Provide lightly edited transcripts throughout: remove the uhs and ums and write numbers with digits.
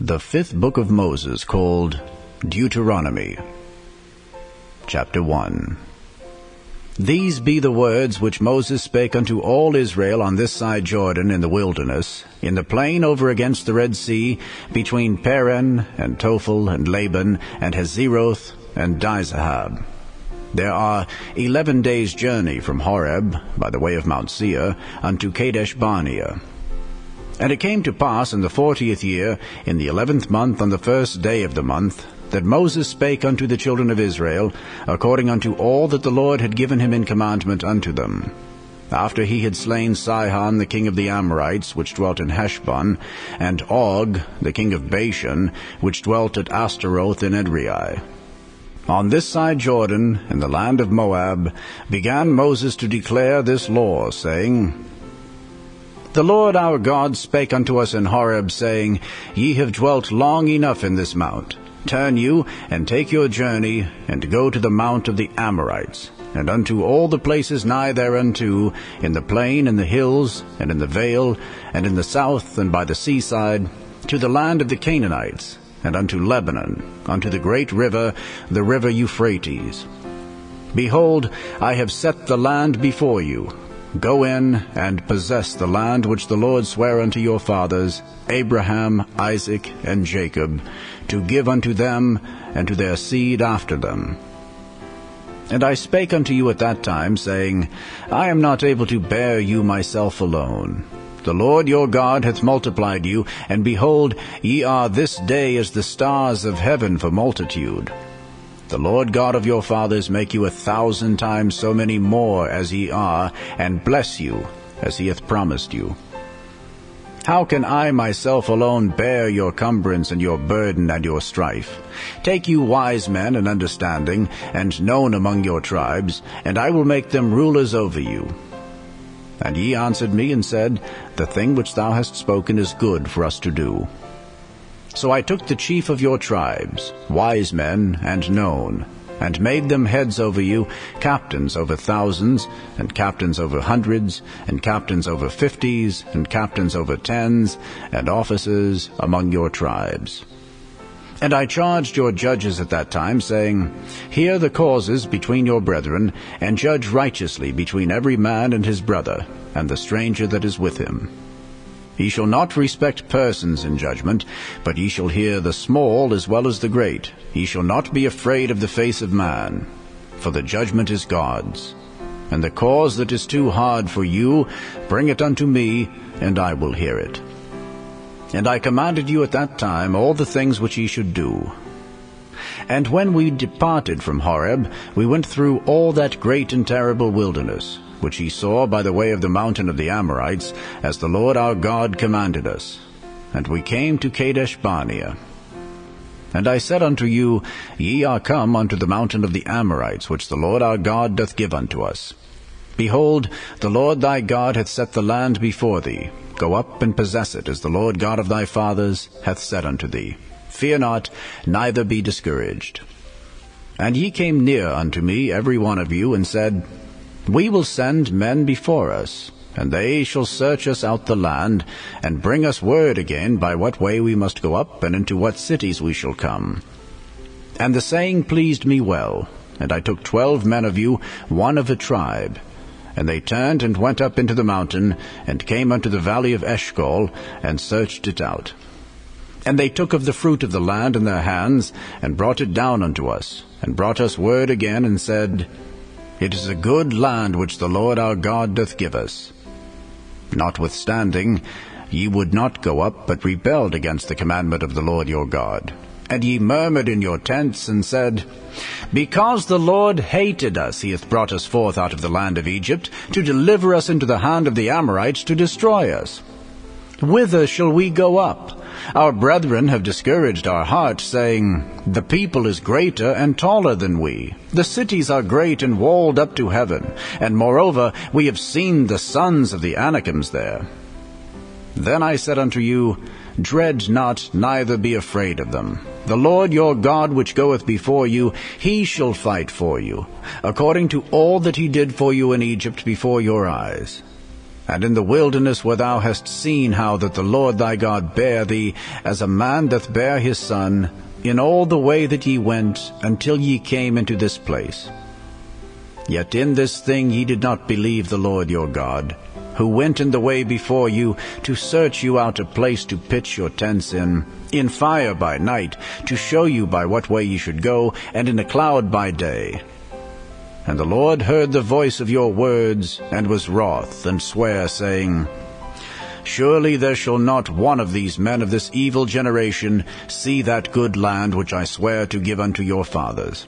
The fifth book of Moses, called Deuteronomy. Chapter 1. These be the words which Moses spake unto all Israel on this side Jordan in the wilderness, in the plain over against the Red Sea, between Paran and Tophel and Laban and Hazeroth and Dizahab. There are 11 days' journey from Horeb, by the way of Mount Seir, unto Kadesh Barnea. And it came to pass in the 40th year, in the 11th month, on the first day of the month, that Moses spake unto the children of Israel, according unto all that the Lord had given him in commandment unto them, after he had slain Sihon the king of the Amorites, which dwelt in Heshbon, and Og the king of Bashan, which dwelt at Ashtaroth in Edrei. On this side Jordan, in the land of Moab, began Moses to declare this law, saying, The Lord our God spake unto us in Horeb, saying, Ye have dwelt long enough in this mount. Turn you, and take your journey, and go to the mount of the Amorites, and unto all the places nigh thereunto, in the plain, and the hills, and in the vale, and in the south, and by the seaside, to the land of the Canaanites, and unto Lebanon, unto the great river, the river Euphrates. Behold, I have set the land before you. Go in and possess the land which the Lord sware unto your fathers, Abraham, Isaac, and Jacob, to give unto them and to their seed after them. And I spake unto you at that time, saying, I am not able to bear you myself alone. The Lord your God hath multiplied you, and behold, ye are this day as the stars of heaven for multitude. The Lord God of your fathers make you 1,000 times so many more as ye are, and bless you, as he hath promised you. How can I myself alone bear your cumbrance and your burden and your strife? Take you wise men and understanding, and known among your tribes, and I will make them rulers over you. And ye answered me and said, The thing which thou hast spoken is good for us to do. So I took the chief of your tribes, wise men and known, and made them heads over you, captains over thousands, and captains over hundreds, and captains over 50s, and captains over 10s, and officers among your tribes. And I charged your judges at that time, saying, Hear the causes between your brethren, and judge righteously between every man and his brother, and the stranger that is with him. Ye shall not respect persons in judgment, but ye shall hear the small as well as the great. Ye shall not be afraid of the face of man, for the judgment is God's. And the cause that is too hard for you, bring it unto me, and I will hear it. And I commanded you at that time all the things which ye should do. And when we departed from Horeb, we went through all that great and terrible wilderness, which ye saw by the way of the mountain of the Amorites, as the Lord our God commanded us. And we came to Kadesh Barnea. And I said unto you, Ye are come unto the mountain of the Amorites, which the Lord our God doth give unto us. Behold, the Lord thy God hath set the land before thee. Go up and possess it, as the Lord God of thy fathers hath said unto thee. Fear not, neither be discouraged. And ye came near unto me, every one of you, and said, We will send men before us, and they shall search us out the land, and bring us word again by what way we must go up, and into what cities we shall come. And the saying pleased me well, and I took 12 men of you, one of a tribe. And they turned and went up into the mountain, and came unto the valley of Eshcol, and searched it out. And they took of the fruit of the land in their hands, and brought it down unto us, and brought us word again, and said, It is a good land which the Lord our God doth give us. Notwithstanding, ye would not go up, but rebelled against the commandment of the Lord your God. And ye murmured in your tents, and said, Because the Lord hated us, he hath brought us forth out of the land of Egypt, to deliver us into the hand of the Amorites, to destroy us. Whither shall we go up? Our brethren have discouraged our heart, saying, The people is greater and taller than we. The cities are great and walled up to heaven, and moreover we have seen the sons of the Anakims there. Then I said unto you, Dread not, neither be afraid of them. The Lord your God which goeth before you, he shall fight for you, according to all that he did for you in Egypt before your eyes. and in the wilderness where thou hast seen how that the Lord thy God bare thee, as a man doth bear his son, in all the way that ye went, until ye came into this place. Yet in this thing ye did not believe the Lord your God, who went in the way before you, to search you out a place to pitch your tents in fire by night, to show you by what way ye should go, and in a cloud by day. And the Lord heard the voice of your words, and was wroth, and sware, saying, Surely there shall not one of these men of this evil generation see that good land which I swear to give unto your fathers.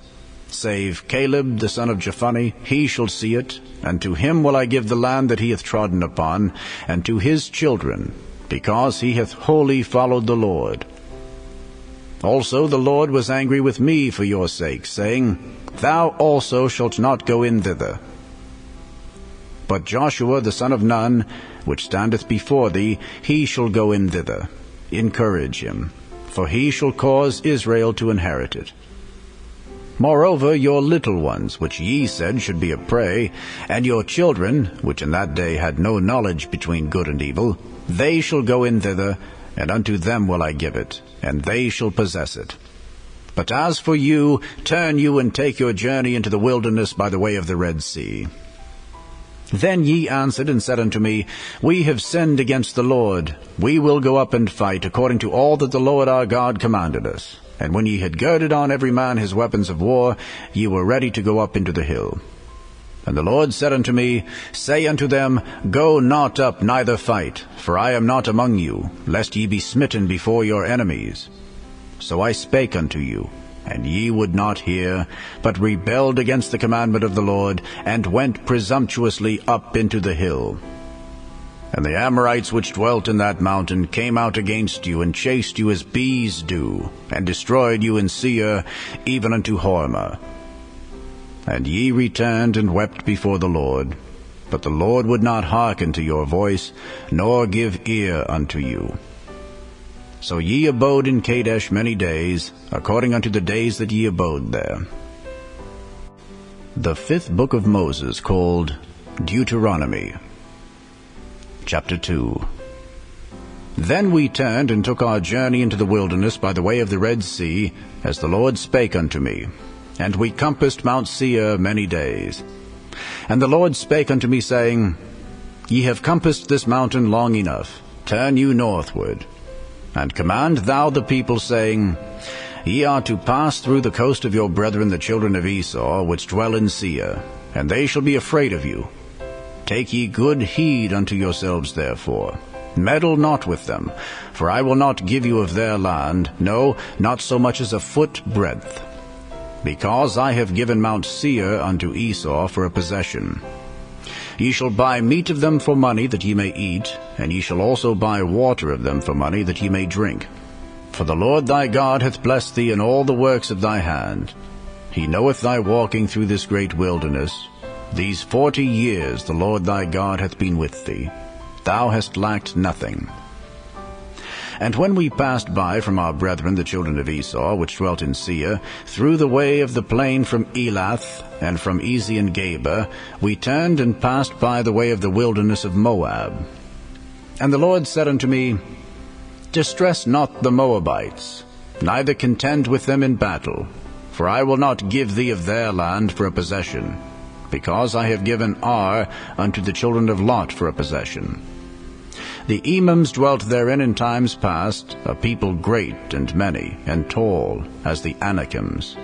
Save Caleb the son of Jephunneh, he shall see it, and to him will I give the land that he hath trodden upon, and to his children, because he hath wholly followed the Lord. Also the Lord was angry with me for your sake, saying, Thou also shalt not go in thither. But Joshua the son of Nun, which standeth before thee, he shall go in thither. Encourage him, for he shall cause Israel to inherit it. Moreover, your little ones, which ye said should be a prey, and your children, which in that day had no knowledge between good and evil, they shall go in thither, and unto them will I give it, and they shall possess it. But as for you, turn you and take your journey into the wilderness by the way of the Red Sea. Then ye answered and said unto me, We have sinned against the Lord. We will go up and fight, according to all that the Lord our God commanded us. And when ye had girded on every man his weapons of war, ye were ready to go up into the hill. And the Lord said unto me, Say unto them, Go not up, neither fight, for I am not among you, lest ye be smitten before your enemies. So I spake unto you, and ye would not hear, but rebelled against the commandment of the Lord, and went presumptuously up into the hill. And the Amorites which dwelt in that mountain came out against you, and chased you as bees do, and destroyed you in Seir, even unto Hormah. And ye returned and wept before the Lord, but the Lord would not hearken to your voice, nor give ear unto you. So ye abode in Kadesh many days, according unto the days that ye abode there. The fifth book of Moses, called Deuteronomy. Chapter 2. Then we turned and took our journey into the wilderness by the way of the Red Sea, as the Lord spake unto me. And we compassed Mount Seir many days. And the Lord spake unto me, saying, Ye have compassed this mountain long enough. Turn you northward. And command thou the people, saying, Ye are to pass through the coast of your brethren the children of Esau, which dwell in Seir, and they shall be afraid of you. Take ye good heed unto yourselves therefore. Meddle not with them, for I will not give you of their land, no, not so much as a foot breadth. Because I have given Mount Seir unto Esau for a possession. Ye shall buy meat of them for money, that ye may eat, and ye shall also buy water of them for money, that ye may drink. For the Lord thy God hath blessed thee in all the works of thy hand. He knoweth thy walking through this great wilderness. These 40 years the Lord thy God hath been with thee. Thou hast lacked nothing. And when we passed by from our brethren the children of Esau, which dwelt in Seir, through the way of the plain from Elath, and from Ezion-Geber, we turned and passed by the way of the wilderness of Moab. And the Lord said unto me, Distress not the Moabites, neither contend with them in battle, for I will not give thee of their land for a possession, because I have given Ar unto the children of Lot for a possession. The Emims dwelt therein in times past, a people great and many, and tall, as the Anakims,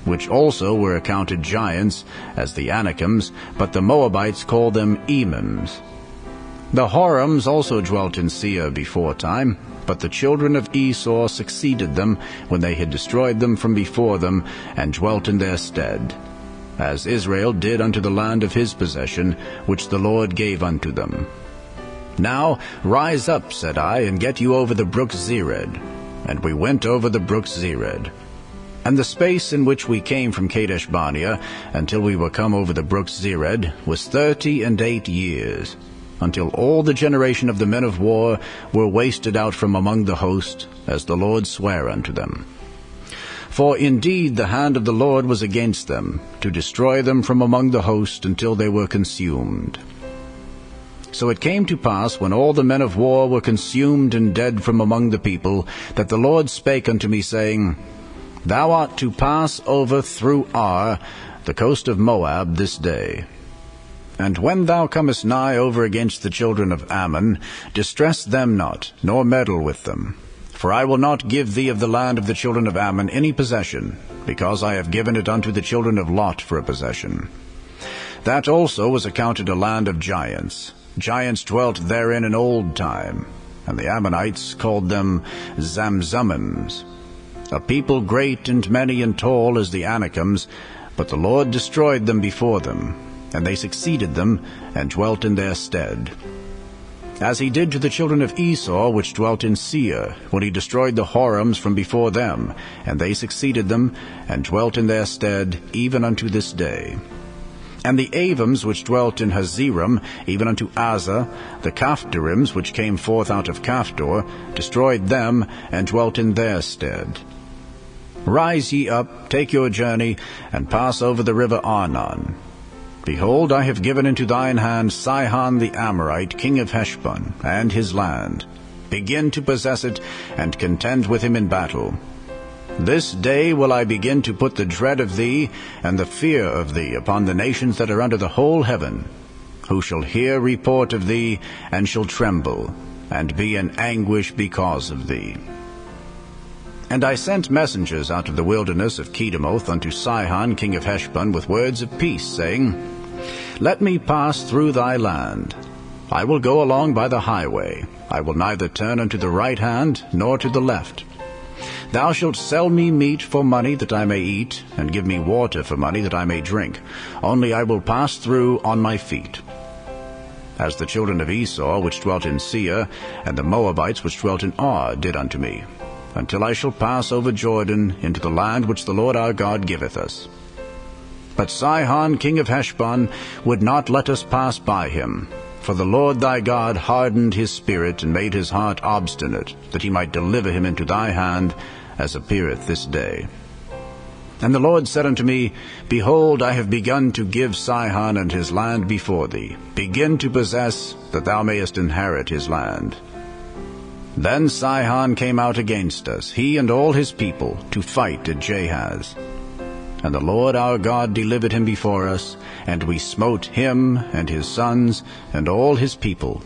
which also were accounted giants, as the Anakims, but the Moabites called them Emims. The Horims also dwelt in Seir before time, but the children of Esau succeeded them, when they had destroyed them from before them, and dwelt in their stead, as Israel did unto the land of his possession, which the Lord gave unto them. Now rise up, said I, and get you over the brook Zered. And we went over the brook Zered. And the space in which we came from Kadesh-barnea, until we were come over the brook Zered, was 38 years, until all the generation of the men of war were wasted out from among the host, as the Lord sware unto them. For indeed the hand of the Lord was against them, to destroy them from among the host until they were consumed. So it came to pass, when all the men of war were consumed and dead from among the people, that the Lord spake unto me, saying, Thou art to pass over through Ar, the coast of Moab, this day. And when thou comest nigh over against the children of Ammon, distress them not, nor meddle with them. For I will not give thee of the land of the children of Ammon any possession, because I have given it unto the children of Lot for a possession. That also was accounted a land of giants. Giants dwelt therein in old time, and the Ammonites called them Zamzummims. A people great and many and tall as the Anakims, but the Lord destroyed them before them, and they succeeded them, and dwelt in their stead. As he did to the children of Esau, which dwelt in Seir, when he destroyed the Horims from before them, and they succeeded them, and dwelt in their stead, even unto this day. And the Avims, which dwelt in Hazerim, even unto Azza, the Caphdarims, which came forth out of Caphtor, destroyed them, and dwelt in their stead. Rise ye up, take your journey, and pass over the river Arnon. Behold, I have given into thine hand Sihon the Amorite, king of Heshbon, and his land. Begin to possess it, and contend with him in battle. This day will I begin to put the dread of thee, and the fear of thee, upon the nations that are under the whole heaven, who shall hear report of thee, and shall tremble, and be in anguish because of thee. And I sent messengers out of the wilderness of Kedemoth unto Sihon king of Heshbon with words of peace, saying, Let me pass through thy land. I will go along by the highway. I will neither turn unto the right hand, nor to the left. Thou shalt sell me meat for money that I may eat, and give me water for money that I may drink. Only I will pass through on my feet. As the children of Esau, which dwelt in Seir, and the Moabites, which dwelt in Ar, did unto me, until I shall pass over Jordan into the land which the Lord our God giveth us. But Sihon king of Heshbon would not let us pass by him, for the Lord thy God hardened his spirit, and made his heart obstinate, that he might deliver him into thy hand, as appeareth this day. And the Lord said unto me, Behold, I have begun to give Sihon and his land before thee. Begin to possess, that thou mayest inherit his land. Then Sihon came out against us, he and all his people, to fight at Jahaz. And the Lord our God delivered him before us, and we smote him and his sons and all his people.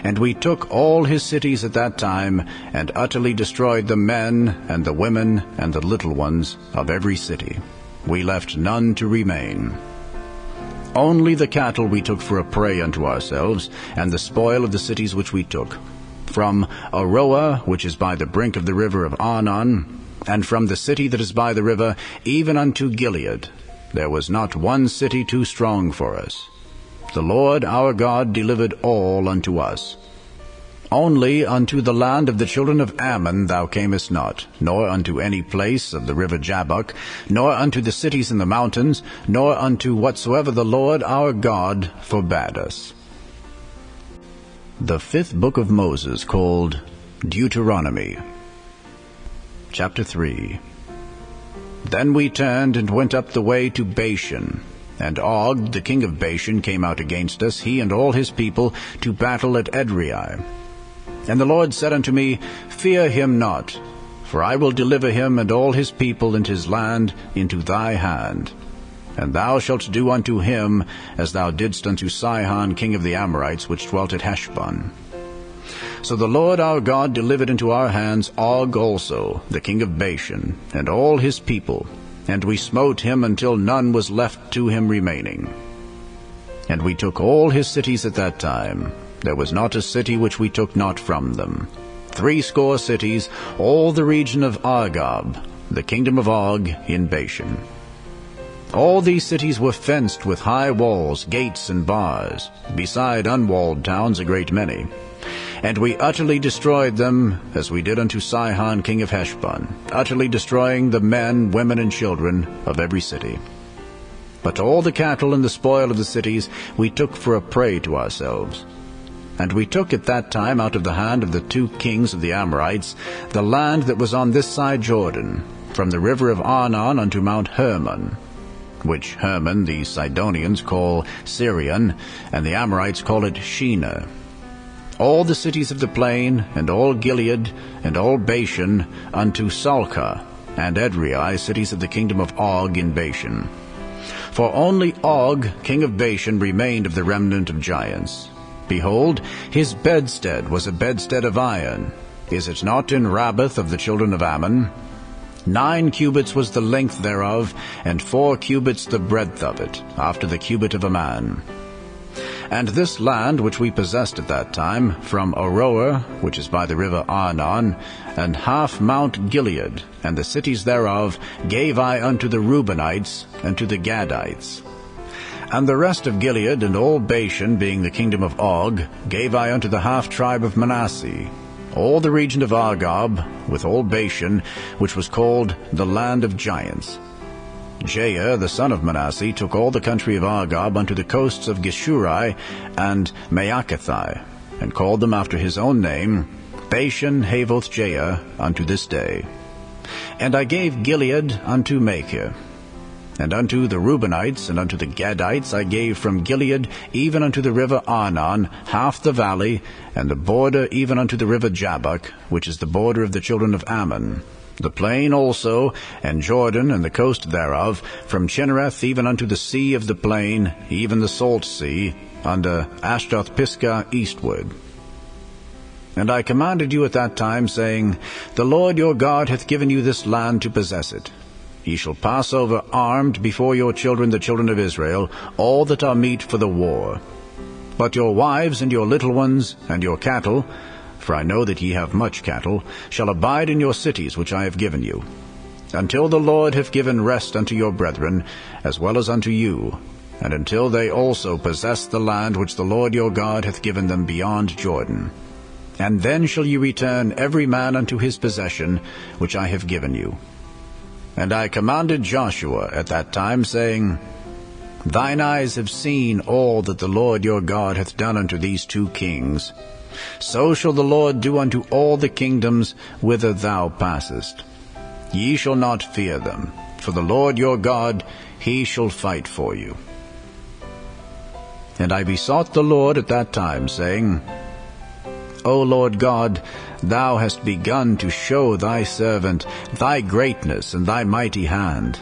And we took all his cities at that time, and utterly destroyed the men and the women and the little ones of every city. We left none to remain. Only the cattle we took for a prey unto ourselves, and the spoil of the cities which we took. From Aroah, which is by the brink of the river of Arnon, and from the city that is by the river, even unto Gilead, there was not one city too strong for us. The Lord our God delivered all unto us. Only unto the land of the children of Ammon thou camest not, nor unto any place of the river Jabbok, nor unto the cities in the mountains, nor unto whatsoever the Lord our God forbade us. The fifth book of Moses, called Deuteronomy. Chapter 3. Then we turned and went up the way to Bashan. And Og, the king of Bashan, came out against us, he and all his people, to battle at Edrei. And the Lord said unto me, Fear him not, for I will deliver him and all his people and his land into thy hand. And thou shalt do unto him as thou didst unto Sihon king of the Amorites, which dwelt at Heshbon. So the Lord our God delivered into our hands Og also, the king of Bashan, and all his people, and we smote him until none was left to him remaining. And we took all his cities at that time. There was not a city which we took not from them. 80 cities, all the region of Argob, the kingdom of Og in Bashan. All these cities were fenced with high walls, gates, and bars, beside unwalled towns a great many. And we utterly destroyed them, as we did unto Sihon king of Heshbon, utterly destroying the men, women, and children of every city. But all the cattle and the spoil of the cities we took for a prey to ourselves. And we took at that time out of the hand of the 2 kings of the Amorites the land that was on this side Jordan, from the river of Arnon unto Mount Hermon. which Hermon the Sidonians call Syrian, and the Amorites call it Shinar. All the cities of the plain, and all Gilead, and all Bashan, unto Salcah, and Edrei, cities of the kingdom of Og in Bashan. For only Og, king of Bashan, remained of the remnant of giants. Behold, his bedstead was a bedstead of iron. Is it not in Rabbath of the children of Ammon? 9 cubits was the length thereof, and 4 cubits the breadth of it, after the cubit of a man. And this land which we possessed at that time, from Aroer, which is by the river Arnon, and half Mount Gilead, and the cities thereof, gave I unto the Reubenites, and to the Gadites. And the rest of Gilead, and all Bashan, being the kingdom of Og, gave I unto the half-tribe of Manasseh. All the region of Argob, with all Bashan, which was called the land of giants. Jair, the son of Manasseh, took all the country of Argob unto the coasts of Geshuri and Maacathai, and called them after his own name, Bashan Havoth Jair, unto this day. And I gave Gilead unto Machir. And unto the Reubenites and unto the Gadites I gave from Gilead even unto the river Arnon half the valley, and the border even unto the river Jabbok, which is the border of the children of Ammon, the plain also, and Jordan and the coast thereof, from Chinnereth even unto the sea of the plain, even the salt sea, under Ashdoth-Pisgah eastward. And I commanded you at that time, saying, The Lord your God hath given you this land to possess it. Ye shall pass over armed before your children, the children of Israel, all that are meet for the war. But your wives and your little ones, and your cattle, for I know that ye have much cattle, shall abide in your cities which I have given you, until the Lord have given rest unto your brethren, as well as unto you, and until they also possess the land which the Lord your God hath given them beyond Jordan. And then shall ye return every man unto his possession, which I have given you. And I commanded Joshua at that time, saying, Thine eyes have seen all that the Lord your God hath done unto these 2 kings. So shall the Lord do unto all the kingdoms whither thou passest. Ye shall not fear them, for the Lord your God, he shall fight for you. And I besought the Lord at that time, saying, O Lord God, thou hast begun to show thy servant thy greatness and thy mighty hand.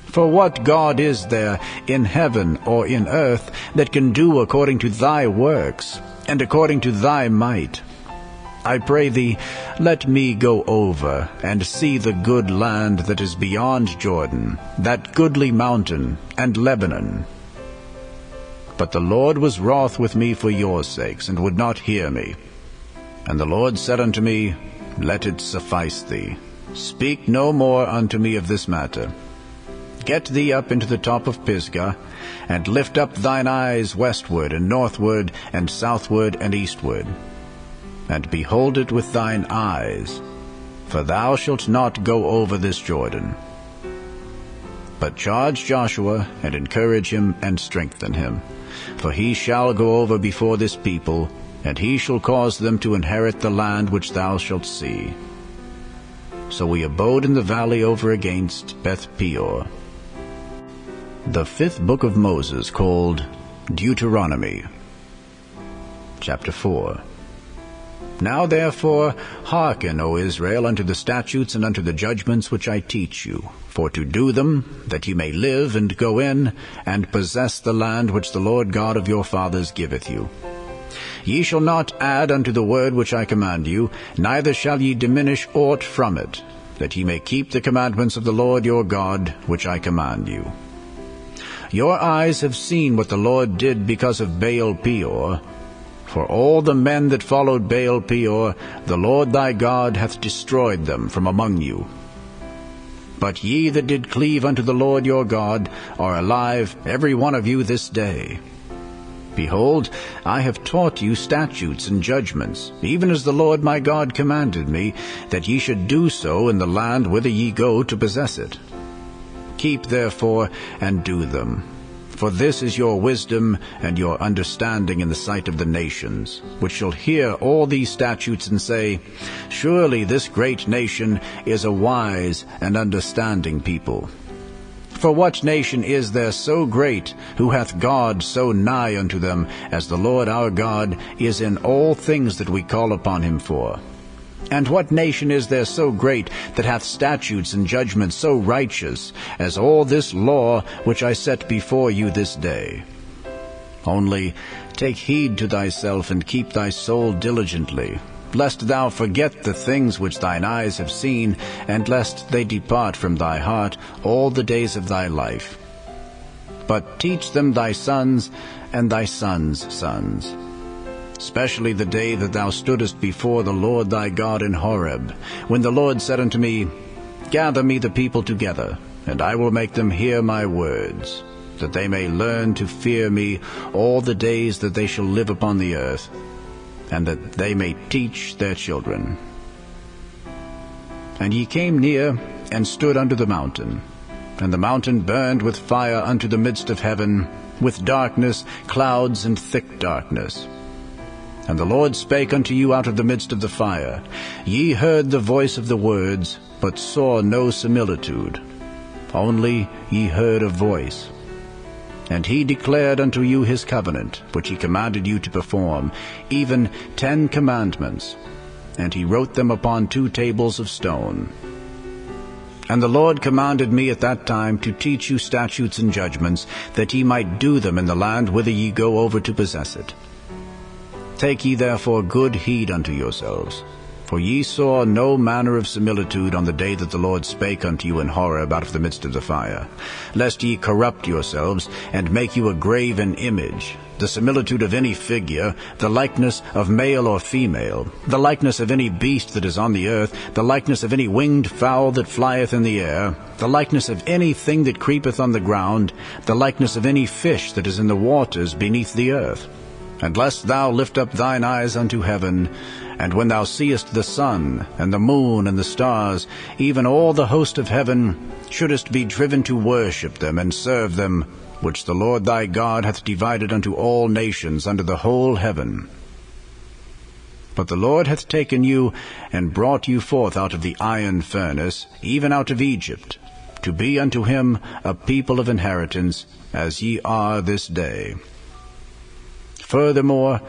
For what God is there in heaven or in earth that can do according to thy works, and according to thy might? I pray thee, let me go over and see the good land that is beyond Jordan, that goodly mountain, and Lebanon. But the Lord was wroth with me for your sakes, and would not hear me. And the Lord said unto me, Let it suffice thee. Speak no more unto me of this matter. Get thee up into the top of Pisgah, and lift up thine eyes westward, and northward, and southward, and eastward. And behold it with thine eyes, for thou shalt not go over this Jordan. But charge Joshua, and encourage him, and strengthen him. For he shall go over before this people, and he shall cause them to inherit the land which thou shalt see. So we abode in the valley over against Beth-peor. The 5th book of Moses, called Deuteronomy. Chapter 4. Now therefore hearken, O Israel, unto the statutes and unto the judgments which I teach you, for to do them, that ye may live and go in, and possess the land which the Lord God of your fathers giveth you. Ye shall not add unto the word which I command you, neither shall ye diminish aught from it, that ye may keep the commandments of the Lord your God, which I command you. Your eyes have seen what the Lord did because of Baal-peor. For all the men that followed Baal-peor, the Lord thy God hath destroyed them from among you. But ye that did cleave unto the Lord your God are alive, every one of you this day. Behold, I have taught you statutes and judgments, even as the Lord my God commanded me, that ye should do so in the land whither ye go to possess it. Keep therefore and do them. For this is your wisdom and your understanding in the sight of the nations, which shall hear all these statutes and say, Surely this great nation is a wise and understanding people. For what nation is there so great, who hath God so nigh unto them, as the Lord our God is in all things that we call upon him for? And what nation is there so great, that hath statutes and judgments so righteous, as all this law which I set before you this day? Only take heed to thyself, and keep thy soul diligently, lest thou forget the things which thine eyes have seen, and lest they depart from thy heart all the days of thy life. But teach them thy sons and thy sons' sons, especially the day that thou stoodest before the Lord thy God in Horeb, when the Lord said unto me, Gather me the people together, and I will make them hear my words, that they may learn to fear me all the days that they shall live upon the earth, and that they may teach their children. And ye came near, and stood under the mountain. And the mountain burned with fire unto the midst of heaven, with darkness, clouds, and thick darkness. And the Lord spake unto you out of the midst of the fire. Ye heard the voice of the words, but saw no similitude. Only ye heard a voice. And he declared unto you his covenant, which he commanded you to perform, even 10 commandments. And he wrote them upon 2 tables of stone. And the Lord commanded me at that time to teach you statutes and judgments, that ye might do them in the land whither ye go over to possess it. Take ye therefore good heed unto yourselves, for ye saw no manner of similitude on the day that the Lord spake unto you in Horeb out of the midst of the fire, lest ye corrupt yourselves, and make you a graven image, the similitude of any figure, the likeness of male or female, the likeness of any beast that is on the earth, the likeness of any winged fowl that flieth in the air, the likeness of anything that creepeth on the ground, the likeness of any fish that is in the waters beneath the earth. And lest thou lift up thine eyes unto heaven, and when thou seest the sun, and the moon, and the stars, even all the host of heaven, shouldest be driven to worship them and serve them, which the Lord thy God hath divided unto all nations under the whole heaven. But the Lord hath taken you, and brought you forth out of the iron furnace, even out of Egypt, to be unto him a people of inheritance, as ye are this day. Furthermore,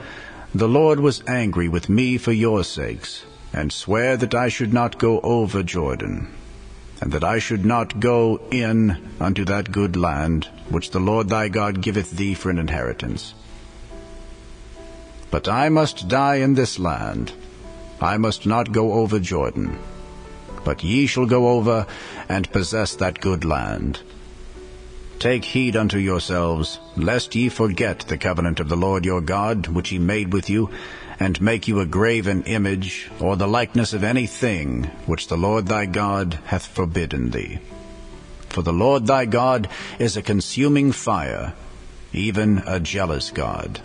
the Lord was angry with me for your sakes, and sware that I should not go over Jordan, and that I should not go in unto that good land, which the Lord thy God giveth thee for an inheritance. But I must die in this land. I must not go over Jordan. But ye shall go over and possess that good land. Take heed unto yourselves, lest ye forget the covenant of the Lord your God, which he made with you, and make you a graven image, or the likeness of any thing which the Lord thy God hath forbidden thee. For the Lord thy God is a consuming fire, even a jealous God.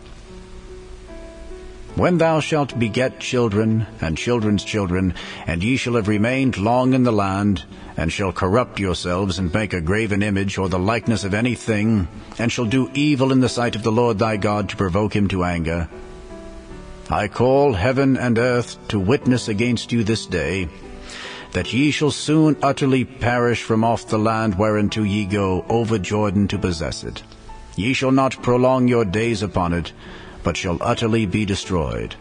When thou shalt beget children and children's children, and ye shall have remained long in the land, and shall corrupt yourselves, and make a graven image, or the likeness of any thing, and shall do evil in the sight of the Lord thy God, to provoke him to anger, I call heaven and earth to witness against you this day, that ye shall soon utterly perish from off the land whereinto ye go over Jordan to possess it. Ye shall not prolong your days upon it, but shall utterly be destroyed.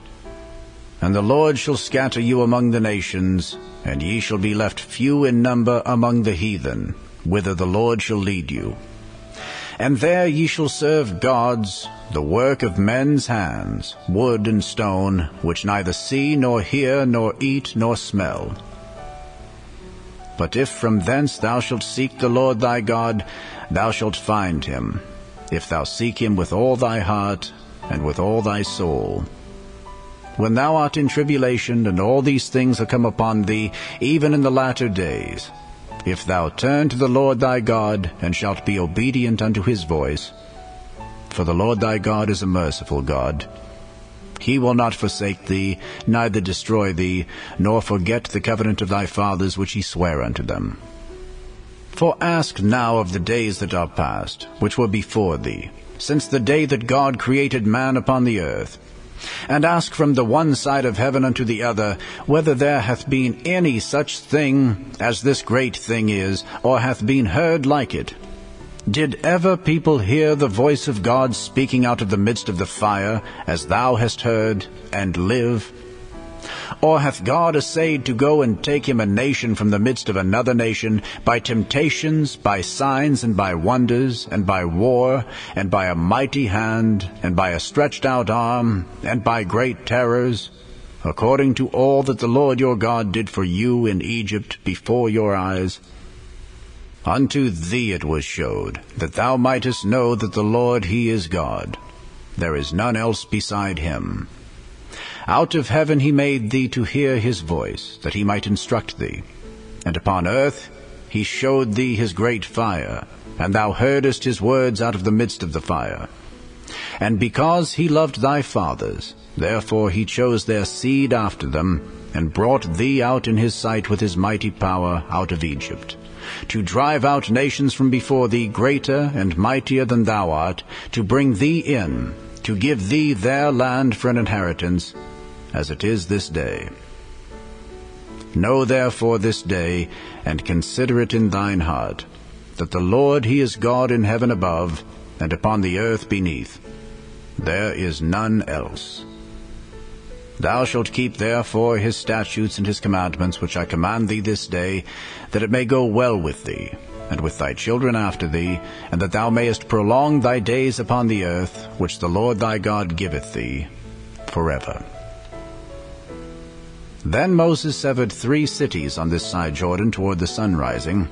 And the Lord shall scatter you among the nations, and ye shall be left few in number among the heathen, whither the Lord shall lead you. And there ye shall serve gods, the work of men's hands, wood and stone, which neither see, nor hear, nor eat, nor smell. But if from thence thou shalt seek the Lord thy God, thou shalt find him, if thou seek him with all thy heart and with all thy soul. When thou art in tribulation, and all these things are come upon thee, even in the latter days, if thou turn to the Lord thy God, and shalt be obedient unto his voice, for the Lord thy God is a merciful God. He will not forsake thee, neither destroy thee, nor forget the covenant of thy fathers which he sware unto them. For ask now of the days that are past, which were before thee, since the day that God created man upon the earth, and ask from the one side of heaven unto the other, whether there hath been any such thing as this great thing is, or hath been heard like it, Did ever people hear the voice of God speaking out of the midst of the fire, as thou hast heard, and live? Or hath God essayed to go and take him a nation from the midst of another nation, by temptations, by signs, and by wonders, and by war, and by a mighty hand, and by a stretched out arm, and by great terrors, according to all that the Lord your God did for you in Egypt before your eyes? Unto thee it was showed, that thou mightest know that the Lord he is God. There is none else beside him. Out of heaven he made thee to hear his voice, that he might instruct thee. And upon earth he showed thee his great fire, and thou heardest his words out of the midst of the fire. And because he loved thy fathers, therefore he chose their seed after them, and brought thee out in his sight with his mighty power out of Egypt, to drive out nations from before thee greater and mightier than thou art, to bring thee in, to give thee their land for an inheritance, as it is this day. Know therefore this day, and consider it in thine heart, that the Lord he is God in heaven above, and upon the earth beneath. There is none else. Thou shalt keep therefore his statutes and his commandments, which I command thee this day, that it may go well with thee, and with thy children after thee, and that thou mayest prolong thy days upon the earth, which the Lord thy God giveth thee, forever. Then Moses severed 3 cities on this side Jordan toward the sun rising,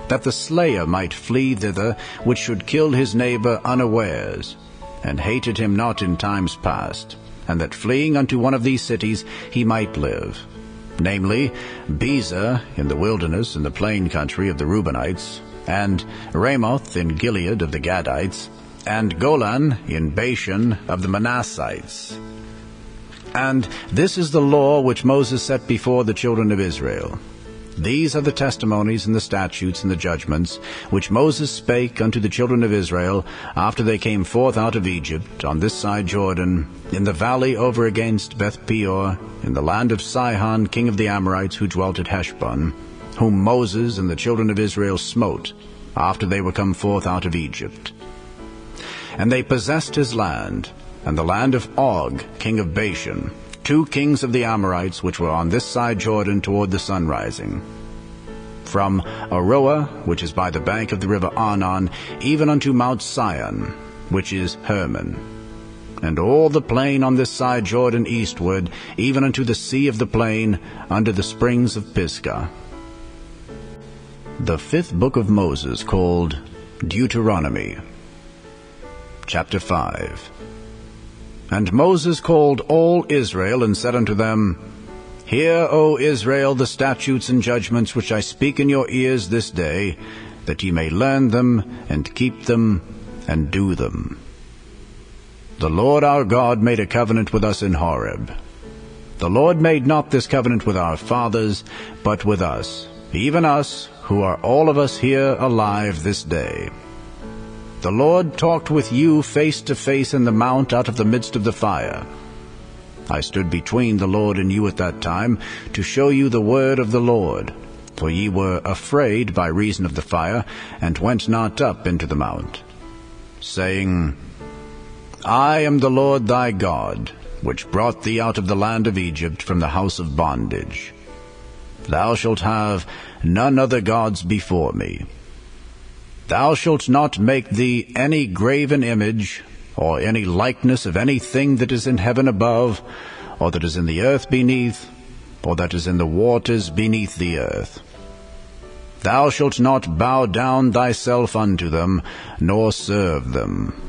that the slayer might flee thither, which should kill his neighbor unawares, and hated him not in times past, and that fleeing unto one of these cities he might live, namely, Bezer in the wilderness in the plain country of the Reubenites, and Ramoth in Gilead of the Gadites, and Golan in Bashan of the Manassites. And this is the law which Moses set before the children of Israel. These are the testimonies and the statutes and the judgments which Moses spake unto the children of Israel after they came forth out of Egypt on this side Jordan, in the valley over against Beth-peor, in the land of Sihon king of the Amorites, who dwelt at Heshbon, whom Moses and the children of Israel smote after they were come forth out of Egypt. And they possessed his land, and the land of Og king of Bashan, 2 kings of the Amorites, which were on this side Jordan toward the sun rising, from Aroah, which is by the bank of the river Arnon, even unto Mount Sion, which is Hermon, and all the plain on this side Jordan eastward, even unto the sea of the plain, under the springs of Pisgah. The 5th book of Moses, called Deuteronomy. Chapter 5. And Moses called all Israel, and said unto them, Hear, O Israel, the statutes and judgments which I speak in your ears this day, that ye may learn them, and keep them, and do them. The Lord our God made a covenant with us in Horeb. The Lord made not this covenant with our fathers, but with us, even us, who are all of us here alive this day. The Lord talked with you face to face in the mount out of the midst of the fire. I stood between the Lord and you at that time, to show you the word of the Lord. For ye were afraid by reason of the fire, and went not up into the mount, saying, I am the Lord thy God, which brought thee out of the land of Egypt from the house of bondage. Thou shalt have none other gods before me. Thou shalt not make thee any graven image, or any likeness of anything that is in heaven above, or that is in the earth beneath, or that is in the waters beneath the earth. Thou shalt not bow down thyself unto them, nor serve them.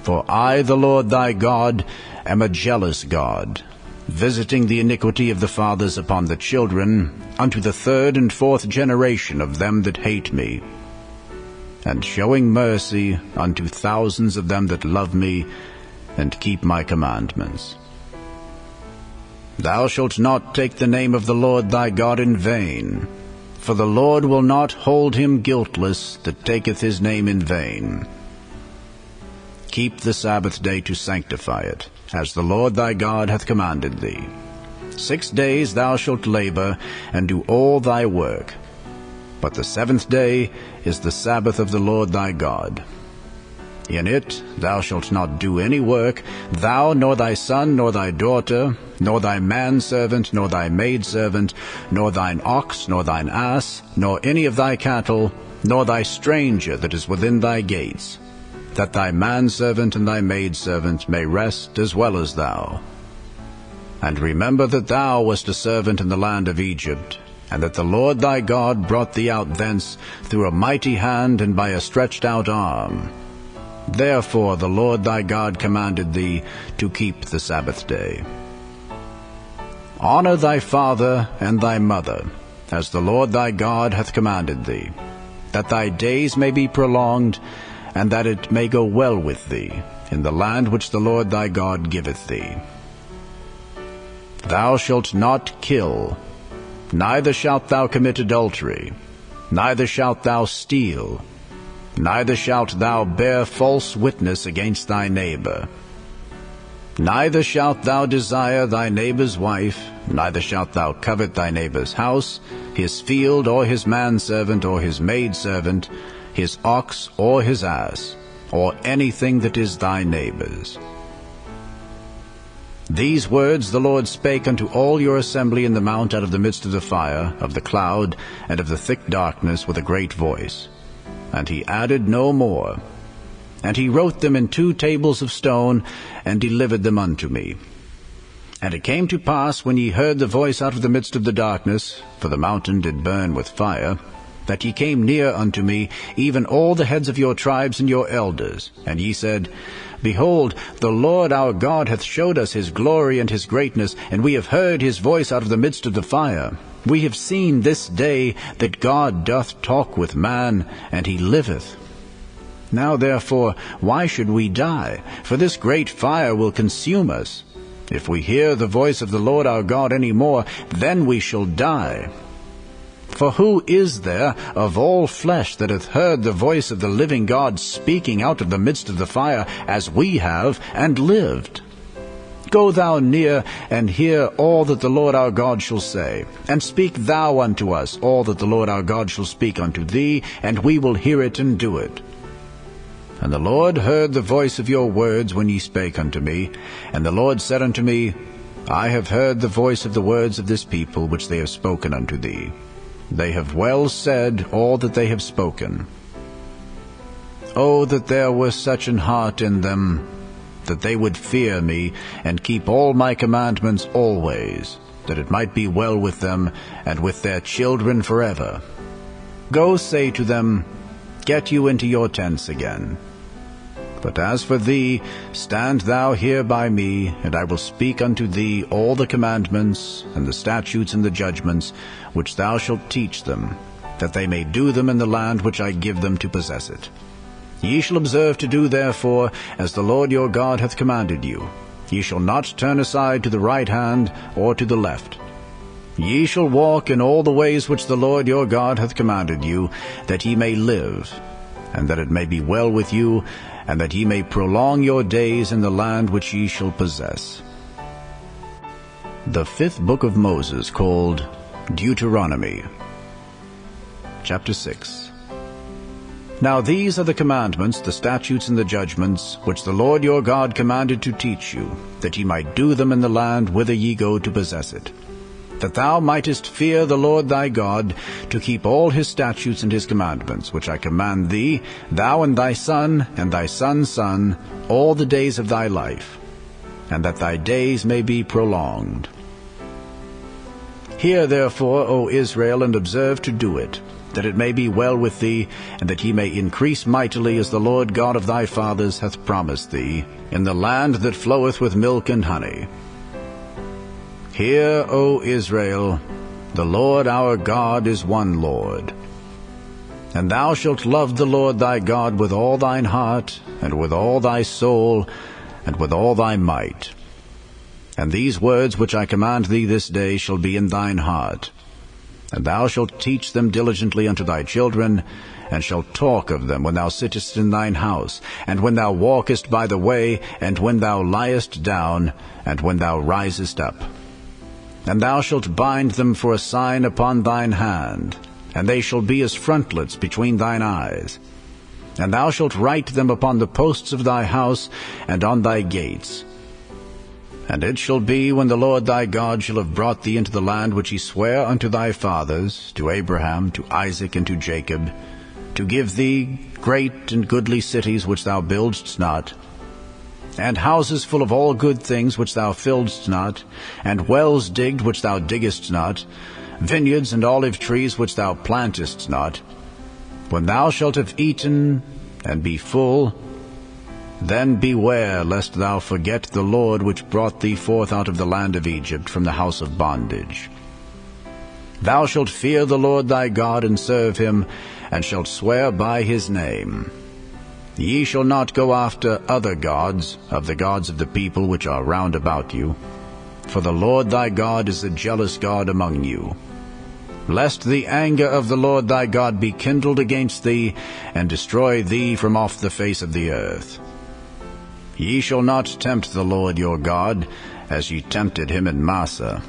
For I, the Lord thy God, am a jealous God, visiting the iniquity of the fathers upon the children, unto the 3rd and 4th generation of them that hate me, and showing mercy unto thousands of them that love me, and keep my commandments. Thou shalt not take the name of the Lord thy God in vain, for the Lord will not hold him guiltless that taketh his name in vain. Keep the Sabbath day to sanctify it, as the Lord thy God hath commanded thee. 6 days thou shalt labor, and do all thy work. But the seventh day is the Sabbath of the Lord thy God. In it thou shalt not do any work, thou, nor thy son, nor thy daughter, nor thy manservant, nor thy maidservant, nor thine ox, nor thine ass, nor any of thy cattle, nor thy stranger that is within thy gates, that thy manservant and thy maidservant may rest as well as thou. And remember that thou wast a servant in the land of Egypt, and that the Lord thy God brought thee out thence through a mighty hand and by a stretched out arm. Therefore the Lord thy God commanded thee to keep the Sabbath day. Honor thy father and thy mother, as the Lord thy God hath commanded thee, that thy days may be prolonged, and that it may go well with thee in the land which the Lord thy God giveth thee. Thou shalt not kill, neither shalt thou commit adultery, neither shalt thou steal, neither shalt thou bear false witness against thy neighbor. Neither shalt thou desire thy neighbor's wife, neither shalt thou covet thy neighbor's house, his field, or his manservant, or his maidservant, his ox, or his ass, or anything that is thy neighbor's. These words the Lord spake unto all your assembly in the mount out of the midst of the fire, of the cloud, and of the thick darkness, with a great voice. And he added no more. And he wrote them in 2 tables of stone, and delivered them unto me. And it came to pass, when ye heard the voice out of the midst of the darkness, for the mountain did burn with fire, that ye came near unto me, even all the heads of your tribes and your elders. And ye said, Behold, the Lord our God hath showed us his glory and his greatness, and we have heard his voice out of the midst of the fire. We have seen this day that God doth talk with man, and he liveth. Now therefore, why should we die? For this great fire will consume us. If we hear the voice of the Lord our God any more, then we shall die. For who is there of all flesh that hath heard the voice of the living God speaking out of the midst of the fire, as we have, and lived? Go thou near, and hear all that the Lord our God shall say, and speak thou unto us all that the Lord our God shall speak unto thee, and we will hear it and do it. And the Lord heard the voice of your words when ye spake unto me. And the Lord said unto me, I have heard the voice of the words of this people which they have spoken unto thee. They have well said all that they have spoken. Oh, that there were such an heart in them, that they would fear me, and keep all my commandments always, that it might be well with them, and with their children forever. Go say to them, Get you into your tents again. But as for thee, stand thou here by me, and I will speak unto thee all the commandments, and the statutes and the judgments, which thou shalt teach them, that they may do them in the land which I give them to possess it. Ye shall observe to do therefore as the Lord your God hath commanded you. Ye shall not turn aside to the right hand or to the left. Ye shall walk in all the ways which the Lord your God hath commanded you, that ye may live, and that it may be well with you, and that ye may prolong your days in the land which ye shall possess. The 5th book of Moses, called Deuteronomy. Chapter 6. Now these are the commandments, the statutes, and the judgments, which the Lord your God commanded to teach you, that ye might do them in the land whither ye go to possess it, that thou mightest fear the Lord thy God, to keep all his statutes and his commandments, which I command thee, thou and thy son, and thy son's son, all the days of thy life, and that thy days may be prolonged. Hear therefore, O Israel, and observe to do it, that it may be well with thee, and that ye may increase mightily, as the Lord God of thy fathers hath promised thee, in the land that floweth with milk and honey. Hear, O Israel, the Lord our God is one Lord. And thou shalt love the Lord thy God with all thine heart, and with all thy soul, and with all thy might. And these words which I command thee this day shall be in thine heart. And thou shalt teach them diligently unto thy children, and shalt talk of them when thou sittest in thine house, and when thou walkest by the way, and when thou liest down, and when thou risest up. And thou shalt bind them for a sign upon thine hand, and they shall be as frontlets between thine eyes. And thou shalt write them upon the posts of thy house and on thy gates. And it shall be, when the Lord thy God shall have brought thee into the land which he sware unto thy fathers, to Abraham, to Isaac, and to Jacob, to give thee great and goodly cities which thou buildedst not, and houses full of all good things which thou filledst not, and wells digged which thou diggest not, vineyards and olive trees which thou plantest not, when thou shalt have eaten and be full, then beware lest thou forget the Lord which brought thee forth out of the land of Egypt from the house of bondage. Thou shalt fear the Lord thy God, and serve him, and shalt swear by his name. Ye shall not go after other gods, of the gods of the people which are round about you. For the Lord thy God is a jealous God among you. Lest the anger of the Lord thy God be kindled against thee, and destroy thee from off the face of the earth. Ye shall not tempt the Lord your God, as ye tempted him in Massah.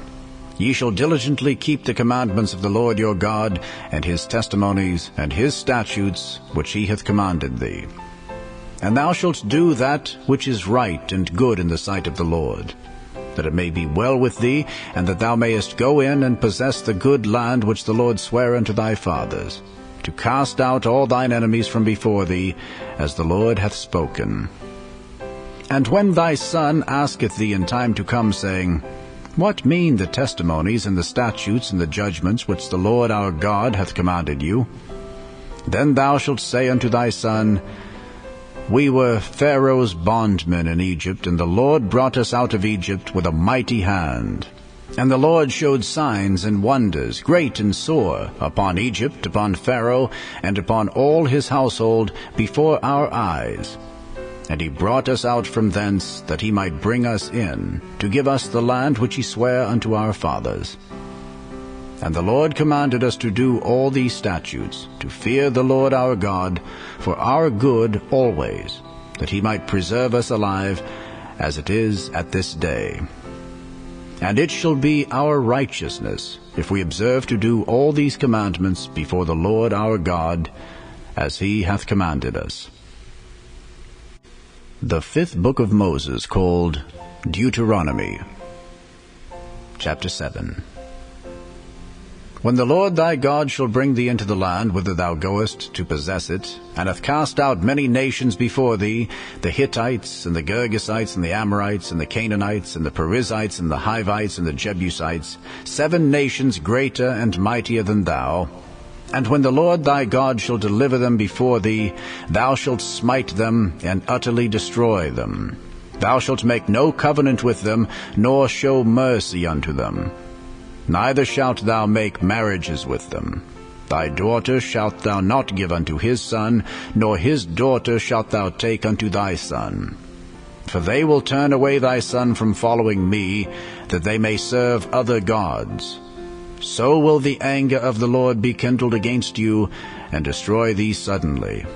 Ye shall diligently keep the commandments of the Lord your God, and his testimonies, and his statutes, which he hath commanded thee. And thou shalt do that which is right and good in the sight of the Lord, that it may be well with thee, and that thou mayest go in and possess the good land which the Lord sware unto thy fathers, to cast out all thine enemies from before thee, as the Lord hath spoken. And when thy son asketh thee in time to come, saying, What mean the testimonies and the statutes and the judgments which the Lord our God hath commanded you? Then thou shalt say unto thy son, We were Pharaoh's bondmen in Egypt, and the Lord brought us out of Egypt with a mighty hand. And the Lord showed signs and wonders, great and sore, upon Egypt, upon Pharaoh, and upon all his household, before our eyes. And he brought us out from thence, that he might bring us in, to give us the land which he sware unto our fathers. And the Lord commanded us to do all these statutes, to fear the Lord our God, for our good always, that he might preserve us alive, as it is at this day. And it shall be our righteousness, if we observe to do all these commandments before the Lord our God, as he hath commanded us. The fifth book of Moses, called Deuteronomy. Chapter 7. When the Lord thy God shall bring thee into the land whither thou goest to possess it, and hath cast out many nations before thee, the Hittites, and the Girgasites, and the Amorites, and the Canaanites, and the Perizzites, and the Hivites, and the Jebusites, 7 nations greater and mightier than thou, and when the Lord thy God shall deliver them before thee, thou shalt smite them, and utterly destroy them. Thou shalt make no covenant with them, nor show mercy unto them. Neither shalt thou make marriages with them. Thy daughter shalt thou not give unto his son, nor his daughter shalt thou take unto thy son. For they will turn away thy son from following me, that they may serve other gods. So will the anger of the Lord be kindled against you, and destroy thee suddenly.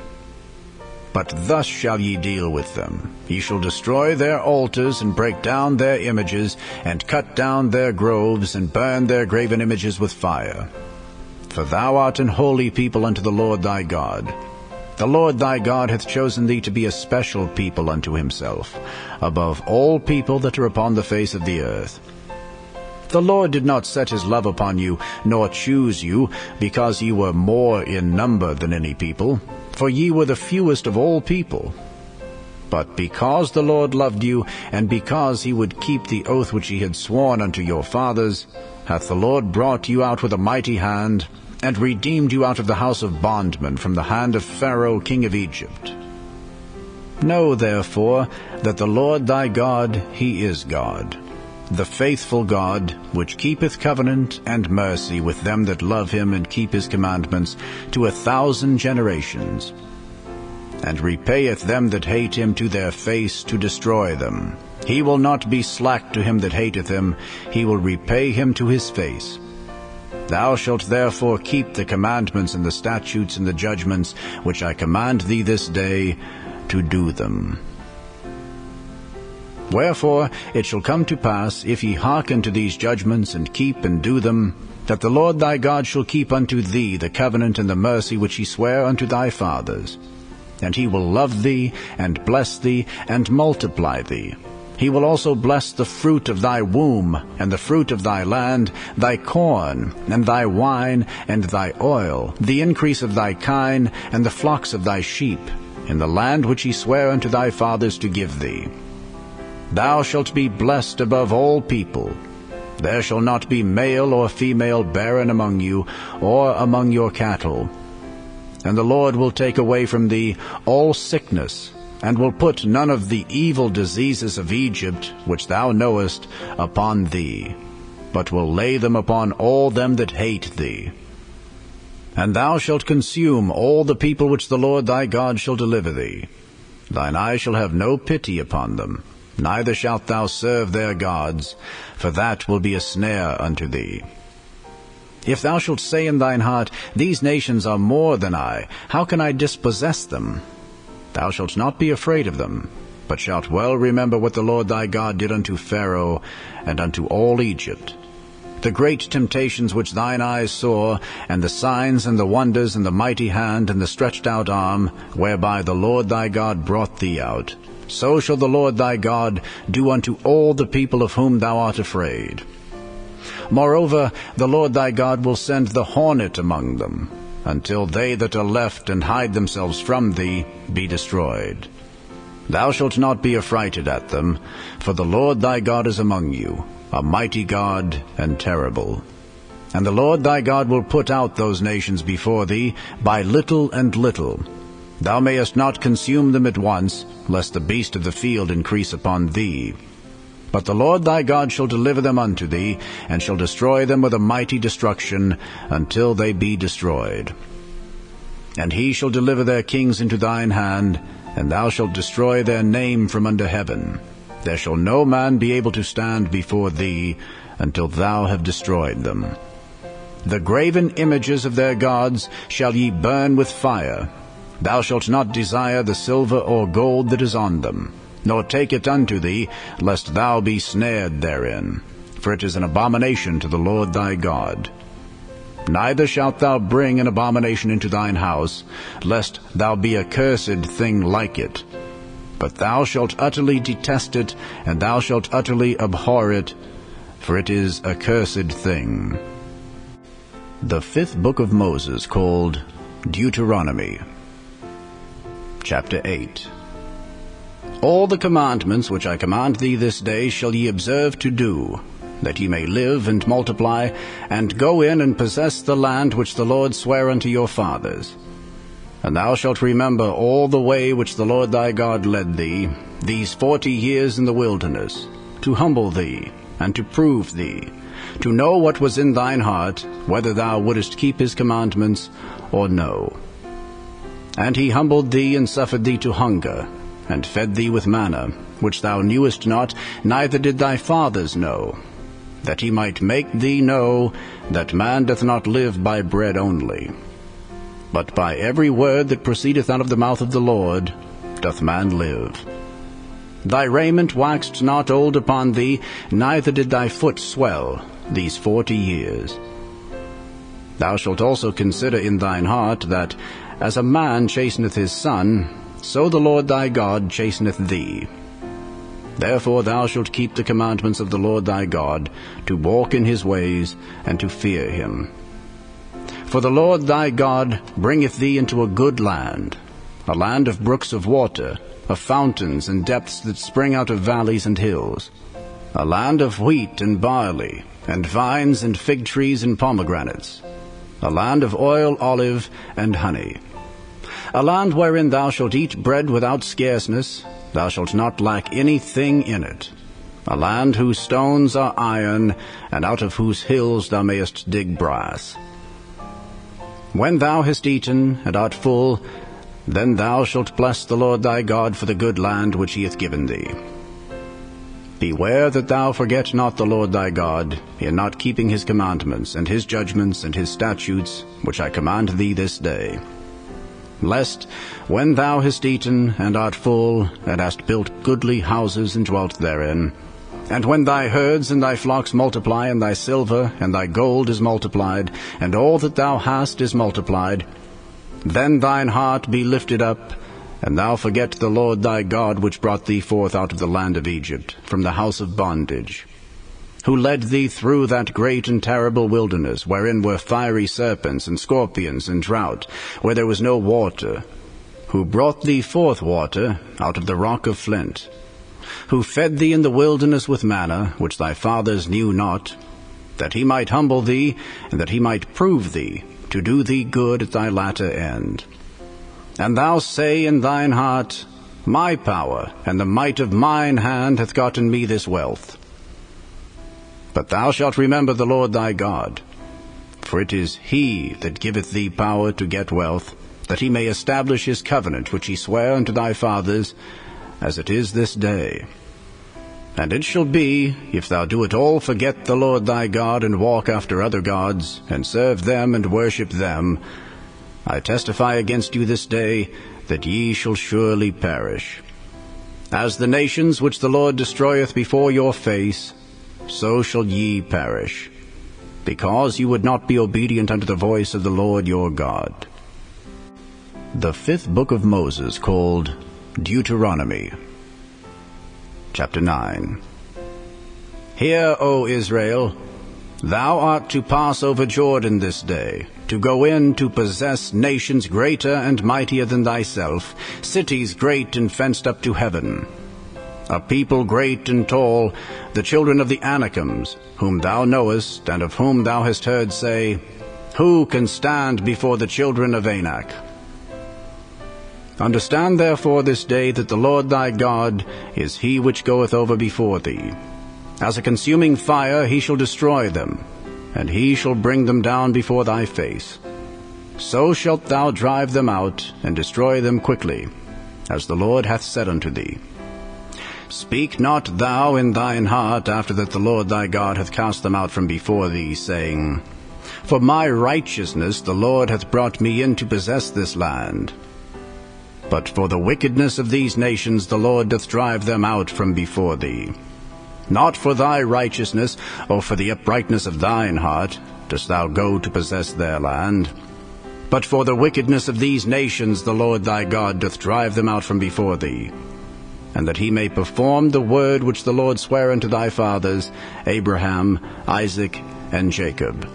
But thus shall ye deal with them. Ye shall destroy their altars, and break down their images, and cut down their groves, and burn their graven images with fire. For thou art an holy people unto the Lord thy God. The Lord thy God hath chosen thee to be a special people unto himself, above all people that are upon the face of the earth. The Lord did not set his love upon you, nor choose you, because ye were more in number than any people, for ye were the fewest of all people. But because the Lord loved you, and because he would keep the oath which he had sworn unto your fathers, hath the Lord brought you out with a mighty hand, and redeemed you out of the house of bondmen from the hand of Pharaoh king of Egypt. Know therefore that the Lord thy God, he is God, the faithful God, which keepeth covenant and mercy with them that love him and keep his commandments to 1,000 generations, and repayeth them that hate him to their face to destroy them. He will not be slack to him that hateth him, he will repay him to his face. Thou shalt therefore keep the commandments and the statutes and the judgments which I command thee this day, to do them. Wherefore it shall come to pass, if ye hearken to these judgments, and keep and do them, that the Lord thy God shall keep unto thee the covenant and the mercy which he sware unto thy fathers. And he will love thee, and bless thee, and multiply thee. He will also bless the fruit of thy womb, and the fruit of thy land, thy corn, and thy wine, and thy oil, the increase of thy kine, and the flocks of thy sheep, in the land which he sware unto thy fathers to give thee. Thou shalt be blessed above all people. There shall not be male or female barren among you, or among your cattle. And the Lord will take away from thee all sickness, and will put none of the evil diseases of Egypt, which thou knowest, upon thee, but will lay them upon all them that hate thee. And thou shalt consume all the people which the Lord thy God shall deliver thee. Thine eye shall have no pity upon them, neither shalt thou serve their gods, for that will be a snare unto thee. If thou shalt say in thine heart, These nations are more than I, how can I dispossess them? Thou shalt not be afraid of them, but shalt well remember what the Lord thy God did unto Pharaoh and unto all Egypt, the great temptations which thine eyes saw, and the signs and the wonders and the mighty hand and the stretched out arm, whereby the Lord thy God brought thee out. So shall the Lord thy God do unto all the people of whom thou art afraid. Moreover, the Lord thy God will send the hornet among them, until they that are left and hide themselves from thee be destroyed. Thou shalt not be affrighted at them, for the Lord thy God is among you, a mighty God and terrible. And the Lord thy God will put out those nations before thee by little and little. Thou mayest not consume them at once, lest the beast of the field increase upon thee. But the Lord thy God shall deliver them unto thee, and shall destroy them with a mighty destruction, until they be destroyed. And he shall deliver their kings into thine hand, and thou shalt destroy their name from under heaven. There shall no man be able to stand before thee, until thou have destroyed them. The graven images of their gods shall ye burn with fire. Thou shalt not desire the silver or gold that is on them, nor take it unto thee, lest thou be snared therein, for it is an abomination to the Lord thy God. Neither shalt thou bring an abomination into thine house, lest thou be a cursed thing like it. But thou shalt utterly detest it, and thou shalt utterly abhor it, for it is a cursed thing. The fifth book of Moses, called Deuteronomy. Chapter 8. All the commandments which I command thee this day shall ye observe to do, that ye may live and multiply, and go in and possess the land which the Lord sware unto your fathers. And thou shalt remember all the way which the Lord thy God led thee, these 40 years in the wilderness, to humble thee, and to prove thee, to know what was in thine heart, whether thou wouldest keep his commandments or no. And he humbled thee, and suffered thee to hunger, and fed thee with manna, which thou knewest not, neither did thy fathers know, that he might make thee know that man doth not live by bread only, but by every word that proceedeth out of the mouth of the Lord doth man live. Thy raiment waxed not old upon thee, neither did thy foot swell these 40 years. Thou shalt also consider in thine heart that, as a man chasteneth his son, so the Lord thy God chasteneth thee. Therefore thou shalt keep the commandments of the Lord thy God, to walk in his ways, and to fear him. For the Lord thy God bringeth thee into a good land, a land of brooks of water, of fountains and depths that spring out of valleys and hills, a land of wheat and barley, and vines and fig trees and pomegranates, a land of oil, olive, and honey, a land wherein thou shalt eat bread without scarceness, thou shalt not lack anything in it, a land whose stones are iron, and out of whose hills thou mayest dig brass. When thou hast eaten and art full, then thou shalt bless the Lord thy God for the good land which he hath given thee. Beware that thou forget not the Lord thy God, in not keeping his commandments, and his judgments, and his statutes, which I command thee this day. Lest, when thou hast eaten, and art full, and hast built goodly houses, and dwelt therein, And when thy herds and thy flocks multiply, and thy silver and thy gold is multiplied, and all that thou hast is multiplied, then thine heart be lifted up, and thou forget the Lord thy God, which brought thee forth out of the land of Egypt, from the house of bondage, who led thee through that great and terrible wilderness, wherein were fiery serpents and scorpions and drought, where there was no water, who brought thee forth water out of the rock of flint, who fed thee in the wilderness with manna, which thy fathers knew not, that he might humble thee, and that he might prove thee, to do thee good at thy latter end. And thou say in thine heart, My power and the might of mine hand hath gotten me this wealth. But thou shalt remember the Lord thy God, for it is he that giveth thee power to get wealth, that he may establish his covenant which he sware unto thy fathers, as it is this day. And it shall be, if thou do at all forget the Lord thy God, and walk after other gods, and serve them and worship them, I testify against you this day, that ye shall surely perish. As the nations which the Lord destroyeth before your face, so shall ye perish, because you would not be obedient unto the voice of the Lord your God. The fifth book of Moses, called Deuteronomy. Chapter 9. Hear, O Israel, thou art to pass over Jordan this day, to go in to possess nations greater and mightier than thyself, cities great and fenced up to heaven, a people great and tall, the children of the Anakims, whom thou knowest, and of whom thou hast heard say, Who can stand before the children of Anak? Understand therefore this day that the Lord thy God is he which goeth over before thee. As a consuming fire he shall destroy them, and he shall bring them down before thy face. So shalt thou drive them out, and destroy them quickly, as the Lord hath said unto thee. Speak not thou in thine heart after that the Lord thy God hath cast them out from before thee, saying, For my righteousness the Lord hath brought me in to possess this land. But for the wickedness of these nations the Lord doth drive them out from before thee. Not for thy righteousness, or for the uprightness of thine heart, dost thou go to possess their land. But for the wickedness of these nations the Lord thy God doth drive them out from before thee, and that he may perform the word which the Lord sware unto thy fathers, Abraham, Isaac, and Jacob.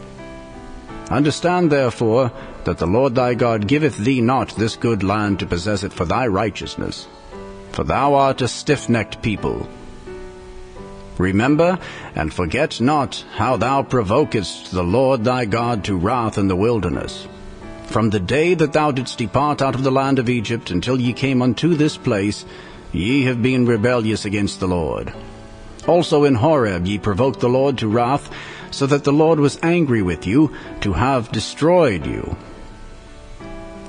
Understand therefore that the Lord thy God giveth thee not this good land to possess it for thy righteousness, for thou art a stiff-necked people. Remember, and forget not how thou provokest the Lord thy God to wrath in the wilderness. From the day that thou didst depart out of the land of Egypt until ye came unto this place, ye have been rebellious against the Lord. Also in Horeb ye provoked the Lord to wrath, so that the Lord was angry with you, to have destroyed you.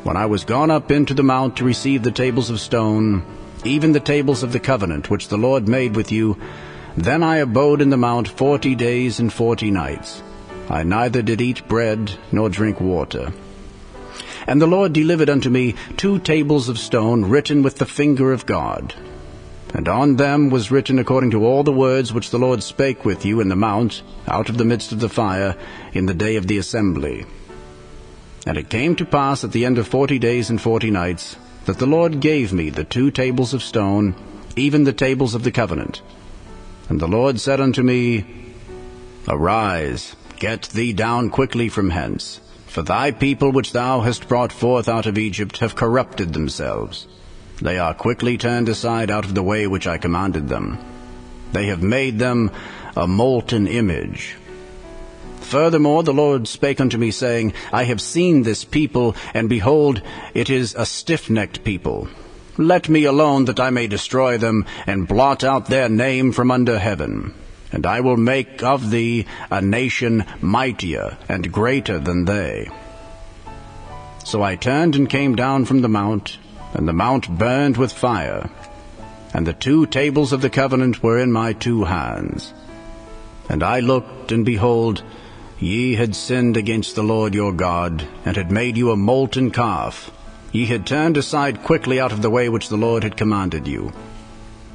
When I was gone up into the mount to receive the tables of stone, even the tables of the covenant which the Lord made with you, then I abode in the mount 40 days and 40 nights. I neither did eat bread nor drink water. And the Lord delivered unto me 2 tables of stone written with the finger of God. And on them was written according to all the words which the Lord spake with you in the mount, out of the midst of the fire, in the day of the assembly. And it came to pass at the end of 40 days and 40 nights, that the Lord gave me the 2 tables of stone, even the tables of the covenant. And the Lord said unto me, Arise, get thee down quickly from hence, for thy people which thou hast brought forth out of Egypt have corrupted themselves. They are quickly turned aside out of the way which I commanded them. They have made them a molten image. Furthermore the Lord spake unto me, saying, I have seen this people, and behold, it is a stiff-necked people. Let me alone, that I may destroy them, and blot out their name from under heaven. And I will make of thee a nation mightier and greater than they. So I turned and came down from the mount, and the mount burned with fire, and the 2 tables of the covenant were in my 2 hands. And I looked, and behold, ye had sinned against the Lord your God, and had made you a molten calf. Ye had turned aside quickly out of the way which the Lord had commanded you.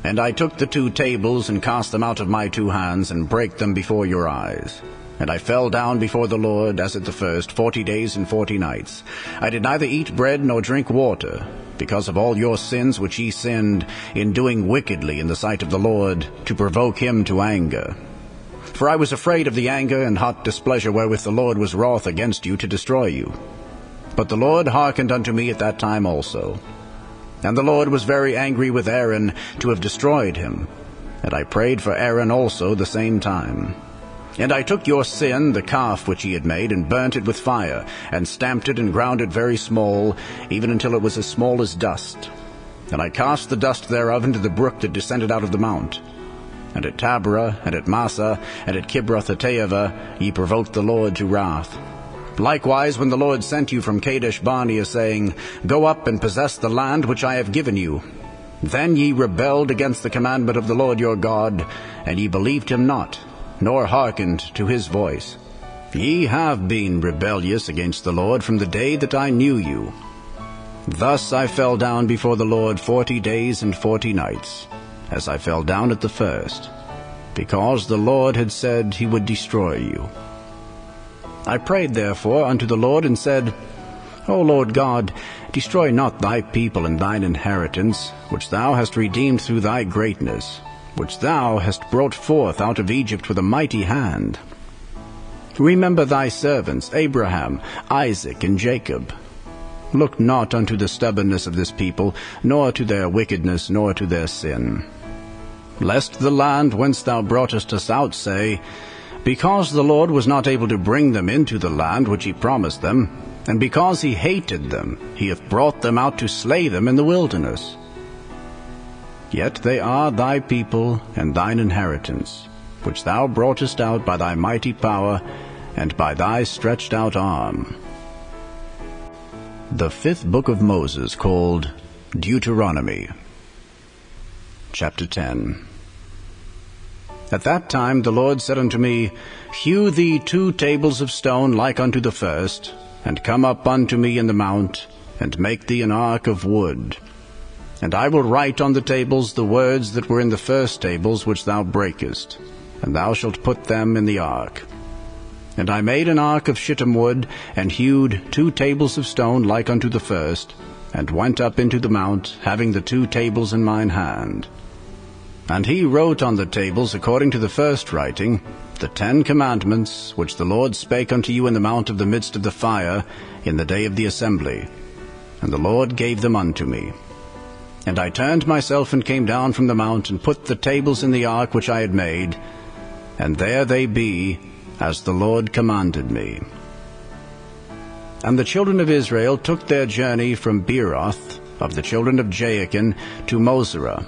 And I took the 2 tables, and cast them out of my 2 hands, and brake them before your eyes. And I fell down before the Lord, as at the first, 40 days and 40 nights. I did neither eat bread nor drink water, because of all your sins which ye sinned, in doing wickedly in the sight of the Lord, to provoke him to anger. For I was afraid of the anger and hot displeasure wherewith the Lord was wroth against you to destroy you. But the Lord hearkened unto me at that time also. And the Lord was very angry with Aaron to have destroyed him. And I prayed for Aaron also the same time. And I took your sin, the calf which ye had made, and burnt it with fire, and stamped it and ground it very small, even until it was as small as dust. And I cast the dust thereof into the brook that descended out of the mount. And at Taberah, and at Massah, and at Kibroth-hattaavah ye provoked the Lord to wrath. Likewise, when the Lord sent you from Kadesh-barnea, saying, Go up and possess the land which I have given you, then ye rebelled against the commandment of the Lord your God, and ye believed him not, nor hearkened to his voice. Ye have been rebellious against the Lord from the day that I knew you. Thus I fell down before the Lord 40 days and 40 nights, as I fell down at the first, because the Lord had said he would destroy you. I prayed therefore unto the Lord, and said, O Lord God, destroy not thy people and thine inheritance, which thou hast redeemed through thy greatness, which thou hast brought forth out of Egypt with a mighty hand. Remember thy servants Abraham, Isaac, and Jacob. Look not unto the stubbornness of this people, nor to their wickedness, nor to their sin. Lest the land whence thou broughtest us out say, Because the Lord was not able to bring them into the land which he promised them, and because he hated them, he hath brought them out to slay them in the wilderness. Yet they are thy people and thine inheritance, which thou broughtest out by thy mighty power and by thy stretched out arm. The 5th book of Moses, called Deuteronomy. Chapter 10. At that time the Lord said unto me, Hew thee 2 tables of stone like unto the first, and come up unto me in the mount, and make thee an ark of wood. And I will write on the tables the words that were in the first tables which thou breakest, and thou shalt put them in the ark. And I made an ark of shittim wood, and hewed 2 tables of stone like unto the first, and went up into the mount, having the 2 tables in mine hand. And he wrote on the tables, according to the first writing, the 10 commandments, which the Lord spake unto you in the mount of the midst of the fire, in the day of the assembly. And the Lord gave them unto me. And I turned myself and came down from the mount, and put the tables in the ark which I had made, and there they be, as the Lord commanded me. And the children of Israel took their journey from Beeroth, of the children of Jaachin, to Moserah.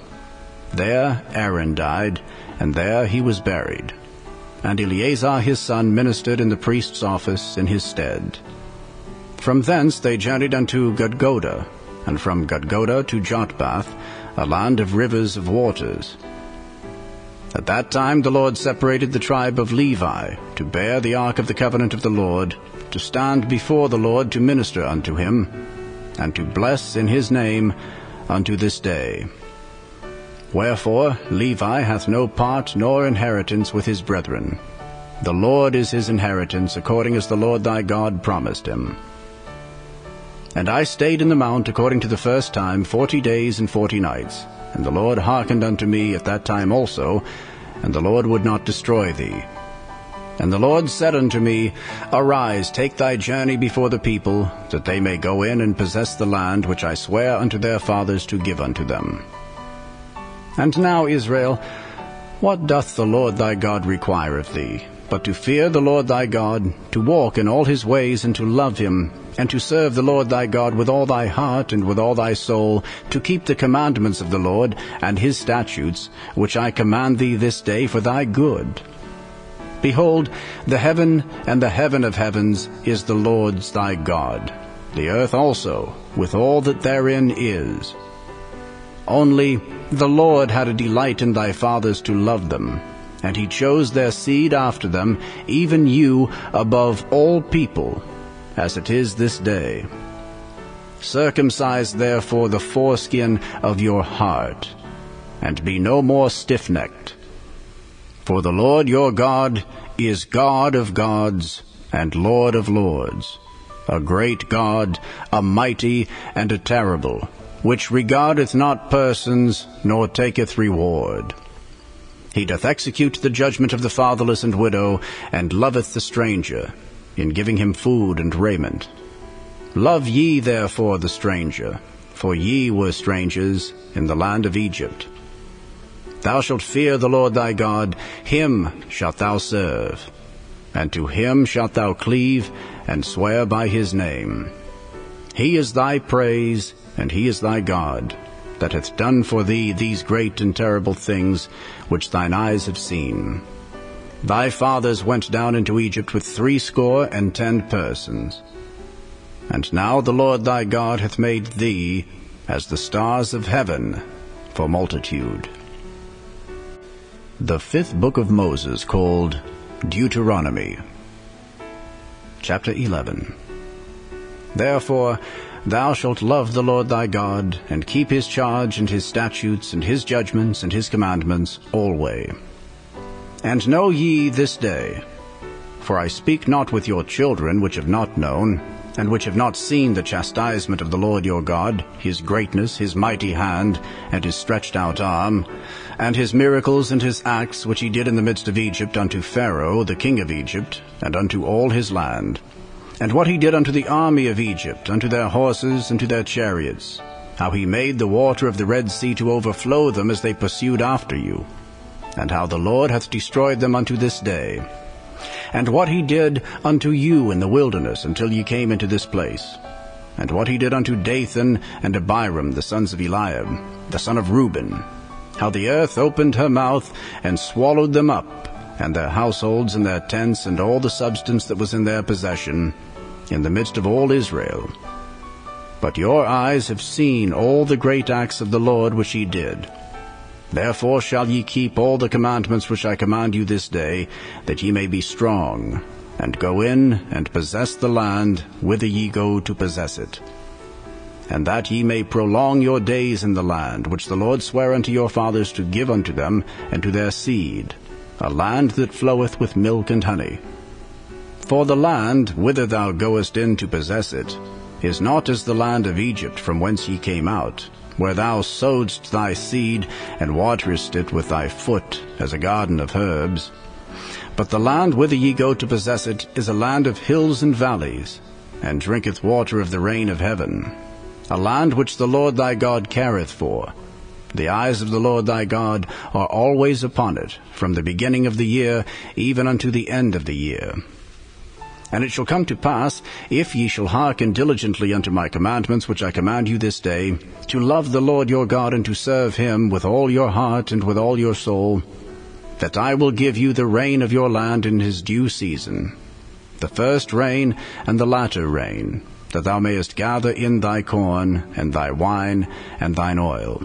There Aaron died, and there he was buried. And Eleazar his son ministered in the priest's office in his stead. From thence they journeyed unto Gudgodah, and from Gudgodah to Jotbath, a land of rivers of waters. At that time the Lord separated the tribe of Levi, to bear the ark of the covenant of the Lord, to stand before the Lord to minister unto him, and to bless in his name unto this day. Wherefore Levi hath no part nor inheritance with his brethren. The Lord is his inheritance, according as the Lord thy God promised him. And I stayed in the mount according to the first time 40 days and 40 nights. And the Lord hearkened unto me at that time also, and the Lord would not destroy thee. And the Lord said unto me, Arise, take thy journey before the people, that they may go in and possess the land which I swear unto their fathers to give unto them. And now, Israel, what doth the Lord thy God require of thee, but to fear the Lord thy God, to walk in all his ways, and to love him, and to serve the Lord thy God with all thy heart and with all thy soul, to keep the commandments of the Lord and his statutes, which I command thee this day for thy good? Behold, the heaven and the heaven of heavens is the Lord's thy God, the earth also, with all that therein is. Only the Lord had a delight in thy fathers to love them, and he chose their seed after them, even you above all people, as it is this day. Circumcise therefore the foreskin of your heart, and be no more stiff-necked. For the Lord your God is God of gods and Lord of lords, a great God, a mighty and a terrible, which regardeth not persons, nor taketh reward. He doth execute the judgment of the fatherless and widow, and loveth the stranger, in giving him food and raiment. Love ye therefore the stranger, for ye were strangers in the land of Egypt. Thou shalt fear the Lord thy God, him shalt thou serve, and to him shalt thou cleave, and swear by his name. He is thy praise, and he is thy God, that hath done for thee these great and terrible things which thine eyes have seen. Thy fathers went down into Egypt with 70 persons. And now the Lord thy God hath made thee as the stars of heaven for multitude. The 5th book of Moses, called Deuteronomy. Chapter 11. Therefore thou shalt love the Lord thy God, and keep his charge, and his statutes, and his judgments, and his commandments alway. And know ye this day, for I speak not with your children which have not known, and which have not seen the chastisement of the Lord your God, his greatness, his mighty hand, and his stretched out arm, and his miracles and his acts which he did in the midst of Egypt unto Pharaoh the king of Egypt, and unto all his land, and what he did unto the army of Egypt, unto their horses, and to their chariots, how he made the water of the Red Sea to overflow them as they pursued after you, and how the Lord hath destroyed them unto this day, and what he did unto you in the wilderness until ye came into this place, and what he did unto Dathan and Abiram the sons of Eliab, the son of Reuben, how the earth opened her mouth and swallowed them up, and their households and their tents and all the substance that was in their possession, in the midst of all Israel. But your eyes have seen all the great acts of the Lord which he did. Therefore shall ye keep all the commandments which I command you this day, that ye may be strong, and go in and possess the land whither ye go to possess it, and that ye may prolong your days in the land which the Lord sware unto your fathers to give unto them and to their seed, a land that floweth with milk and honey. For the land whither thou goest in to possess it is not as the land of Egypt from whence ye came out, where thou sowedst thy seed, and waterest it with thy foot, as a garden of herbs. But the land whither ye go to possess it is a land of hills and valleys, and drinketh water of the rain of heaven, a land which the Lord thy God careth for. The eyes of the Lord thy God are always upon it, from the beginning of the year even unto the end of the year. And it shall come to pass, if ye shall hearken diligently unto my commandments which I command you this day, to love the Lord your God, and to serve him with all your heart and with all your soul, that I will give you the rain of your land in his due season, the first rain and the latter rain, that thou mayest gather in thy corn, and thy wine, and thine oil.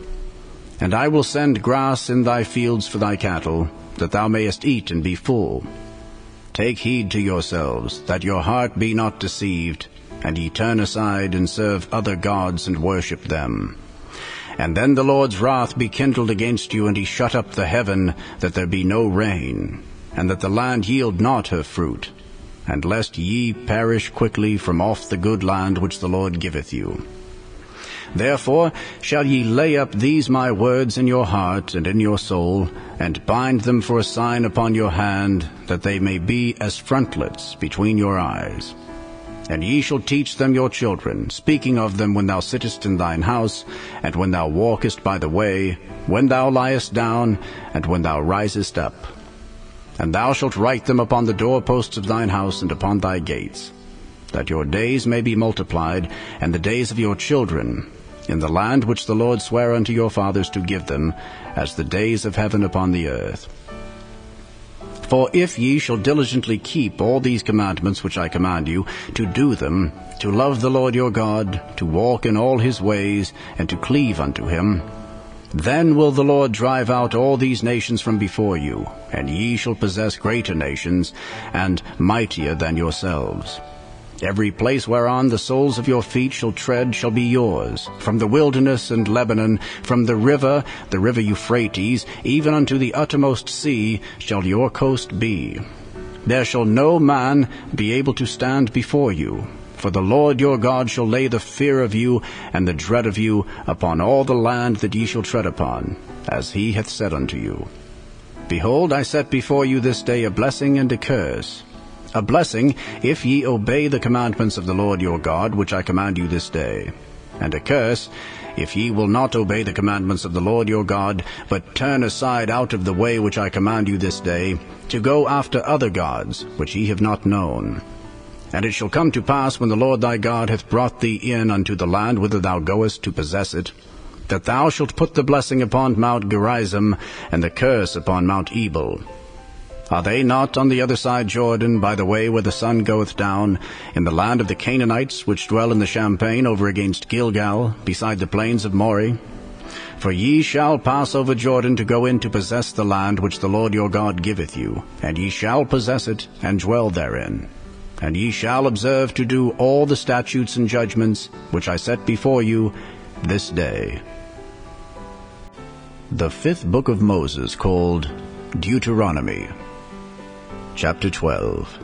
And I will send grass in thy fields for thy cattle, that thou mayest eat and be full. Take heed to yourselves, that your heart be not deceived, and ye turn aside and serve other gods and worship them. And then the Lord's wrath be kindled against you, and he shut up the heaven, that there be no rain, and that the land yield not her fruit, and lest ye perish quickly from off the good land which the Lord giveth you. Therefore shall ye lay up these my words in your heart and in your soul, and bind them for a sign upon your hand, that they may be as frontlets between your eyes. And ye shall teach them your children, speaking of them when thou sittest in thine house, and when thou walkest by the way, when thou liest down, and when thou risest up. And thou shalt write them upon the doorposts of thine house and upon thy gates, that your days may be multiplied, and the days of your children, in the land which the Lord sware unto your fathers to give them, as the days of heaven upon the earth. For if ye shall diligently keep all these commandments which I command you, to do them, to love the Lord your God, to walk in all his ways, and to cleave unto him, then will the Lord drive out all these nations from before you, and ye shall possess greater nations, and mightier than yourselves. Every place whereon the soles of your feet shall tread shall be yours, from the wilderness and Lebanon, from the river Euphrates, even unto the uttermost sea shall your coast be. There shall no man be able to stand before you, for the Lord your God shall lay the fear of you and the dread of you upon all the land that ye shall tread upon, as he hath said unto you. Behold, I set before you this day a blessing and a curse. A blessing, if ye obey the commandments of the Lord your God, which I command you this day. And a curse, if ye will not obey the commandments of the Lord your God, but turn aside out of the way which I command you this day, to go after other gods, which ye have not known. And it shall come to pass, when the Lord thy God hath brought thee in unto the land whither thou goest to possess it, that thou shalt put the blessing upon Mount Gerizim, and the curse upon Mount Ebal. Are they not on the other side Jordan, by the way where the sun goeth down, in the land of the Canaanites, which dwell in the champaign over against Gilgal, beside the plains of Moreh? For ye shall pass over Jordan to go in to possess the land which the Lord your God giveth you, and ye shall possess it, and dwell therein. And ye shall observe to do all the statutes and judgments which I set before you this day. The fifth book of Moses, called Deuteronomy. Chapter 12.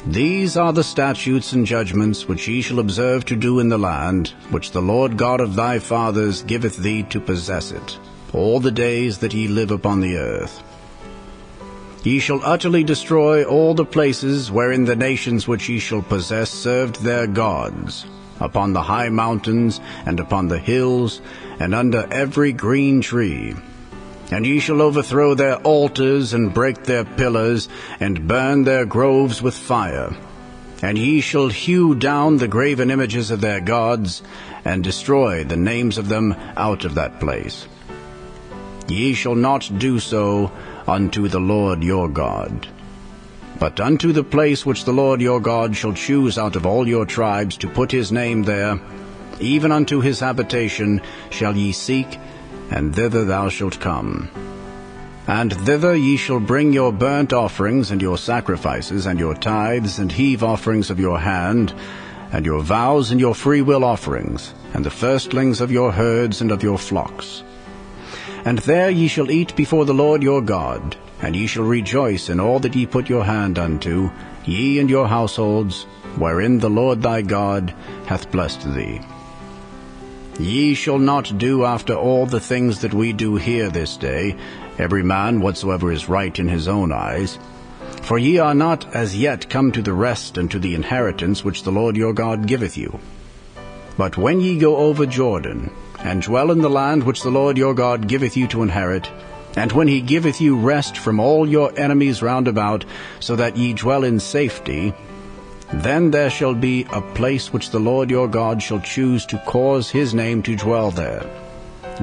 These are the statutes and judgments which ye shall observe to do in the land, which the Lord God of thy fathers giveth thee to possess it, all the days that ye live upon the earth. Ye shall utterly destroy all the places wherein the nations which ye shall possess served their gods, upon the high mountains, and upon the hills, and under every green tree. And ye shall overthrow their altars, and break their pillars, and burn their groves with fire. And ye shall hew down the graven images of their gods, and destroy the names of them out of that place. Ye shall not do so unto the Lord your God. But unto the place which the Lord your God shall choose out of all your tribes to put his name there, even unto his habitation shall ye seek, and thither thou shalt come. And thither ye shall bring your burnt offerings, and your sacrifices, and your tithes, and heave offerings of your hand, and your vows, and your freewill offerings, and the firstlings of your herds and of your flocks. And there ye shall eat before the Lord your God, and ye shall rejoice in all that ye put your hand unto, ye and your households, wherein the Lord thy God hath blessed thee. Ye shall not do after all the things that we do here this day, every man whatsoever is right in his own eyes. For ye are not as yet come to the rest and to the inheritance which the Lord your God giveth you. But when ye go over Jordan, and dwell in the land which the Lord your God giveth you to inherit, and when he giveth you rest from all your enemies round about, so that ye dwell in safety, then there shall be a place which the Lord your God shall choose to cause his name to dwell there.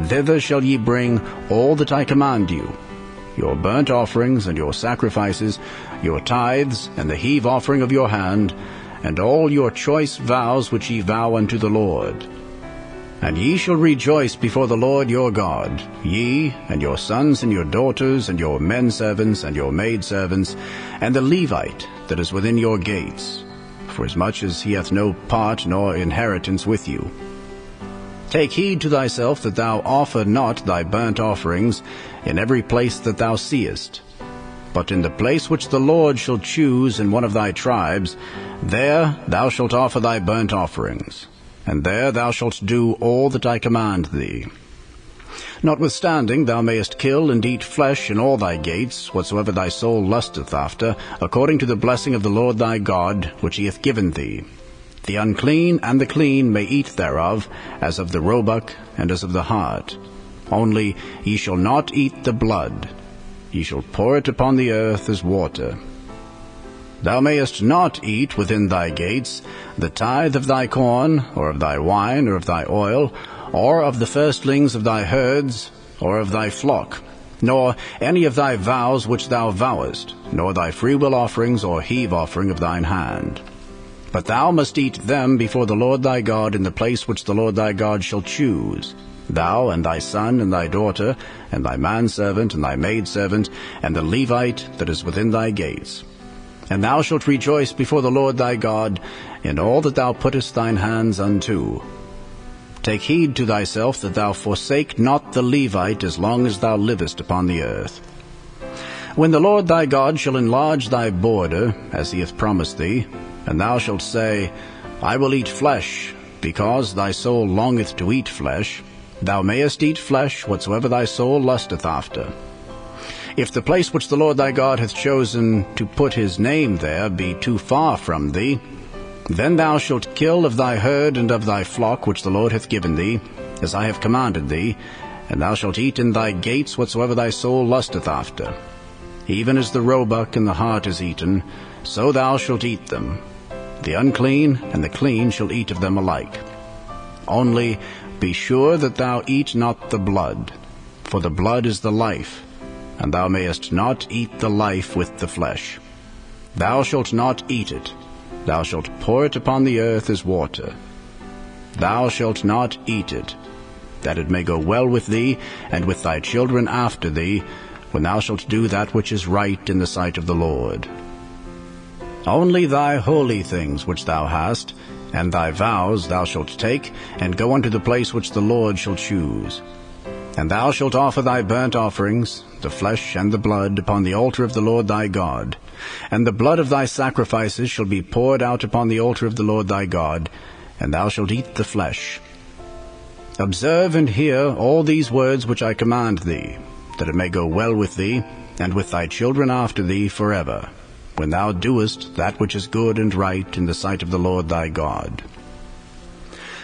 Thither shall ye bring all that I command you, your burnt offerings and your sacrifices, your tithes, and the heave offering of your hand, and all your choice vows which ye vow unto the Lord. And ye shall rejoice before the Lord your God, ye, and your sons and your daughters, and your men servants, and your maid servants, and the Levite that is within your gates, forasmuch as he hath no part nor inheritance with you. Take heed to thyself that thou offer not thy burnt offerings in every place that thou seest. But in the place which the Lord shall choose in one of thy tribes, there thou shalt offer thy burnt offerings, and there thou shalt do all that I command thee. Notwithstanding, thou mayest kill and eat flesh in all thy gates, whatsoever thy soul lusteth after, according to the blessing of the Lord thy God, which he hath given thee. The unclean and the clean may eat thereof, as of the roebuck and as of the hart. Only ye shall not eat the blood. Ye shall pour it upon the earth as water. Thou mayest not eat within thy gates the tithe of thy corn, or of thy wine, or of thy oil, or of the firstlings of thy herds, or of thy flock, nor any of thy vows which thou vowest, nor thy freewill offerings or heave offering of thine hand. But thou must eat them before the Lord thy God in the place which the Lord thy God shall choose, thou and thy son and thy daughter, and thy manservant and thy maidservant, and the Levite that is within thy gates. And thou shalt rejoice before the Lord thy God in all that thou puttest thine hands unto. Take heed to thyself that thou forsake not the Levite as long as thou livest upon the earth. When the Lord thy God shall enlarge thy border, as he hath promised thee, and thou shalt say, I will eat flesh, because thy soul longeth to eat flesh, thou mayest eat flesh whatsoever thy soul lusteth after. If the place which the Lord thy God hath chosen to put his name there be too far from thee, then thou shalt kill of thy herd and of thy flock which the Lord hath given thee, as I have commanded thee, and thou shalt eat in thy gates whatsoever thy soul lusteth after. Even as the roebuck and the hart is eaten, so thou shalt eat them. The unclean and the clean shall eat of them alike. Only be sure that thou eat not the blood, for the blood is the life, and thou mayest not eat the life with the flesh. Thou shalt not eat it. Thou shalt pour it upon the earth as water. Thou shalt not eat it, that it may go well with thee, and with thy children after thee, when thou shalt do that which is right in the sight of the Lord. Only thy holy things which thou hast, and thy vows thou shalt take, and go unto the place which the Lord shall choose. And thou shalt offer thy burnt offerings, the flesh and the blood, upon the altar of the Lord thy God. And the blood of thy sacrifices shall be poured out upon the altar of the Lord thy God, and thou shalt eat the flesh. Observe and hear all these words which I command thee, that it may go well with thee, and with thy children after thee forever, when thou doest that which is good and right in the sight of the Lord thy God.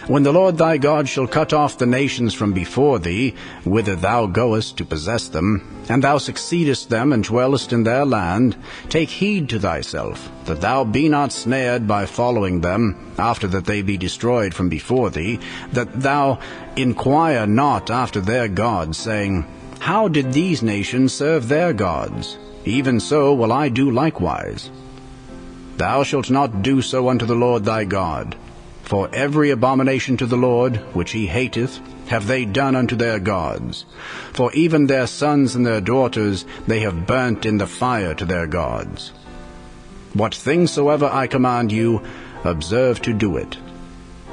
When the Lord thy God shall cut off the nations from before thee, whither thou goest to possess them, and thou succeedest them and dwellest in their land, take heed to thyself, that thou be not snared by following them, after that they be destroyed from before thee, that thou inquire not after their gods, saying, How did these nations serve their gods? Even so will I do likewise. Thou shalt not do so unto the Lord thy God. For every abomination to the Lord, which he hateth, have they done unto their gods. For even their sons and their daughters they have burnt in the fire to their gods. What things soever I command you, observe to do it.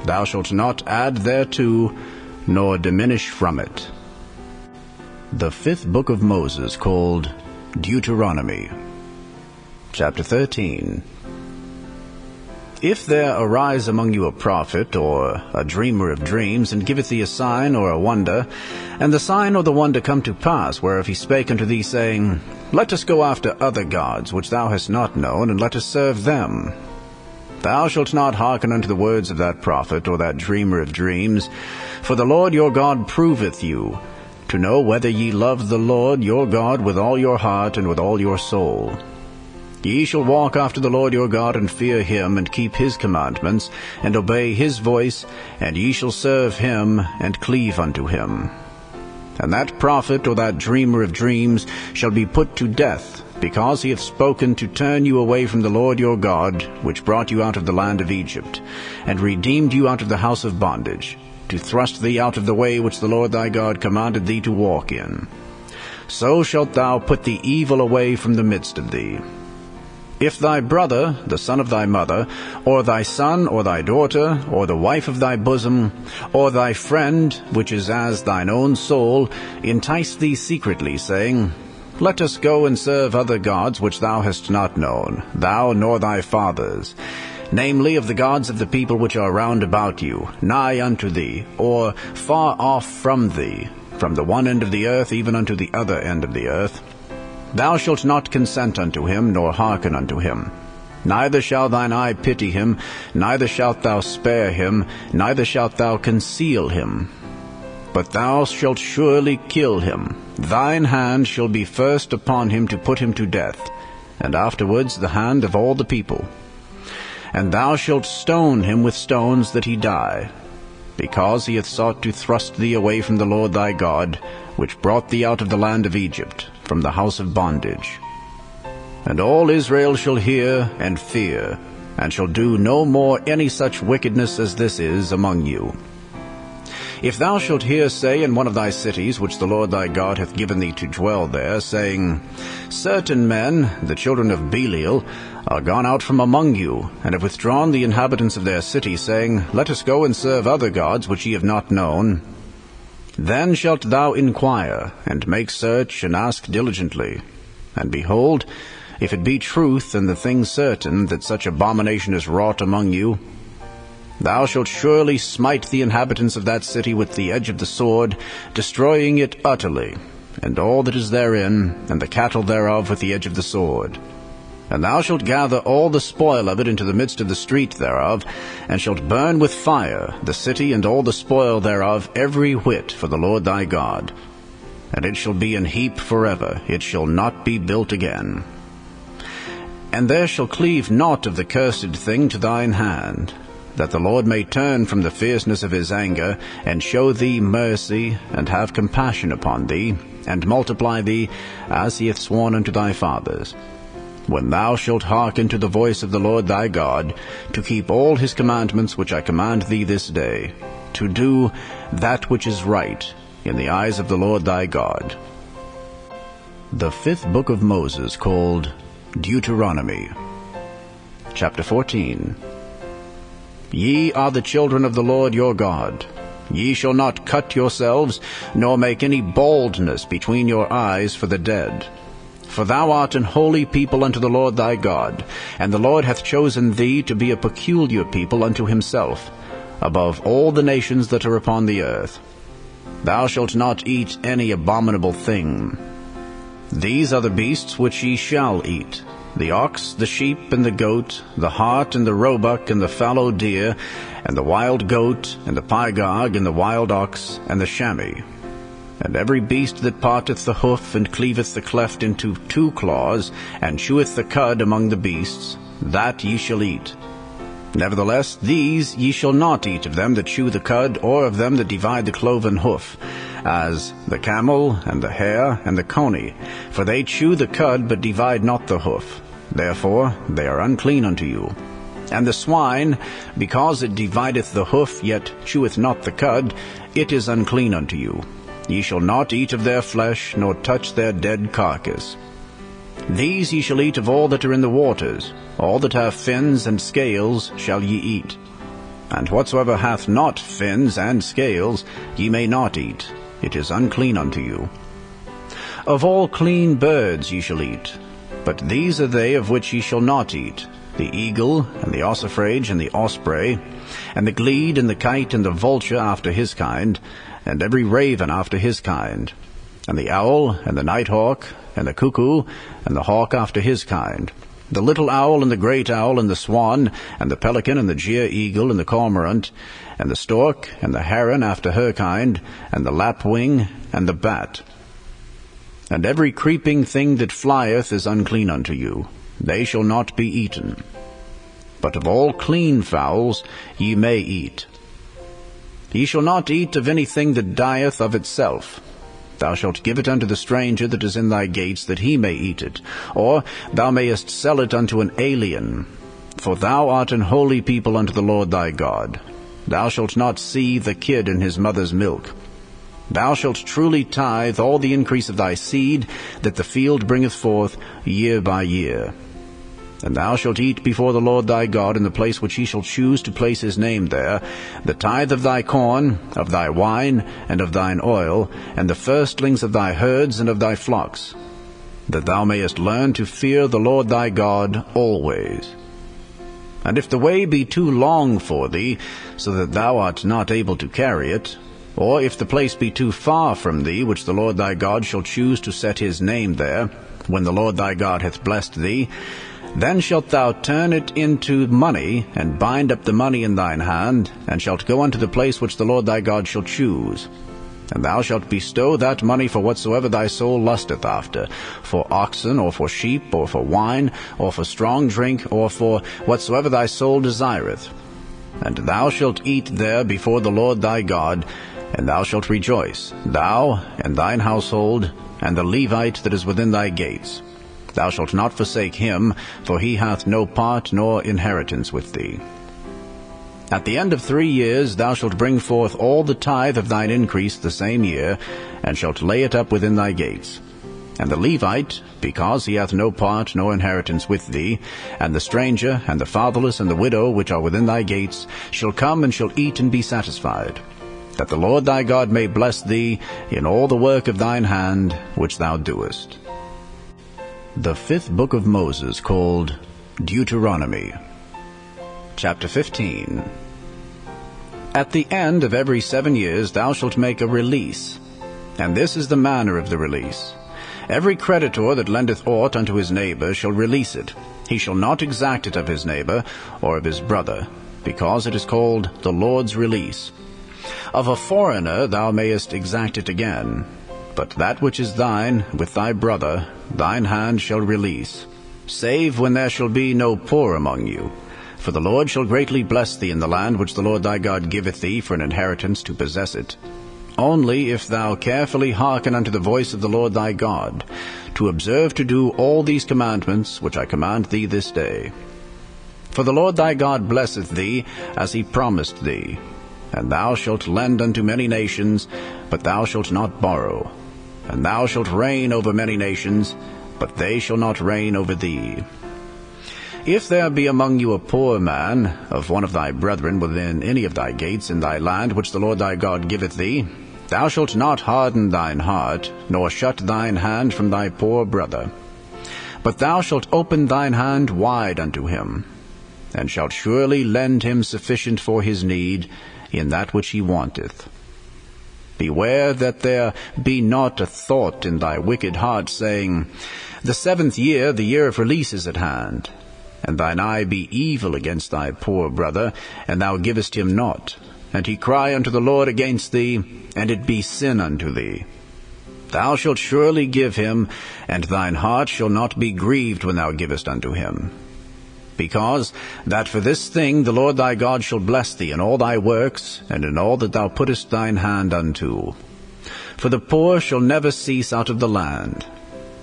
Thou shalt not add thereto, nor diminish from it. The fifth book of Moses, called Deuteronomy. Chapter 13. If there arise among you a prophet, or a dreamer of dreams, and giveth thee a sign or a wonder, and the sign or the wonder come to pass, whereof he spake unto thee, saying, Let us go after other gods, which thou hast not known, and let us serve them. Thou shalt not hearken unto the words of that prophet, or that dreamer of dreams, for the Lord your God proveth you, to know whether ye love the Lord your God with all your heart and with all your soul. Ye shall walk after the Lord your God, and fear him, and keep his commandments, and obey his voice, and ye shall serve him, and cleave unto him. And that prophet or that dreamer of dreams shall be put to death, because he hath spoken to turn you away from the Lord your God, which brought you out of the land of Egypt, and redeemed you out of the house of bondage, to thrust thee out of the way which the Lord thy God commanded thee to walk in. So shalt thou put the evil away from the midst of thee. If thy brother, the son of thy mother, or thy son, or thy daughter, or the wife of thy bosom, or thy friend, which is as thine own soul, entice thee secretly, saying, Let us go and serve other gods which thou hast not known, thou nor thy fathers, namely of the gods of the people which are round about you, nigh unto thee, or far off from thee, from the one end of the earth even unto the other end of the earth, thou shalt not consent unto him, nor hearken unto him. Neither shall thine eye pity him, neither shalt thou spare him, neither shalt thou conceal him. But thou shalt surely kill him. Thine hand shall be first upon him to put him to death, and afterwards the hand of all the people. And thou shalt stone him with stones that he die, because he hath sought to thrust thee away from the Lord thy God, which brought thee out of the land of Egypt, from the house of bondage. And all Israel shall hear and fear, and shall do no more any such wickedness as this is among you. If thou shalt hear say in one of thy cities, which the Lord thy God hath given thee to dwell there, saying, Certain men, the children of Belial, are gone out from among you, and have withdrawn the inhabitants of their city, saying, Let us go and serve other gods which ye have not known. Then shalt thou inquire, and make search, and ask diligently. And behold, if it be truth and the thing certain that such abomination is wrought among you, thou shalt surely smite the inhabitants of that city with the edge of the sword, destroying it utterly, and all that is therein, and the cattle thereof with the edge of the sword. And thou shalt gather all the spoil of it into the midst of the street thereof, and shalt burn with fire the city and all the spoil thereof every whit for the Lord thy God. And it shall be an heap forever, it shall not be built again. And there shall cleave naught of the cursed thing to thine hand, that the Lord may turn from the fierceness of his anger, and show thee mercy, and have compassion upon thee, and multiply thee, as he hath sworn unto thy fathers. When thou shalt hearken to the voice of the Lord thy God, to keep all his commandments which I command thee this day, to do that which is right in the eyes of the Lord thy God. The fifth book of Moses, called Deuteronomy. Chapter 14. Ye are the children of the Lord your God. Ye shall not cut yourselves, nor make any baldness between your eyes for the dead. For thou art an holy people unto the Lord thy God, and the Lord hath chosen thee to be a peculiar people unto himself, above all the nations that are upon the earth. Thou shalt not eat any abominable thing. These are the beasts which ye shall eat: the ox, the sheep, and the goat, the hart, and the roebuck, and the fallow deer, and the wild goat, and the pygarg, and the wild ox, and the chamois. And every beast that parteth the hoof, and cleaveth the cleft into two claws, and cheweth the cud among the beasts, that ye shall eat. Nevertheless, these ye shall not eat of them that chew the cud, or of them that divide the cloven hoof, as the camel, and the hare, and the coney, for they chew the cud, but divide not the hoof. Therefore they are unclean unto you. And the swine, because it divideth the hoof, yet cheweth not the cud, it is unclean unto you. Ye shall not eat of their flesh, nor touch their dead carcass. These ye shall eat of all that are in the waters. All that have fins and scales shall ye eat. And whatsoever hath not fins and scales ye may not eat. It is unclean unto you. Of all clean birds ye shall eat. But these are they of which ye shall not eat: the eagle, and the ossifrage, and the osprey, and the glede, and the kite, and the vulture after his kind, and every raven after his kind, and the owl, and the nighthawk, and the cuckoo, and the hawk after his kind, the little owl, and the great owl, and the swan, and the pelican, and the gyre-eagle, and the cormorant, and the stork, and the heron after her kind, and the lapwing, and the bat. And every creeping thing that flieth is unclean unto you. They shall not be eaten. But of all clean fowls ye may eat. Ye shall not eat of anything that dieth of itself. Thou shalt give it unto the stranger that is in thy gates, that he may eat it, or thou mayest sell it unto an alien. For thou art an holy people unto the Lord thy God. Thou shalt not see the kid in his mother's milk. Thou shalt truly tithe all the increase of thy seed that the field bringeth forth year by year. And thou shalt eat before the Lord thy God in the place which he shall choose to place his name there, the tithe of thy corn, of thy wine, and of thine oil, and the firstlings of thy herds and of thy flocks, that thou mayest learn to fear the Lord thy God always. And if the way be too long for thee, so that thou art not able to carry it, or if the place be too far from thee, which the Lord thy God shall choose to set his name there, when the Lord thy God hath blessed thee, then shalt thou turn it into money, and bind up the money in thine hand, and shalt go unto the place which the Lord thy God shall choose. And thou shalt bestow that money for whatsoever thy soul lusteth after, for oxen, or for sheep, or for wine, or for strong drink, or for whatsoever thy soul desireth. And thou shalt eat there before the Lord thy God, and thou shalt rejoice, thou, and thine household, and the Levite that is within thy gates. Thou shalt not forsake him, for he hath no part nor inheritance with thee. At the end of 3 years thou shalt bring forth all the tithe of thine increase the same year, and shalt lay it up within thy gates. And the Levite, because he hath no part nor inheritance with thee, and the stranger, and the fatherless, and the widow, which are within thy gates, shall come and shall eat and be satisfied, that the Lord thy God may bless thee in all the work of thine hand which thou doest. The 5th book of Moses, called Deuteronomy. Chapter 15. At the end of every 7 years thou shalt make a release, and this is the manner of the release. Every creditor that lendeth aught unto his neighbor shall release it. He shall not exact it of his neighbor or of his brother, because it is called the Lord's release. Of a foreigner thou mayest exact it again, but that which is thine with thy brother thine hand shall release, save when there shall be no poor among you. For the Lord shall greatly bless thee in the land which the Lord thy God giveth thee for an inheritance to possess it. Only if thou carefully hearken unto the voice of the Lord thy God, to observe to do all these commandments which I command thee this day. For the Lord thy God blesseth thee as he promised thee. And thou shalt lend unto many nations, but thou shalt not borrow. And thou shalt reign over many nations, but they shall not reign over thee. If there be among you a poor man, of one of thy brethren within any of thy gates in thy land which the Lord thy God giveth thee, thou shalt not harden thine heart, nor shut thine hand from thy poor brother. But thou shalt open thine hand wide unto him, and shalt surely lend him sufficient for his need in that which he wanteth. Beware that there be not a thought in thy wicked heart, saying, The 7th year, the year of release, is at hand. And thine eye be evil against thy poor brother, and thou givest him not, and he cry unto the Lord against thee, and it be sin unto thee. Thou shalt surely give him, and thine heart shall not be grieved when thou givest unto him. Because that for this thing the Lord thy God shall bless thee in all thy works, and in all that thou puttest thine hand unto. For the poor shall never cease out of the land.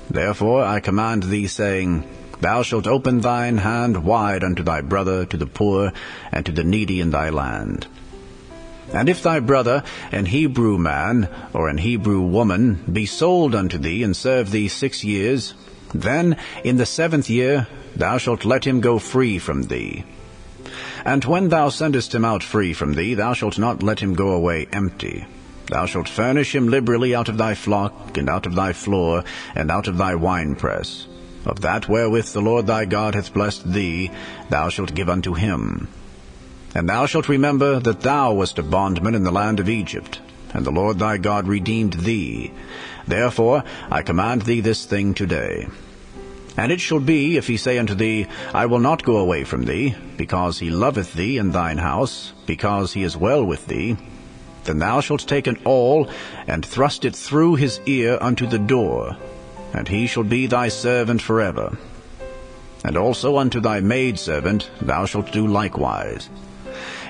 Therefore I command thee, saying, Thou shalt open thine hand wide unto thy brother, to the poor, and to the needy in thy land. And if thy brother, an Hebrew man, or an Hebrew woman, be sold unto thee, and serve thee 6 years, then in the 7th year thou shalt let him go free from thee. And when thou sendest him out free from thee, thou shalt not let him go away empty. Thou shalt furnish him liberally out of thy flock, and out of thy floor, and out of thy winepress. Of that wherewith the Lord thy God hath blessed thee, thou shalt give unto him. And thou shalt remember that thou wast a bondman in the land of Egypt, and the Lord thy God redeemed thee. Therefore I command thee this thing today. And it shall be, if he say unto thee, I will not go away from thee, because he loveth thee and thine house, because he is well with thee, then thou shalt take an awl, and thrust it through his ear unto the door, and he shall be thy servant forever. And also unto thy maidservant thou shalt do likewise.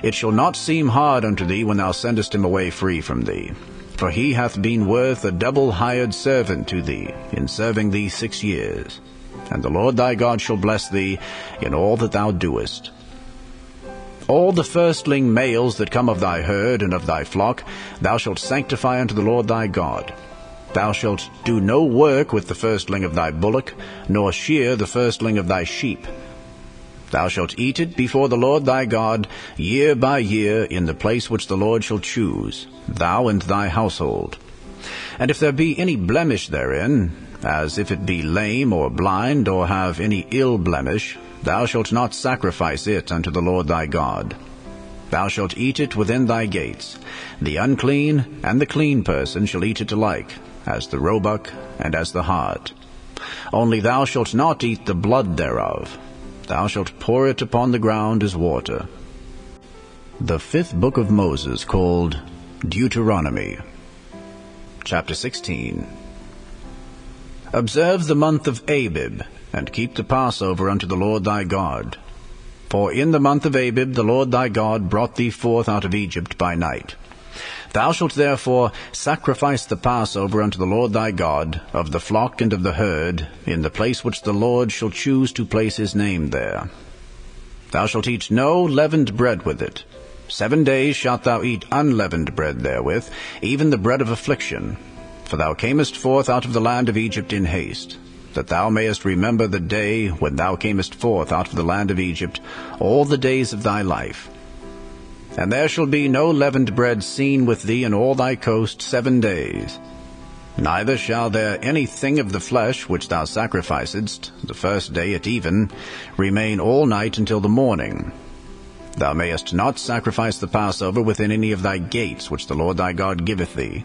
It shall not seem hard unto thee when thou sendest him away free from thee, for he hath been worth a double hired servant to thee, in serving thee 6 years. And the Lord thy God shall bless thee in all that thou doest. All the firstling males that come of thy herd and of thy flock thou shalt sanctify unto the Lord thy God. Thou shalt do no work with the firstling of thy bullock, nor shear the firstling of thy sheep. Thou shalt eat it before the Lord thy God year by year in the place which the Lord shall choose, thou and thy household. And if there be any blemish therein, as if it be lame or blind, or have any ill blemish, thou shalt not sacrifice it unto the Lord thy God. Thou shalt eat it within thy gates. The unclean and the clean person shall eat it alike, as the roebuck and as the hart. Only thou shalt not eat the blood thereof. Thou shalt pour it upon the ground as water. The 5th book of Moses, called Deuteronomy. Chapter 16. Observe the month of Abib, and keep the Passover unto the Lord thy God. For in the month of Abib the Lord thy God brought thee forth out of Egypt by night. Thou shalt therefore sacrifice the Passover unto the Lord thy God, of the flock and of the herd, in the place which the Lord shall choose to place his name there. Thou shalt eat no leavened bread with it, 7 days shalt thou eat unleavened bread therewith, even the bread of affliction. For thou camest forth out of the land of Egypt in haste, that thou mayest remember the day when thou camest forth out of the land of Egypt all the days of thy life. And there shall be no leavened bread seen with thee in all thy coast 7 days. Neither shall there any thing of the flesh which thou sacrificedst the first day at even remain all night until the morning. Thou mayest not sacrifice the Passover within any of thy gates which the Lord thy God giveth thee.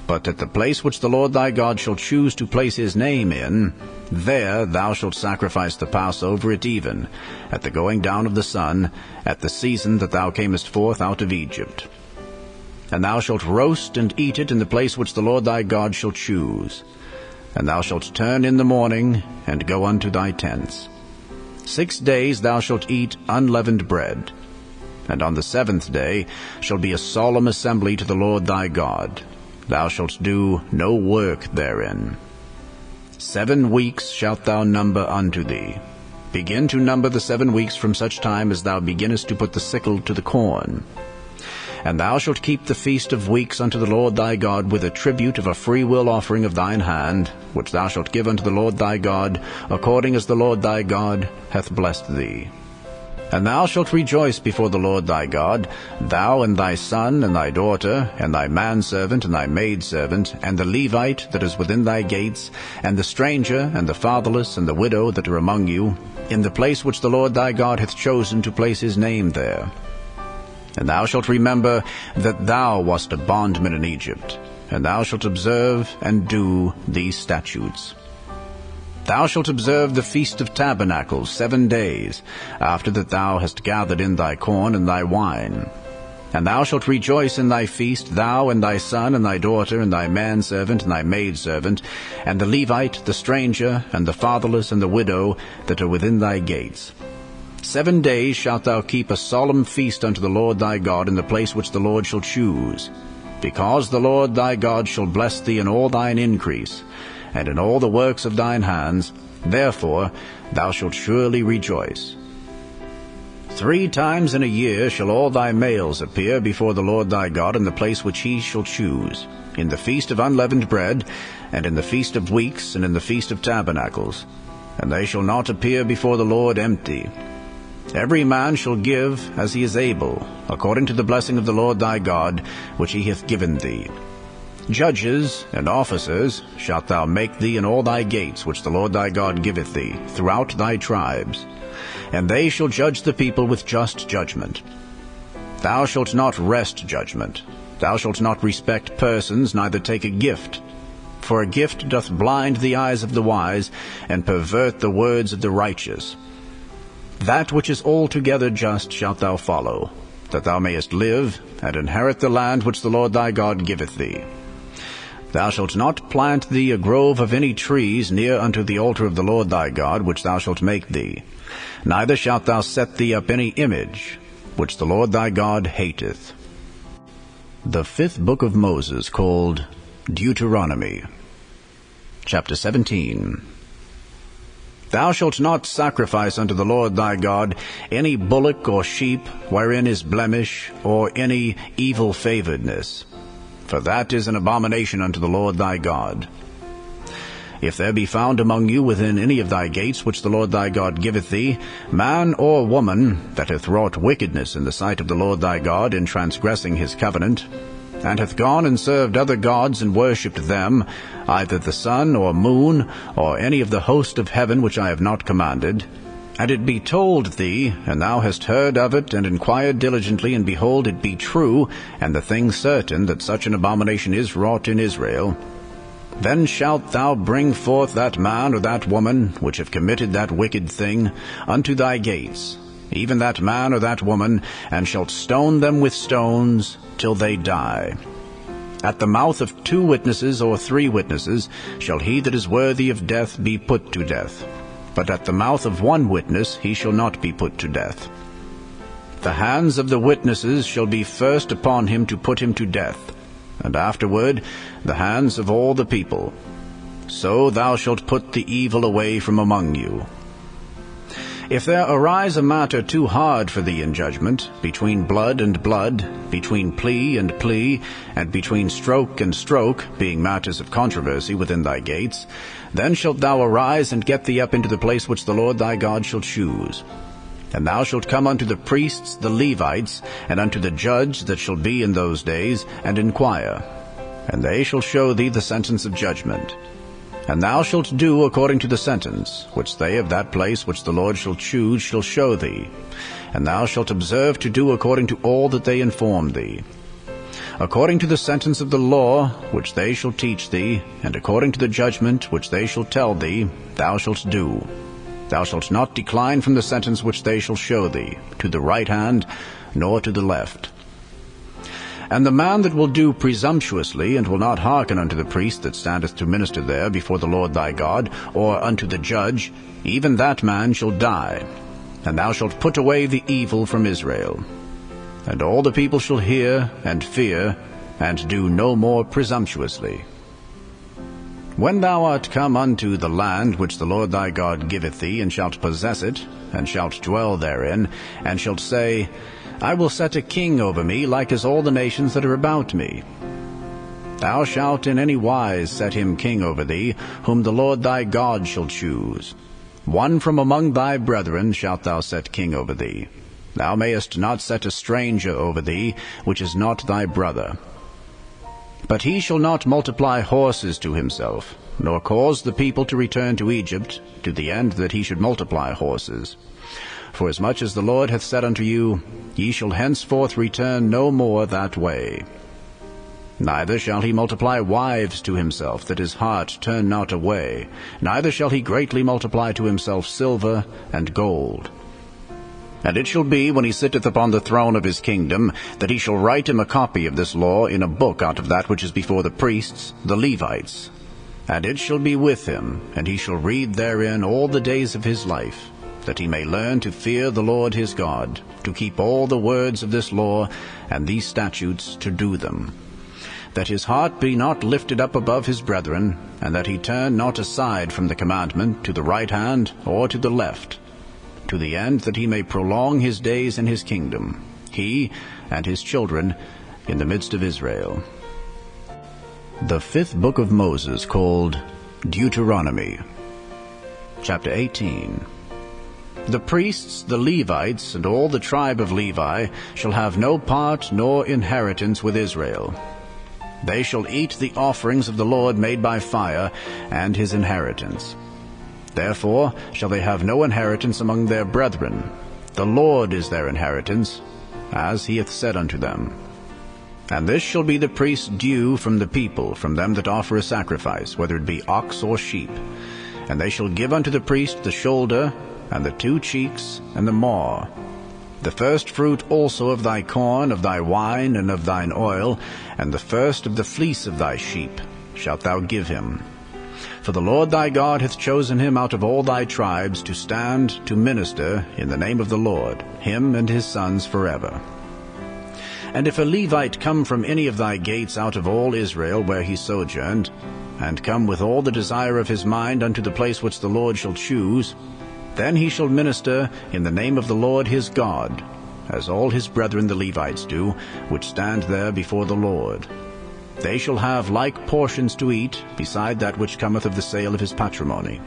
But at the place which the Lord thy God shall choose to place his name in, there thou shalt sacrifice the Passover at even, at the going down of the sun, at the season that thou camest forth out of Egypt. And thou shalt roast and eat it in the place which the Lord thy God shall choose. And thou shalt turn in the morning, and go unto thy tents. 6 days thou shalt eat unleavened bread. And on the 7th day shall be a solemn assembly to the Lord thy God. Thou shalt do no work therein. 7 weeks shalt thou number unto thee. Begin to number the 7 weeks from such time as thou beginnest to put the sickle to the corn. And thou shalt keep the feast of weeks unto the Lord thy God with a tribute of a freewill offering of thine hand, which thou shalt give unto the Lord thy God, according as the Lord thy God hath blessed thee. And thou shalt rejoice before the Lord thy God, thou and thy son and thy daughter, and thy manservant and thy maidservant, and the Levite that is within thy gates, and the stranger, and the fatherless, and the widow that are among you, in the place which the Lord thy God hath chosen to place his name there. And thou shalt remember that thou wast a bondman in Egypt, and thou shalt observe and do these statutes. Thou shalt observe the Feast of Tabernacles 7 days, after that thou hast gathered in thy corn and thy wine. And thou shalt rejoice in thy feast, thou and thy son and thy daughter and thy manservant and thy maidservant, and the Levite, the stranger, and the fatherless, and the widow that are within thy gates. 7 days shalt thou keep a solemn feast unto the Lord thy God in the place which the Lord shall choose, because the Lord thy God shall bless thee in all thine increase, and in all the works of thine hands, therefore thou shalt surely rejoice. 3 times in a year shall all thy males appear before the Lord thy God in the place which he shall choose, in the feast of unleavened bread, and in the feast of weeks, and in the feast of tabernacles. And they shall not appear before the Lord empty. Every man shall give as he is able, according to the blessing of the Lord thy God, which he hath given thee. Judges and officers shalt thou make thee in all thy gates which the Lord thy God giveth thee, throughout thy tribes. And they shall judge the people with just judgment. Thou shalt not wrest judgment. Thou shalt not respect persons, neither take a gift. For a gift doth blind the eyes of the wise, and pervert the words of the righteous. That which is altogether just shalt thou follow, that thou mayest live, and inherit the land which the Lord thy God giveth thee. Thou shalt not plant thee a grove of any trees near unto the altar of the Lord thy God, which thou shalt make thee. Neither shalt thou set thee up any image, which the Lord thy God hateth. The 5th book of Moses, called Deuteronomy. Chapter 17. Thou shalt not sacrifice unto the Lord thy God any bullock or sheep wherein is blemish, or any evil favoredness, for that is an abomination unto the Lord thy God. If there be found among you within any of thy gates which the Lord thy God giveth thee, man or woman that hath wrought wickedness in the sight of the Lord thy God in transgressing his covenant, and hath gone and served other gods and worshipped them, either the sun or moon, or any of the host of heaven which I have not commanded, and it be told thee, and thou hast heard of it, and inquired diligently, and behold, it be true, and the thing certain, that such an abomination is wrought in Israel, then shalt thou bring forth that man or that woman, which have committed that wicked thing, unto thy gates, even that man or that woman, and shalt stone them with stones till they die. At the mouth of 2 witnesses or 3 witnesses shall he that is worthy of death be put to death. But at the mouth of 1 witness he shall not be put to death. The hands of the witnesses shall be first upon him to put him to death, and afterward the hands of all the people. So thou shalt put the evil away from among you. If there arise a matter too hard for thee in judgment, between blood and blood, between plea and plea, and between stroke and stroke, being matters of controversy within thy gates, then shalt thou arise and get thee up into the place which the Lord thy God shall choose. And thou shalt come unto the priests the Levites, and unto the judge that shall be in those days, and inquire. And they shall show thee the sentence of judgment. And thou shalt do according to the sentence, which they of that place which the Lord shall choose shall show thee. And thou shalt observe to do according to all that they inform thee. According to the sentence of the law which they shall teach thee, and according to the judgment which they shall tell thee, thou shalt do. Thou shalt not decline from the sentence which they shall show thee, to the right hand, nor to the left. And the man that will do presumptuously, and will not hearken unto the priest that standeth to minister there before the Lord thy God, or unto the judge, even that man shall die. And thou shalt put away the evil from Israel. And all the people shall hear and fear, and do no more presumptuously. When thou art come unto the land which the Lord thy God giveth thee, and shalt possess it, and shalt dwell therein, and shalt say, I will set a king over me, like as all the nations that are about me. Thou shalt in any wise set him king over thee, whom the Lord thy God shall choose. One from among thy brethren shalt thou set king over thee. Thou mayest not set a stranger over thee, which is not thy brother. But he shall not multiply horses to himself, nor cause the people to return to Egypt, to the end that he should multiply horses. Forasmuch as the Lord hath said unto you, Ye shall henceforth return no more that way. Neither shall he multiply wives to himself, that his heart turn not away. Neither shall he greatly multiply to himself silver and gold. And it shall be, when he sitteth upon the throne of his kingdom, that he shall write him a copy of this law in a book out of that which is before the priests, the Levites. And it shall be with him, and he shall read therein all the days of his life, that he may learn to fear the Lord his God, to keep all the words of this law and these statutes, to do them. That his heart be not lifted up above his brethren, and that he turn not aside from the commandment to the right hand or to the left, to the end that he may prolong his days in his kingdom, he and his children in the midst of Israel. The fifth book of Moses, called Deuteronomy. Chapter 18. The priests, the Levites, and all the tribe of Levi shall have no part nor inheritance with Israel. They shall eat the offerings of the Lord made by fire, and his inheritance. Therefore shall they have no inheritance among their brethren. The Lord is their inheritance, as he hath said unto them. And this shall be the priest's due from the people, from them that offer a sacrifice, whether it be ox or sheep. And they shall give unto the priest the shoulder, and the 2 cheeks, and the maw. The first fruit also of thy corn, of thy wine, and of thine oil, and the first of the fleece of thy sheep shalt thou give him. For the Lord thy God hath chosen him out of all thy tribes to stand to minister in the name of the Lord, him and his sons forever. And if a Levite come from any of thy gates out of all Israel where he sojourned, and come with all the desire of his mind unto the place which the Lord shall choose, then he shall minister in the name of the Lord his God, as all his brethren the Levites do, which stand there before the Lord. They shall have like portions to eat, beside that which cometh of the sale of his patrimony.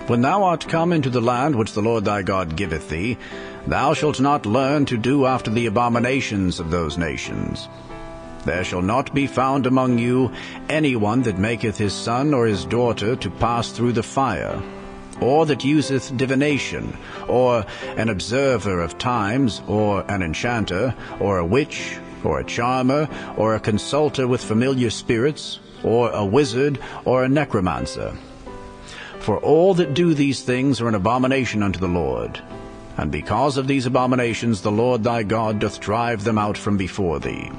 When thou art come into the land which the Lord thy God giveth thee, thou shalt not learn to do after the abominations of those nations. There shall not be found among you any one that maketh his son or his daughter to pass through the fire, or that useth divination, or an observer of times, or an enchanter, or a witch, or a charmer, or a consulter with familiar spirits, or a wizard, or a necromancer. For all that do these things are an abomination unto the Lord. And because of these abominations the Lord thy God doth drive them out from before thee.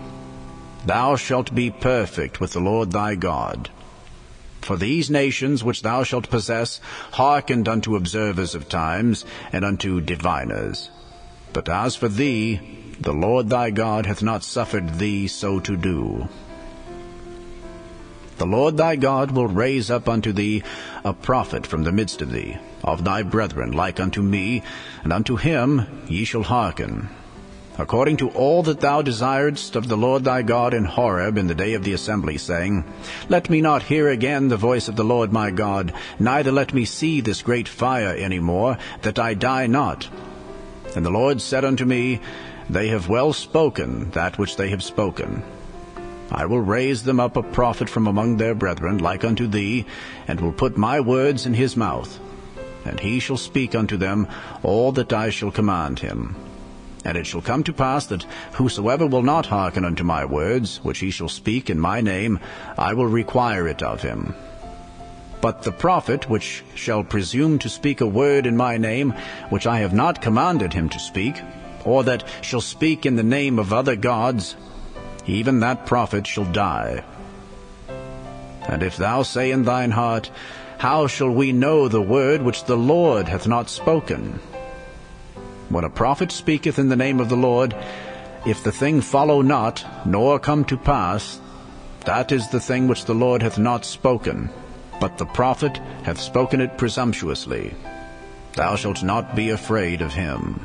Thou shalt be perfect with the Lord thy God. For these nations which thou shalt possess hearkened unto observers of times, and unto diviners. But as for thee, the Lord thy God hath not suffered thee so to do. The Lord thy God will raise up unto thee a prophet from the midst of thee, of thy brethren, like unto me, and unto him ye shall hearken. According to all that thou desiredst of the Lord thy God in Horeb in the day of the assembly, saying, Let me not hear again the voice of the Lord my God, neither let me see this great fire any more, that I die not. And the Lord said unto me, They have well spoken that which they have spoken. I will raise them up a prophet from among their brethren, like unto thee, and will put my words in his mouth. And he shall speak unto them all that I shall command him. And it shall come to pass that whosoever will not hearken unto my words, which he shall speak in my name, I will require it of him. But the prophet which shall presume to speak a word in my name, which I have not commanded him to speak, or that shall speak in the name of other gods, even that prophet shall die. And if thou say in thine heart, How shall we know the word which the Lord hath not spoken? When a prophet speaketh in the name of the Lord, if the thing follow not, nor come to pass, that is the thing which the Lord hath not spoken, but the prophet hath spoken it presumptuously. Thou shalt not be afraid of him.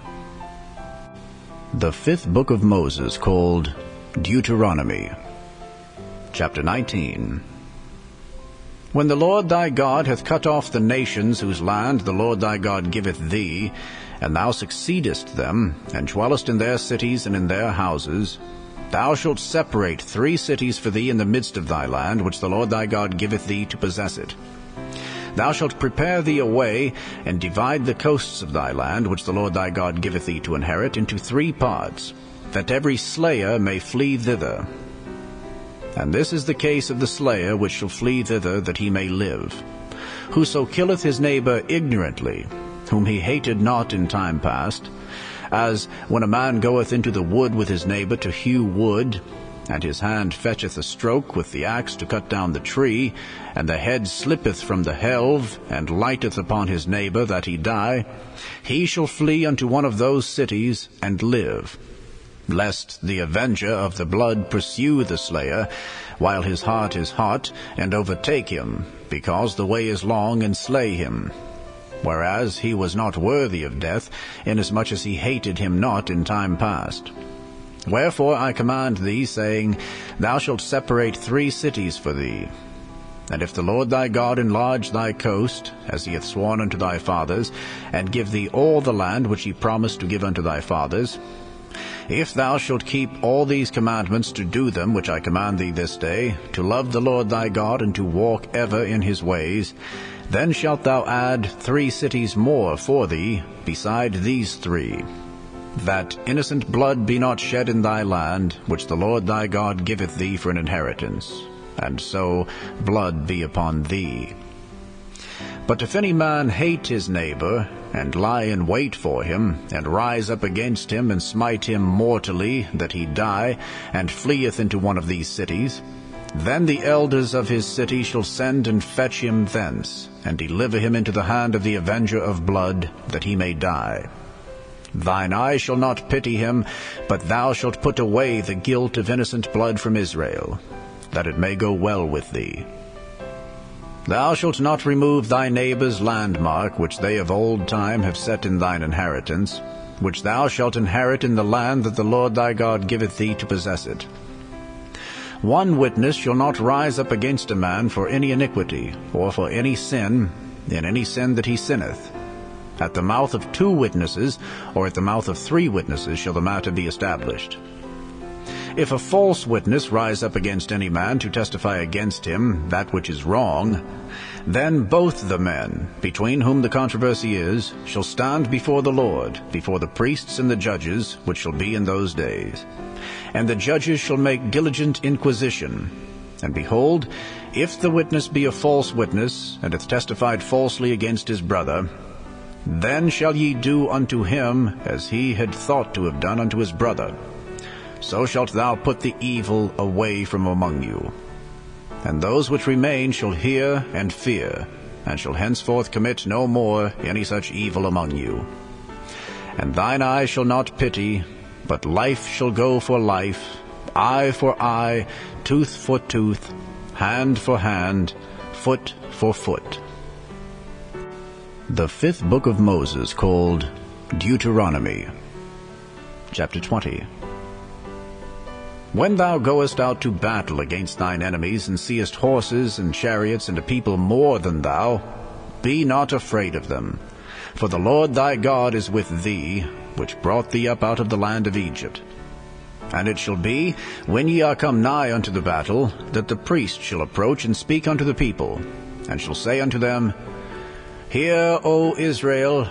The fifth book of Moses, called Deuteronomy. Chapter 19. When the Lord thy God hath cut off the nations whose land the Lord thy God giveth thee, and thou succeedest them, and dwellest in their cities and in their houses, thou shalt separate 3 cities for thee in the midst of thy land, which the Lord thy God giveth thee to possess it. Thou shalt prepare thee a way, and divide the coasts of thy land, which the Lord thy God giveth thee to inherit, into 3 parts, that every slayer may flee thither. And this is the case of the slayer which shall flee thither, that he may live. Whoso killeth his neighbor ignorantly, whom he hated not in time past, as when a man goeth into the wood with his neighbor to hew wood, and his hand fetcheth a stroke with the axe to cut down the tree, and the head slippeth from the helve, and lighteth upon his neighbor, that he die, he shall flee unto one of those cities, and live, lest the avenger of the blood pursue the slayer, while his heart is hot, and overtake him, because the way is long, and slay him. Whereas he was not worthy of death, inasmuch as he hated him not in time past. Wherefore I command thee, saying, Thou shalt separate 3 cities for thee. And if the Lord thy God enlarge thy coast, as he hath sworn unto thy fathers, and give thee all the land which he promised to give unto thy fathers, if thou shalt keep all these commandments to do them which I command thee this day, to love the Lord thy God, and to walk ever in his ways, then shalt thou add 3 cities more for thee, beside these 3, that innocent blood be not shed in thy land, which the Lord thy God giveth thee for an inheritance, and so blood be upon thee. But if any man hate his neighbor, and lie in wait for him, and rise up against him, and smite him mortally, that he die, and fleeth into one of these cities, then the elders of his city shall send and fetch him thence, and deliver him into the hand of the avenger of blood, that he may die. Thine eye shall not pity him, but thou shalt put away the guilt of innocent blood from Israel, that it may go well with thee. Thou shalt not remove thy neighbor's landmark, which they of old time have set in thine inheritance, which thou shalt inherit in the land that the Lord thy God giveth thee to possess it. One witness shall not rise up against a man for any iniquity, or for any sin, in any sin that he sinneth. At the mouth of 2 witnesses, or at the mouth of 3 witnesses, shall the matter be established. If a false witness rise up against any man to testify against him that which is wrong, then both the men, between whom the controversy is, shall stand before the Lord, before the priests and the judges, which shall be in those days. And the judges shall make diligent inquisition. And behold, if the witness be a false witness, and hath testified falsely against his brother, then shall ye do unto him as he had thought to have done unto his brother. So shalt thou put the evil away from among you. And those which remain shall hear and fear, and shall henceforth commit no more any such evil among you. And thine eye shall not pity, but life shall go for life, eye for eye, tooth for tooth, hand for hand, foot for foot. The fifth book of Moses, called Deuteronomy. Chapter 20. When thou goest out to battle against thine enemies, and seest horses and chariots and a people more than thou, be not afraid of them. For the Lord thy God is with thee, which brought thee up out of the land of Egypt. And it shall be, when ye are come nigh unto the battle, that the priest shall approach and speak unto the people, and shall say unto them, Hear, O Israel,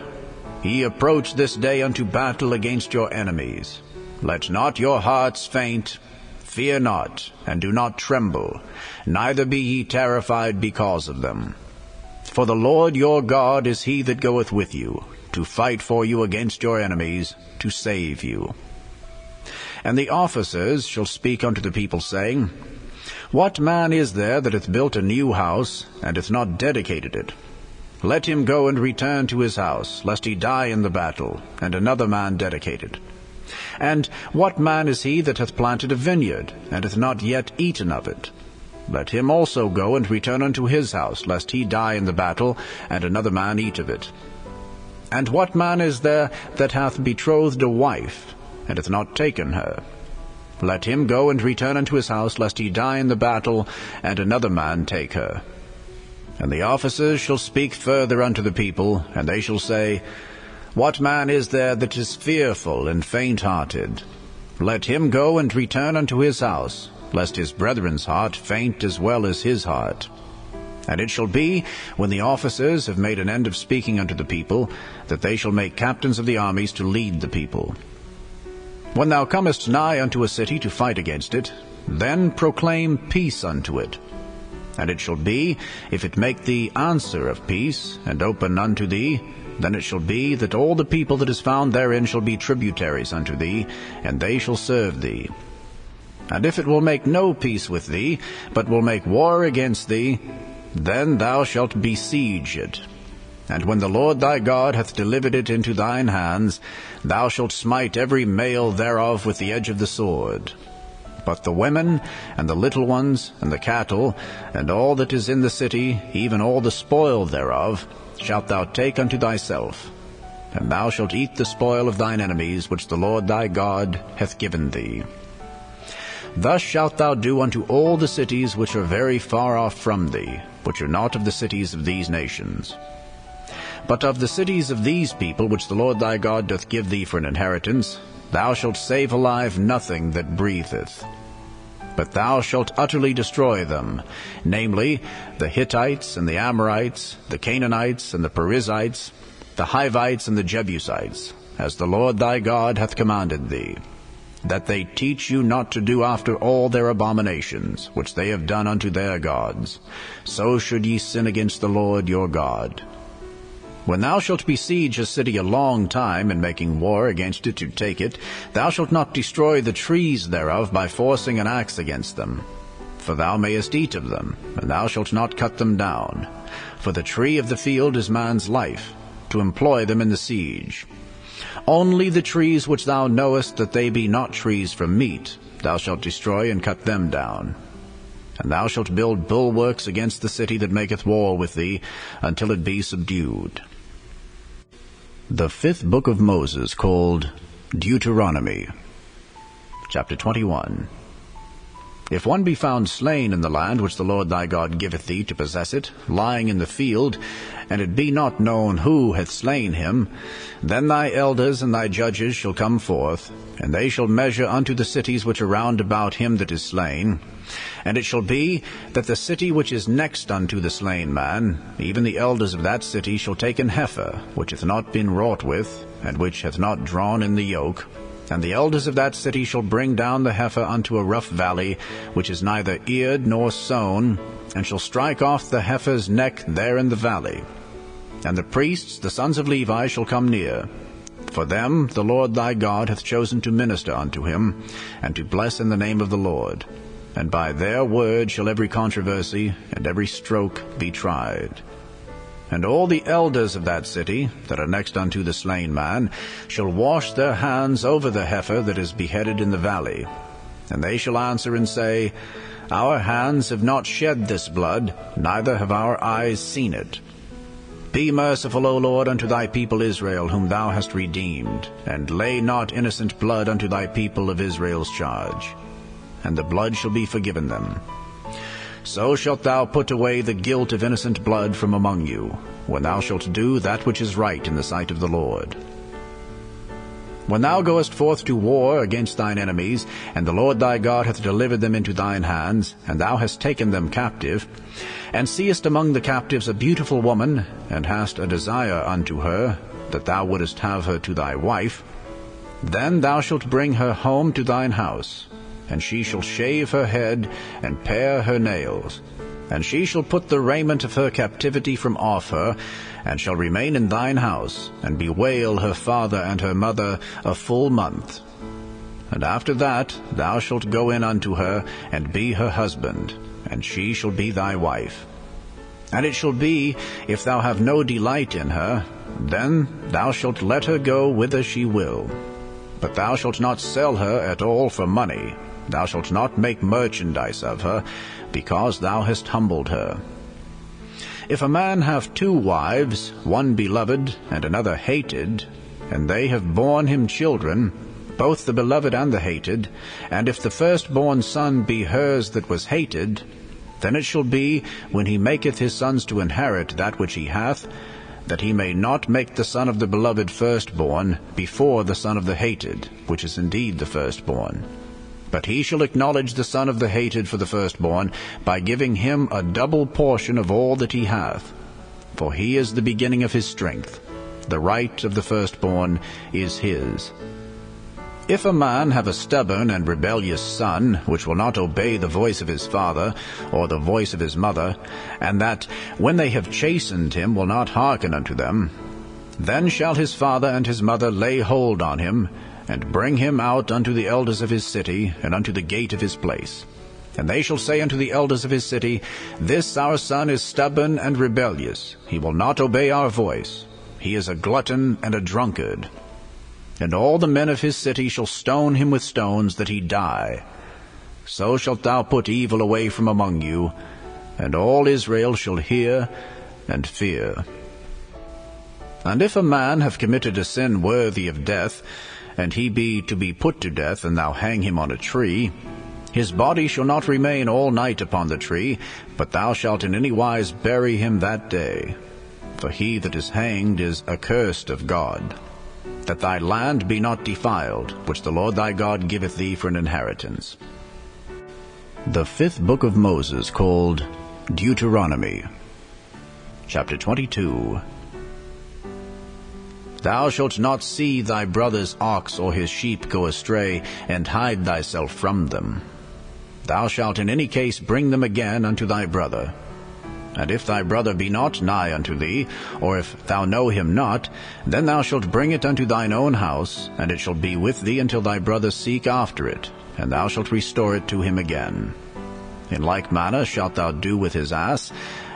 ye approach this day unto battle against your enemies. Let not your hearts faint, fear not, and do not tremble, neither be ye terrified because of them. For the Lord your God is he that goeth with you, to fight for you against your enemies, to save you. And the officers shall speak unto the people, saying, What man is there that hath built a new house, and hath not dedicated it? Let him go and return to his house, lest he die in the battle, and another man dedicate it. And what man is he that hath planted a vineyard, and hath not yet eaten of it? Let him also go and return unto his house, lest he die in the battle, and another man eat of it. And what man is there that hath betrothed a wife, and hath not taken her? Let him go and return unto his house, lest he die in the battle, and another man take her. And the officers shall speak further unto the people, and they shall say, What man is there that is fearful and faint-hearted? Let him go and return unto his house, lest his brethren's heart faint as well as his heart. And it shall be, when the officers have made an end of speaking unto the people, that they shall make captains of the armies to lead the people. When thou comest nigh unto a city to fight against it, then proclaim peace unto it. And it shall be, if it make thee answer of peace, and open unto thee, then it shall be that all the people that is found therein shall be tributaries unto thee, and they shall serve thee. And if it will make no peace with thee, but will make war against thee, then thou shalt besiege it. And when the Lord thy God hath delivered it into thine hands, thou shalt smite every male thereof with the edge of the sword. But the women, and the little ones, and the cattle, and all that is in the city, even all the spoil thereof, shalt thou take unto thyself. And thou shalt eat the spoil of thine enemies, which the Lord thy God hath given thee. Thus shalt thou do unto all the cities which are very far off from thee, which are not of the cities of these nations. But of the cities of these people, which the Lord thy God doth give thee for an inheritance, thou shalt save alive nothing that breatheth. But thou shalt utterly destroy them, namely, the Hittites and the Amorites, the Canaanites and the Perizzites, the Hivites and the Jebusites, as the Lord thy God hath commanded thee, that they teach you not to do after all their abominations, which they have done unto their gods. So should ye sin against the Lord your God. When thou shalt besiege a city a long time, in making war against it to take it, thou shalt not destroy the trees thereof by forcing an axe against them. For thou mayest eat of them, and thou shalt not cut them down. For the tree of the field is man's life, to employ them in the siege. Only the trees which thou knowest that they be not trees for meat, thou shalt destroy and cut them down. And thou shalt build bulwarks against the city that maketh war with thee, until it be subdued. The fifth book of Moses, called Deuteronomy. Chapter 21. If one be found slain in the land which the Lord thy God giveth thee to possess it, lying in the field, and it be not known who hath slain him, then thy elders and thy judges shall come forth, and they shall measure unto the cities which are round about him that is slain. And it shall be that the city which is next unto the slain man, even the elders of that city shall take an heifer, which hath not been wrought with, and which hath not drawn in the yoke, and the elders of that city shall bring down the heifer unto a rough valley, which is neither eared nor sown, and shall strike off the heifer's neck there in the valley. And the priests, the sons of Levi, shall come near. For them the Lord thy God hath chosen to minister unto him, and to bless in the name of the Lord. And by their word shall every controversy and every stroke be tried. And all the elders of that city, that are next unto the slain man, shall wash their hands over the heifer that is beheaded in the valley. And they shall answer and say, Our hands have not shed this blood, neither have our eyes seen it. Be merciful, O Lord, unto thy people Israel, whom thou hast redeemed, and lay not innocent blood unto thy people of Israel's charge, and the blood shall be forgiven them. So shalt thou put away the guilt of innocent blood from among you, when thou shalt do that which is right in the sight of the Lord. When thou goest forth to war against thine enemies, and the Lord thy God hath delivered them into thine hands, and thou hast taken them captive, and seest among the captives a beautiful woman, and hast a desire unto her, that thou wouldest have her to thy wife, then thou shalt bring her home to thine house, and she shall shave her head, and pare her nails, and she shall put the raiment of her captivity from off her, and shall remain in thine house, and bewail her father and her mother a full month. And after that thou shalt go in unto her, and be her husband, and she shall be thy wife. And it shall be, if thou have no delight in her, then thou shalt let her go whither she will. But thou shalt not sell her at all for money. Thou shalt not make merchandise of her, because thou hast humbled her. If a man have 2 wives, one beloved and another hated, and they have borne him children, both the beloved and the hated, and if the firstborn son be hers that was hated, then it shall be, when he maketh his sons to inherit that which he hath, that he may not make the son of the beloved firstborn before the son of the hated, which is indeed the firstborn. But he shall acknowledge the son of the hated for the firstborn, by giving him a double portion of all that he hath. For he is the beginning of his strength. The right of the firstborn is his. If a man have a stubborn and rebellious son, which will not obey the voice of his father, or the voice of his mother, and that, when they have chastened him, will not hearken unto them, then shall his father and his mother lay hold on him, and bring him out unto the elders of his city, and unto the gate of his place. And they shall say unto the elders of his city, This our son is stubborn and rebellious. He will not obey our voice. He is a glutton and a drunkard. And all the men of his city shall stone him with stones, that he die. So shalt thou put evil away from among you, and all Israel shall hear and fear. And if a man have committed a sin worthy of death, and he be to be put to death, and thou hang him on a tree, his body shall not remain all night upon the tree, but thou shalt in any wise bury him that day. For he that is hanged is accursed of God. That thy land be not defiled, which the Lord thy God giveth thee for an inheritance. The 5th book of Moses, called Deuteronomy. Chapter 22. Thou shalt not see thy brother's ox or his sheep go astray, and hide thyself from them. Thou shalt in any case bring them again unto thy brother. And if thy brother be not nigh unto thee, or if thou know him not, then thou shalt bring it unto thine own house, and it shall be with thee until thy brother seek after it, and thou shalt restore it to him again. In like manner shalt thou do with his ass,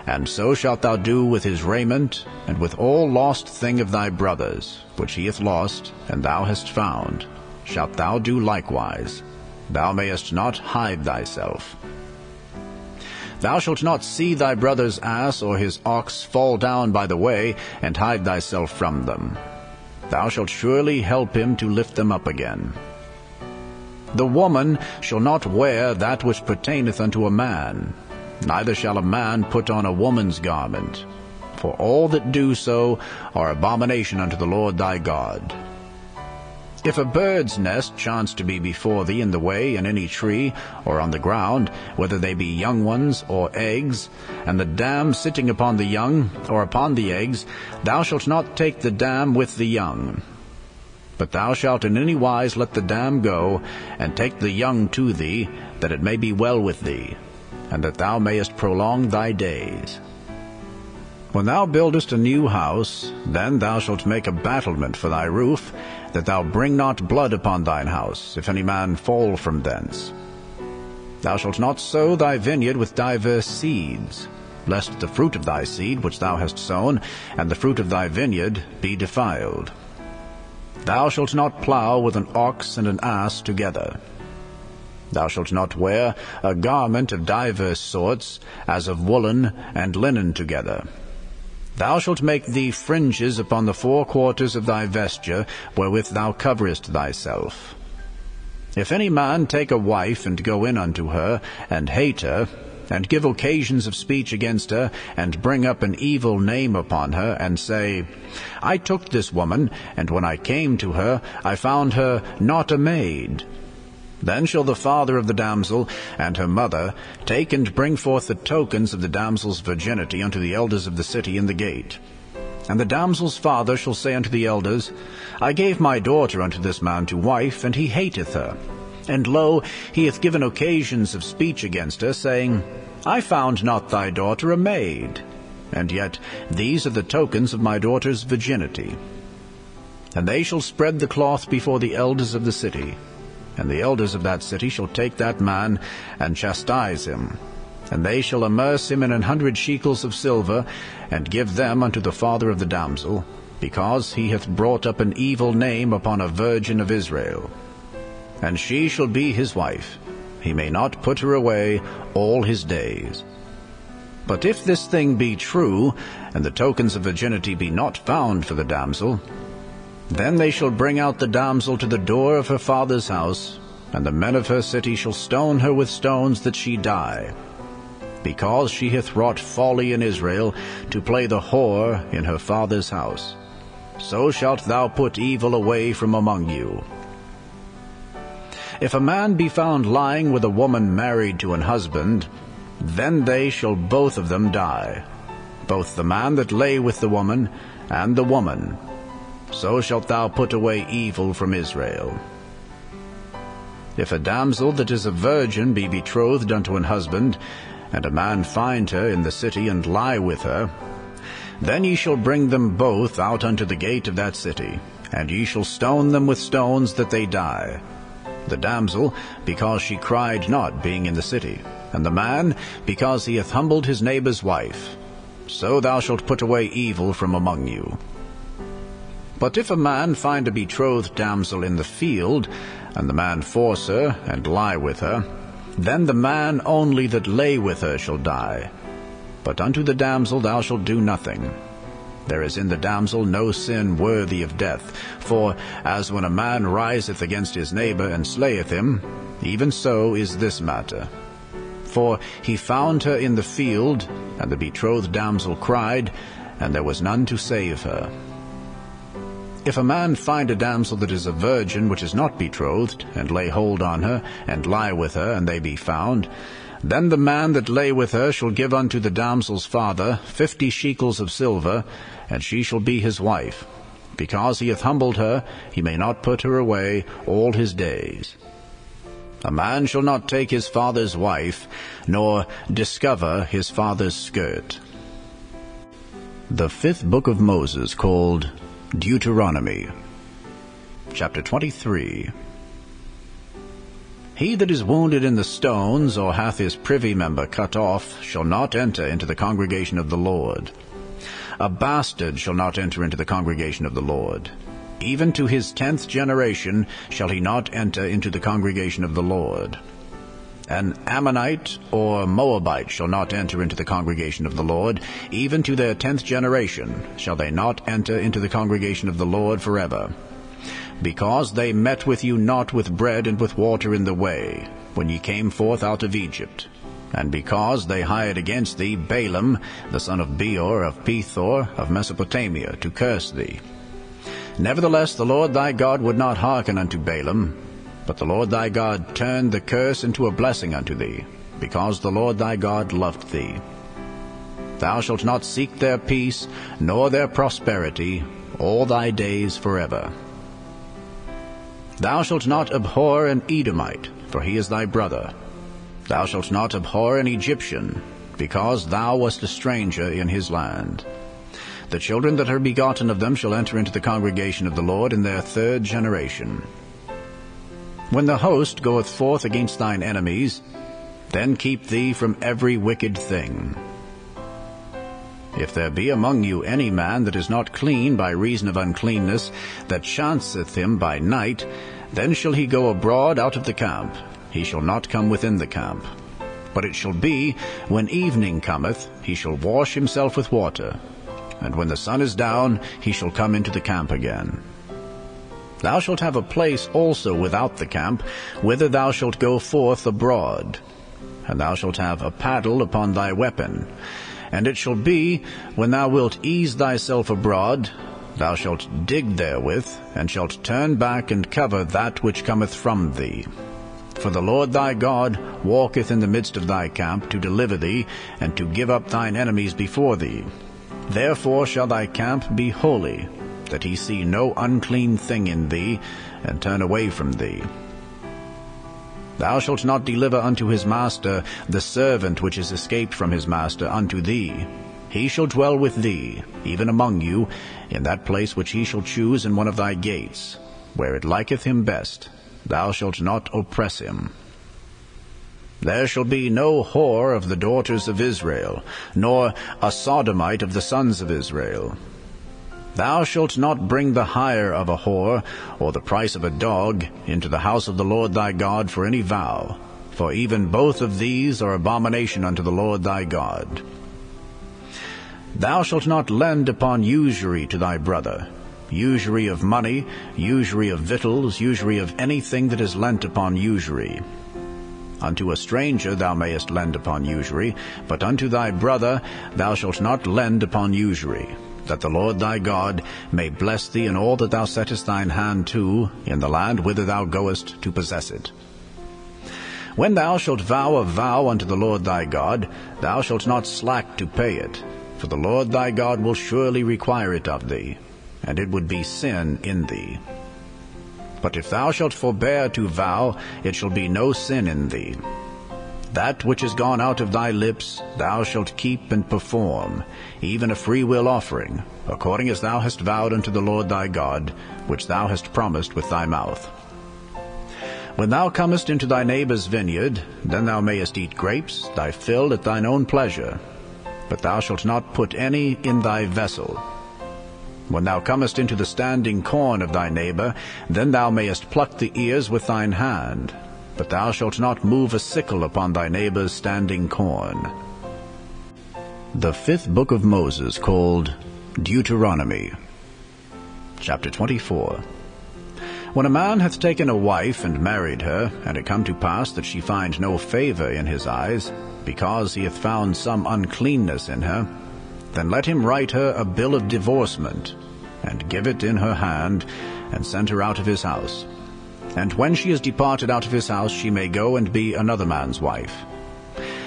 and so shalt thou do with his raiment, and with all lost thing of thy brother's, which he hath lost, and thou hast found, shalt thou do likewise. Thou mayest not hide thyself. Thou shalt not see thy brother's ass or his ox fall down by the way, and hide thyself from them. Thou shalt surely help him to lift them up again. The woman shall not wear that which pertaineth unto a man, neither shall a man put on a woman's garment, for all that do so are abomination unto the Lord thy God. If a bird's nest chance to be before thee in the way in any tree, or on the ground, whether they be young ones or eggs, and the dam sitting upon the young or upon the eggs, thou shalt not take the dam with the young. But thou shalt in any wise let the dam go, and take the young to thee, that it may be well with thee, and that thou mayest prolong thy days. When thou buildest a new house, then thou shalt make a battlement for thy roof, that thou bring not blood upon thine house, if any man fall from thence. Thou shalt not sow thy vineyard with divers seeds, lest the fruit of thy seed which thou hast sown, and the fruit of thy vineyard, be defiled. Thou shalt not plow with an ox and an ass together. Thou shalt not wear a garment of divers sorts, as of woolen and linen together. Thou shalt make thee fringes upon the four quarters of thy vesture, wherewith thou coverest thyself. If any man take a wife, and go in unto her, and hate her, and give occasions of speech against her, and bring up an evil name upon her, and say, I took this woman, and when I came to her, I found her not a maid. Then shall the father of the damsel and her mother take and bring forth the tokens of the damsel's virginity unto the elders of the city in the gate. And the damsel's father shall say unto the elders, I gave my daughter unto this man to wife, and he hateth her. And lo, he hath given occasions of speech against her, saying, I found not thy daughter a maid. And yet these are the tokens of my daughter's virginity. And they shall spread the cloth before the elders of the city. And the elders of that city shall take that man, and chastise him. And they shall amerce him in 100 shekels of silver, and give them unto the father of the damsel, because he hath brought up an evil name upon a virgin of Israel. And she shall be his wife. He may not put her away all his days. But if this thing be true, and the tokens of virginity be not found for the damsel, then they shall bring out the damsel to the door of her father's house, and the men of her city shall stone her with stones that she die, because she hath wrought folly in Israel, to play the whore in her father's house. So shalt thou put evil away from among you. If a man be found lying with a woman married to an husband, then they shall both of them die, both the man that lay with the woman, and the woman. So shalt thou put away evil from Israel. If a damsel that is a virgin be betrothed unto an husband, and a man find her in the city, and lie with her, then ye shall bring them both out unto the gate of that city, and ye shall stone them with stones that they die, the damsel, because she cried not, being in the city, and the man, because he hath humbled his neighbour's wife. So thou shalt put away evil from among you. But if a man find a betrothed damsel in the field, and the man force her, and lie with her, then the man only that lay with her shall die. But unto the damsel thou shalt do nothing. There is in the damsel no sin worthy of death. For as when a man riseth against his neighbour, and slayeth him, even so is this matter. For he found her in the field, and the betrothed damsel cried, and there was none to save her. If a man find a damsel that is a virgin, which is not betrothed, and lay hold on her, and lie with her, and they be found, then the man that lay with her shall give unto the damsel's father 50 shekels of silver, and she shall be his wife. Because he hath humbled her, he may not put her away all his days. A man shall not take his father's wife, nor discover his father's skirt. The 5th book of Moses, called Deuteronomy, Chapter 23. He that is wounded in the stones, or hath his privy member cut off, shall not enter into the congregation of the Lord. A bastard shall not enter into the congregation of the Lord. Even to his 10th generation shall he not enter into the congregation of the Lord. An Ammonite or Moabite shall not enter into the congregation of the Lord. Even to their 10th generation shall they not enter into the congregation of the Lord forever. Because they met with you not with bread and with water in the way, when ye came forth out of Egypt. And because they hired against thee Balaam, the son of Beor of Pethor of Mesopotamia, to curse thee. Nevertheless the Lord thy God would not hearken unto Balaam, but the Lord thy God turned the curse into a blessing unto thee, because the Lord thy God loved thee. Thou shalt not seek their peace, nor their prosperity, all thy days forever. Thou shalt not abhor an Edomite, for he is thy brother. Thou shalt not abhor an Egyptian, because thou wast a stranger in his land. The children that are begotten of them shall enter into the congregation of the Lord in their 3rd generation. When the host goeth forth against thine enemies, then keep thee from every wicked thing. If there be among you any man that is not clean by reason of uncleanness, that chanceth him by night, then shall he go abroad out of the camp, he shall not come within the camp. But it shall be, when evening cometh, he shall wash himself with water, and when the sun is down, he shall come into the camp again. Thou shalt have a place also without the camp, whither thou shalt go forth abroad, and thou shalt have a paddle upon thy weapon. And it shall be, when thou wilt ease thyself abroad, thou shalt dig therewith, and shalt turn back and cover that which cometh from thee. For the Lord thy God walketh in the midst of thy camp, to deliver thee, and to give up thine enemies before thee. Therefore shall thy camp be holy, that he see no unclean thing in thee, and turn away from thee. Thou shalt not deliver unto his master the servant which is escaped from his master unto thee. He shall dwell with thee, even among you, in that place which he shall choose in one of thy gates, where it liketh him best. Thou shalt not oppress him. There shall be no whore of the daughters of Israel, nor a sodomite of the sons of Israel. Thou shalt not bring the hire of a whore, or the price of a dog, into the house of the Lord thy God for any vow, for even both of these are abomination unto the Lord thy God. Thou shalt not lend upon usury to thy brother, usury of money, usury of victuals, usury of anything that is lent upon usury. Unto a stranger thou mayest lend upon usury, but unto thy brother thou shalt not lend upon usury, that the Lord thy God may bless thee in all that thou settest thine hand to, in the land whither thou goest to possess it. When thou shalt vow a vow unto the Lord thy God, thou shalt not slack to pay it, for the Lord thy God will surely require it of thee, and it would be sin in thee. But if thou shalt forbear to vow, it shall be no sin in thee. That which is gone out of thy lips thou shalt keep and perform, even a freewill offering, according as thou hast vowed unto the Lord thy God, which thou hast promised with thy mouth. When thou comest into thy neighbour's vineyard, then thou mayest eat grapes, thy fill at thine own pleasure, but thou shalt not put any in thy vessel. When thou comest into the standing corn of thy neighbour, then thou mayest pluck the ears with thine hand, but thou shalt not move a sickle upon thy neighbour's standing corn. The fifth book of Moses, called Deuteronomy. Chapter 24. When a man hath taken a wife and married her, and it come to pass that she find no favour in his eyes, because he hath found some uncleanness in her, then let him write her a bill of divorcement, and give it in her hand, and send her out of his house. And when she is departed out of his house, she may go and be another man's wife.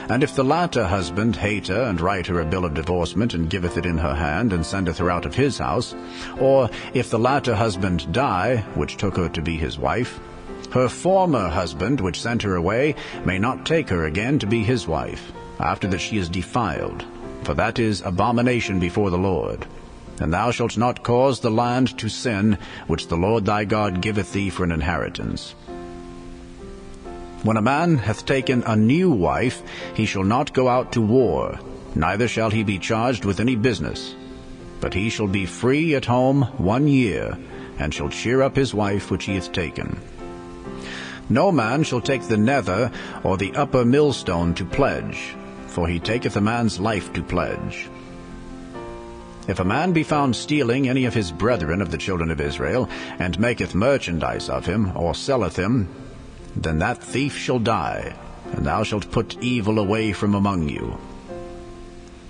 And if the latter husband hate her, and write her a bill of divorcement, and giveth it in her hand, and sendeth her out of his house, or if the latter husband die, which took her to be his wife, her former husband, which sent her away, may not take her again to be his wife, after that she is defiled, for that is abomination before the Lord. And thou shalt not cause the land to sin, which the Lord thy God giveth thee for an inheritance. When a man hath taken a new wife, he shall not go out to war, neither shall he be charged with any business. But he shall be free at home 1 year, and shall cheer up his wife which he hath taken. No man shall take the nether or the upper millstone to pledge, for he taketh a man's life to pledge. If a man be found stealing any of his brethren of the children of Israel, and maketh merchandise of him, or selleth him, then that thief shall die, and thou shalt put evil away from among you.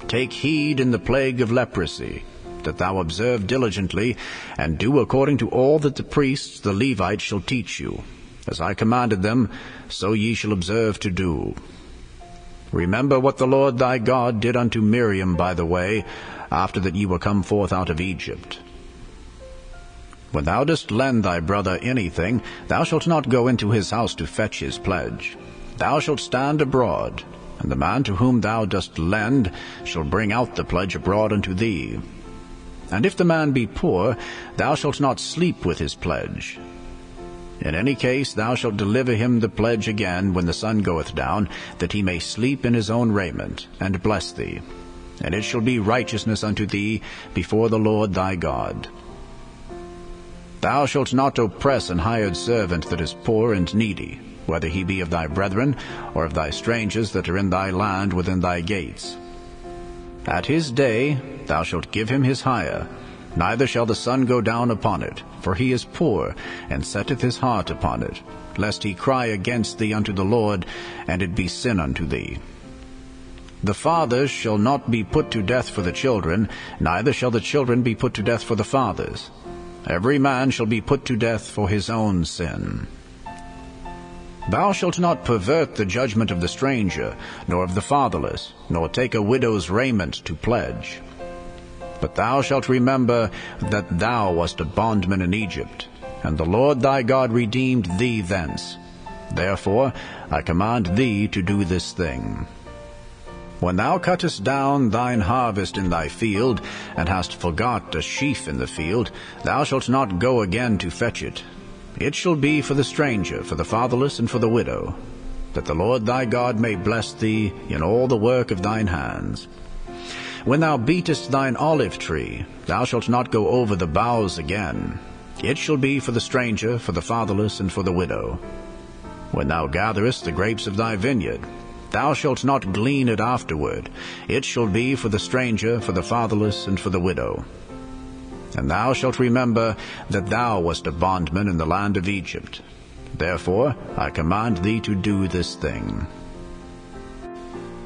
Take heed in the plague of leprosy, that thou observe diligently, and do according to all that the priests, the Levites, shall teach you. As I commanded them, so ye shall observe to do. Remember what the Lord thy God did unto Miriam by the way, after that ye were come forth out of Egypt. When thou dost lend thy brother anything, thou shalt not go into his house to fetch his pledge. Thou shalt stand abroad, and the man to whom thou dost lend shall bring out the pledge abroad unto thee. And if the man be poor, thou shalt not sleep with his pledge. In any case thou shalt deliver him the pledge again when the sun goeth down, that he may sleep in his own raiment, and bless thee. And it shall be righteousness unto thee before the Lord thy God. Thou shalt not oppress an hired servant that is poor and needy, whether he be of thy brethren, or of thy strangers that are in thy land within thy gates. At his day thou shalt give him his hire, neither shall the sun go down upon it, for he is poor, and setteth his heart upon it, lest he cry against thee unto the Lord, and it be sin unto thee. The fathers shall not be put to death for the children, neither shall the children be put to death for the fathers. Every man shall be put to death for his own sin. Thou shalt not pervert the judgment of the stranger, nor of the fatherless, nor take a widow's raiment to pledge. But thou shalt remember that thou wast a bondman in Egypt, and the Lord thy God redeemed thee thence. Therefore I command thee to do this thing. When thou cuttest down thine harvest in thy field, and hast forgot a sheaf in the field, thou shalt not go again to fetch it. It shall be for the stranger, for the fatherless, and for the widow, that the Lord thy God may bless thee in all the work of thine hands. When thou beatest thine olive tree, thou shalt not go over the boughs again. It shall be for the stranger, for the fatherless, and for the widow. When thou gatherest the grapes of thy vineyard, thou shalt not glean it afterward. It shall be for the stranger, for the fatherless, and for the widow. And thou shalt remember that thou wast a bondman in the land of Egypt. Therefore I command thee to do this thing.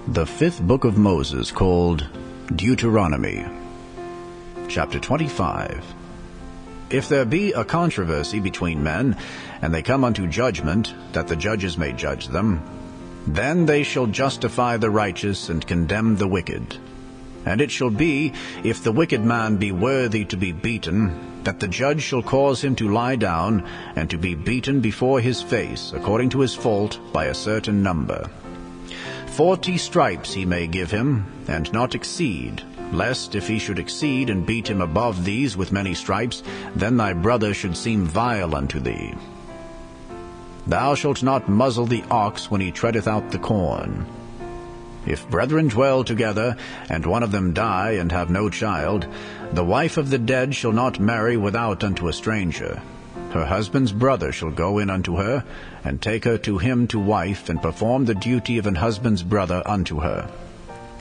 The fifth book of Moses, called Deuteronomy. Chapter 25. If there be a controversy between men, and they come unto judgment, that the judges may judge them, then they shall justify the righteous and condemn the wicked. And it shall be, if the wicked man be worthy to be beaten, that the judge shall cause him to lie down, and to be beaten before his face, according to his fault, by a certain number. 40 stripes he may give him, and not exceed, lest if he should exceed and beat him above these with many stripes, then thy brother should seem vile unto thee. Thou shalt not muzzle the ox when he treadeth out the corn. If brethren dwell together, and one of them die and have no child, the wife of the dead shall not marry without unto a stranger. Her husband's brother shall go in unto her, and take her to him to wife, and perform the duty of an husband's brother unto her.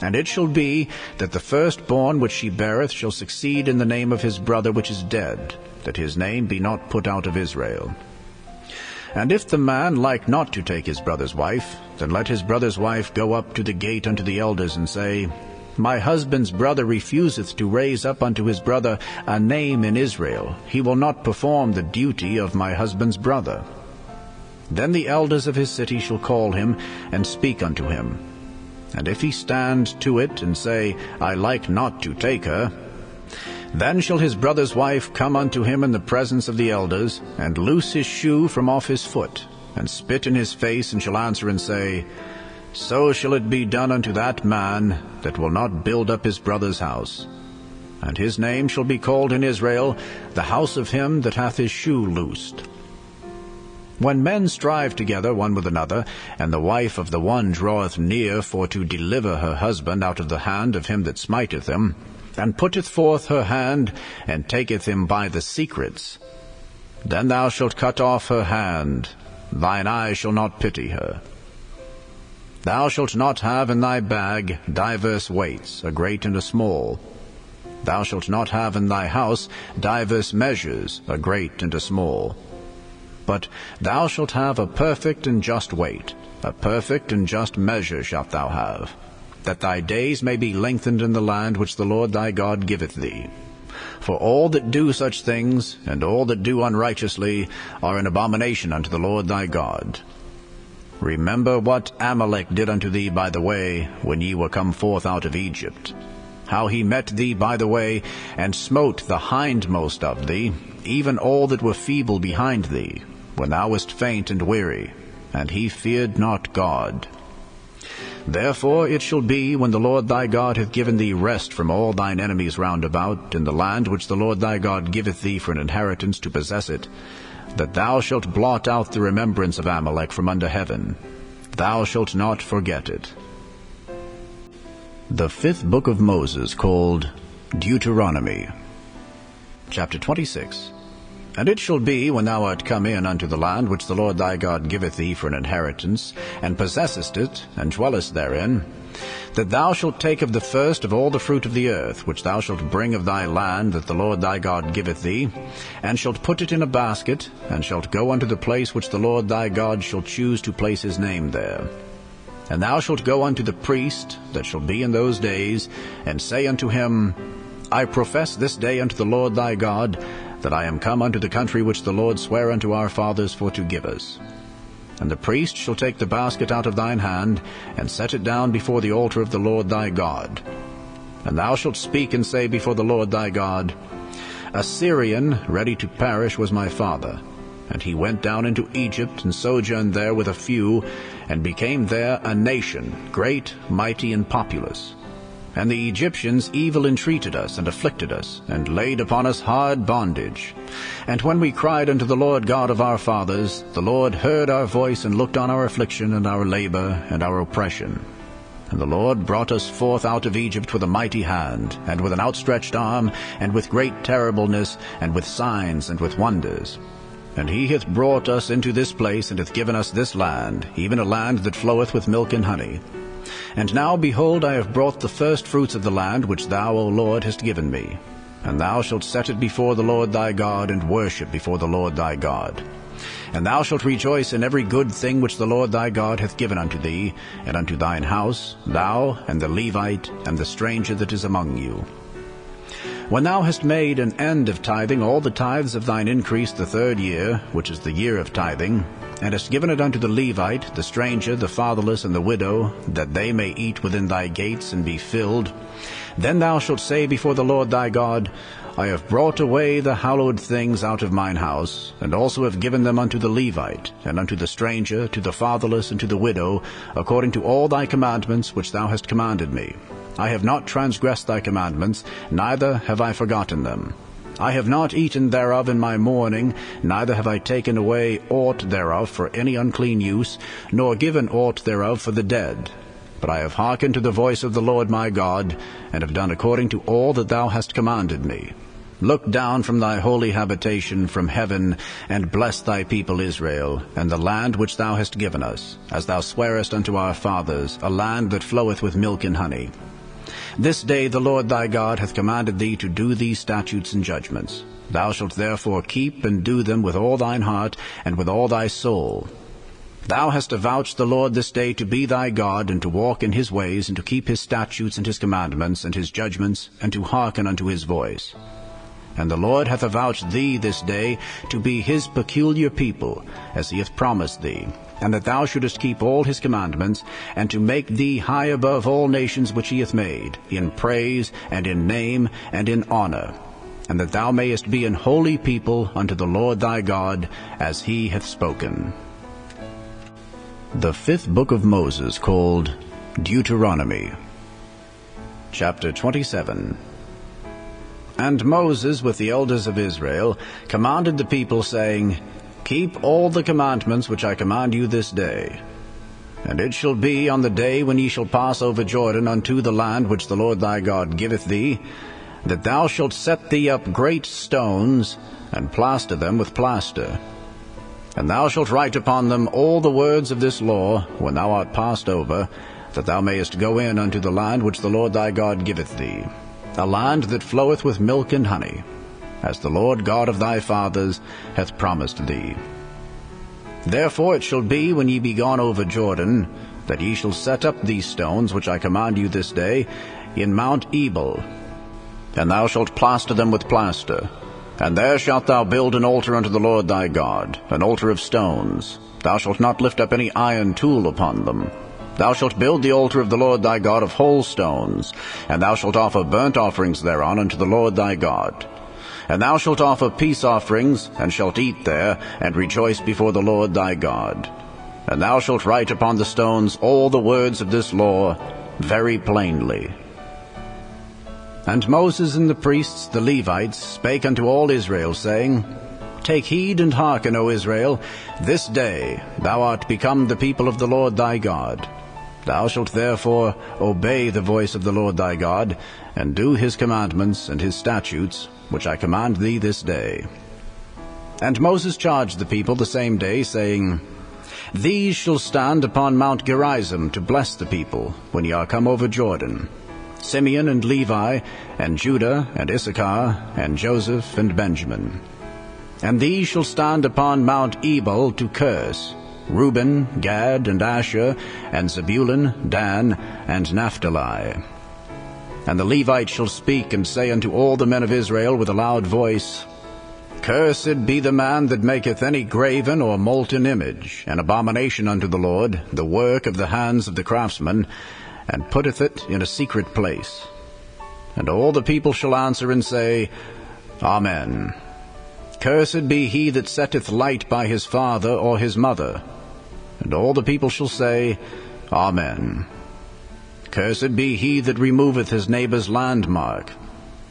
And it shall be that the firstborn which she beareth shall succeed in the name of his brother which is dead, that his name be not put out of Israel. And if the man like not to take his brother's wife, then let his brother's wife go up to the gate unto the elders, and say, My husband's brother refuseth to raise up unto his brother a name in Israel. He will not perform the duty of my husband's brother. Then the elders of his city shall call him, and speak unto him. And if he stand to it, and say, I like not to take her, then shall his brother's wife come unto him in the presence of the elders, and loose his shoe from off his foot, and spit in his face, and shall answer and say, So shall it be done unto that man that will not build up his brother's house. And his name shall be called in Israel, the house of him that hath his shoe loosed. When men strive together one with another, and the wife of the one draweth near for to deliver her husband out of the hand of him that smiteth him, and putteth forth her hand, and taketh him by the secrets, then thou shalt cut off her hand, thine eye shall not pity her. Thou shalt not have in thy bag divers weights, a great and a small. Thou shalt not have in thy house divers measures, a great and a small. But thou shalt have a perfect and just weight, a perfect and just measure shalt thou have, that thy days may be lengthened in the land which the Lord thy God giveth thee. For all that do such things, and all that do unrighteously, are an abomination unto the Lord thy God. Remember what Amalek did unto thee by the way, when ye were come forth out of Egypt, how he met thee by the way, and smote the hindmost of thee, even all that were feeble behind thee, when thou wast faint and weary, and he feared not God. Therefore it shall be, when the Lord thy God hath given thee rest from all thine enemies round about, in the land which the Lord thy God giveth thee for an inheritance to possess it, that thou shalt blot out the remembrance of Amalek from under heaven. Thou shalt not forget it. The fifth book of Moses, called Deuteronomy. Chapter 26. And it shall be, when thou art come in unto the land which the Lord thy God giveth thee for an inheritance, and possessest it, and dwellest therein, that thou shalt take of the first of all the fruit of the earth, which thou shalt bring of thy land that the Lord thy God giveth thee, and shalt put it in a basket, and shalt go unto the place which the Lord thy God shall choose to place his name there. And thou shalt go unto the priest that shall be in those days, and say unto him, I profess this day unto the Lord thy God, that I am come unto the country which the Lord sware unto our fathers for to give us. And the priest shall take the basket out of thine hand, and set it down before the altar of the Lord thy God. And thou shalt speak and say before the Lord thy God, A Syrian ready to perish was my father, and he went down into Egypt, and sojourned there with a few, and became there a nation, great, mighty, and populous. And the Egyptians evil entreated us, and afflicted us, and laid upon us hard bondage. And when we cried unto the Lord God of our fathers, the Lord heard our voice, and looked on our affliction, and our labor, and our oppression. And the Lord brought us forth out of Egypt with a mighty hand, and with an outstretched arm, and with great terribleness, and with signs, and with wonders. And he hath brought us into this place, and hath given us this land, even a land that floweth with milk and honey. And now, behold, I have brought the first fruits of the land which thou, O Lord, hast given me. And thou shalt set it before the Lord thy God, and worship before the Lord thy God. And thou shalt rejoice in every good thing which the Lord thy God hath given unto thee, and unto thine house, thou, and the Levite, and the stranger that is among you. When thou hast made an end of tithing all the tithes of thine increase the 3rd year, which is the year of tithing, and hast given it unto the Levite, the stranger, the fatherless, and the widow, that they may eat within thy gates and be filled, then thou shalt say before the Lord thy God, I have brought away the hallowed things out of mine house, and also have given them unto the Levite, and unto the stranger, to the fatherless, and to the widow, according to all thy commandments which thou hast commanded me. I have not transgressed thy commandments, neither have I forgotten them. I have not eaten thereof in my mourning, neither have I taken away aught thereof for any unclean use, nor given aught thereof for the dead. But I have hearkened to the voice of the Lord my God, and have done according to all that thou hast commanded me. Look down from thy holy habitation from heaven, and bless thy people Israel, and the land which thou hast given us, as thou swarest unto our fathers, a land that floweth with milk and honey. This day the Lord thy God hath commanded thee to do these statutes and judgments. Thou shalt therefore keep and do them with all thine heart, and with all thy soul. Thou hast avouched the Lord this day to be thy God, and to walk in his ways, and to keep his statutes and his commandments, and his judgments, and to hearken unto his voice. And the Lord hath avouched thee this day to be his peculiar people, as he hath promised thee, and that thou shouldest keep all his commandments, and to make thee high above all nations which he hath made, in praise, and in name, and in honor, and that thou mayest be an holy people unto the Lord thy God, as he hath spoken. The 5th book of Moses, called Deuteronomy. Chapter 27. And Moses with the elders of Israel commanded the people, saying, Keep all the commandments which I command you this day. And it shall be on the day when ye shall pass over Jordan unto the land which the Lord thy God giveth thee, that thou shalt set thee up great stones, and plaster them with plaster. And thou shalt write upon them all the words of this law, when thou art passed over, that thou mayest go in unto the land which the Lord thy God giveth thee, a land that floweth with milk and honey, as the Lord God of thy fathers hath promised thee. Therefore it shall be, when ye be gone over Jordan, that ye shall set up these stones which I command you this day in Mount Ebal, and thou shalt plaster them with plaster. And there shalt thou build an altar unto the Lord thy God, an altar of stones. Thou shalt not lift up any iron tool upon them. Thou shalt build the altar of the Lord thy God of whole stones, and thou shalt offer burnt offerings thereon unto the Lord thy God. And thou shalt offer peace offerings, and shalt eat there, and rejoice before the Lord thy God. And thou shalt write upon the stones all the words of this law very plainly. And Moses and the priests, the Levites, spake unto all Israel, saying, Take heed and hearken, O Israel, this day thou art become the people of the Lord thy God. Thou shalt therefore obey the voice of the Lord thy God, and do his commandments and his statutes, which I command thee this day. And Moses charged the people the same day, saying, These shall stand upon Mount Gerizim to bless the people, when ye are come over Jordan, Simeon and Levi, and Judah, and Issachar, and Joseph, and Benjamin. And these shall stand upon Mount Ebal to curse, Reuben, Gad, and Asher, and Zebulun, Dan, and Naphtali. And the Levites shall speak and say unto all the men of Israel with a loud voice, Cursed be the man that maketh any graven or molten image, an abomination unto the Lord, the work of the hands of the craftsman, and putteth it in a secret place. And all the people shall answer and say, Amen. Cursed be he that setteth light by his father or his mother. And all the people shall say, Amen. Cursed be he that removeth his neighbor's landmark.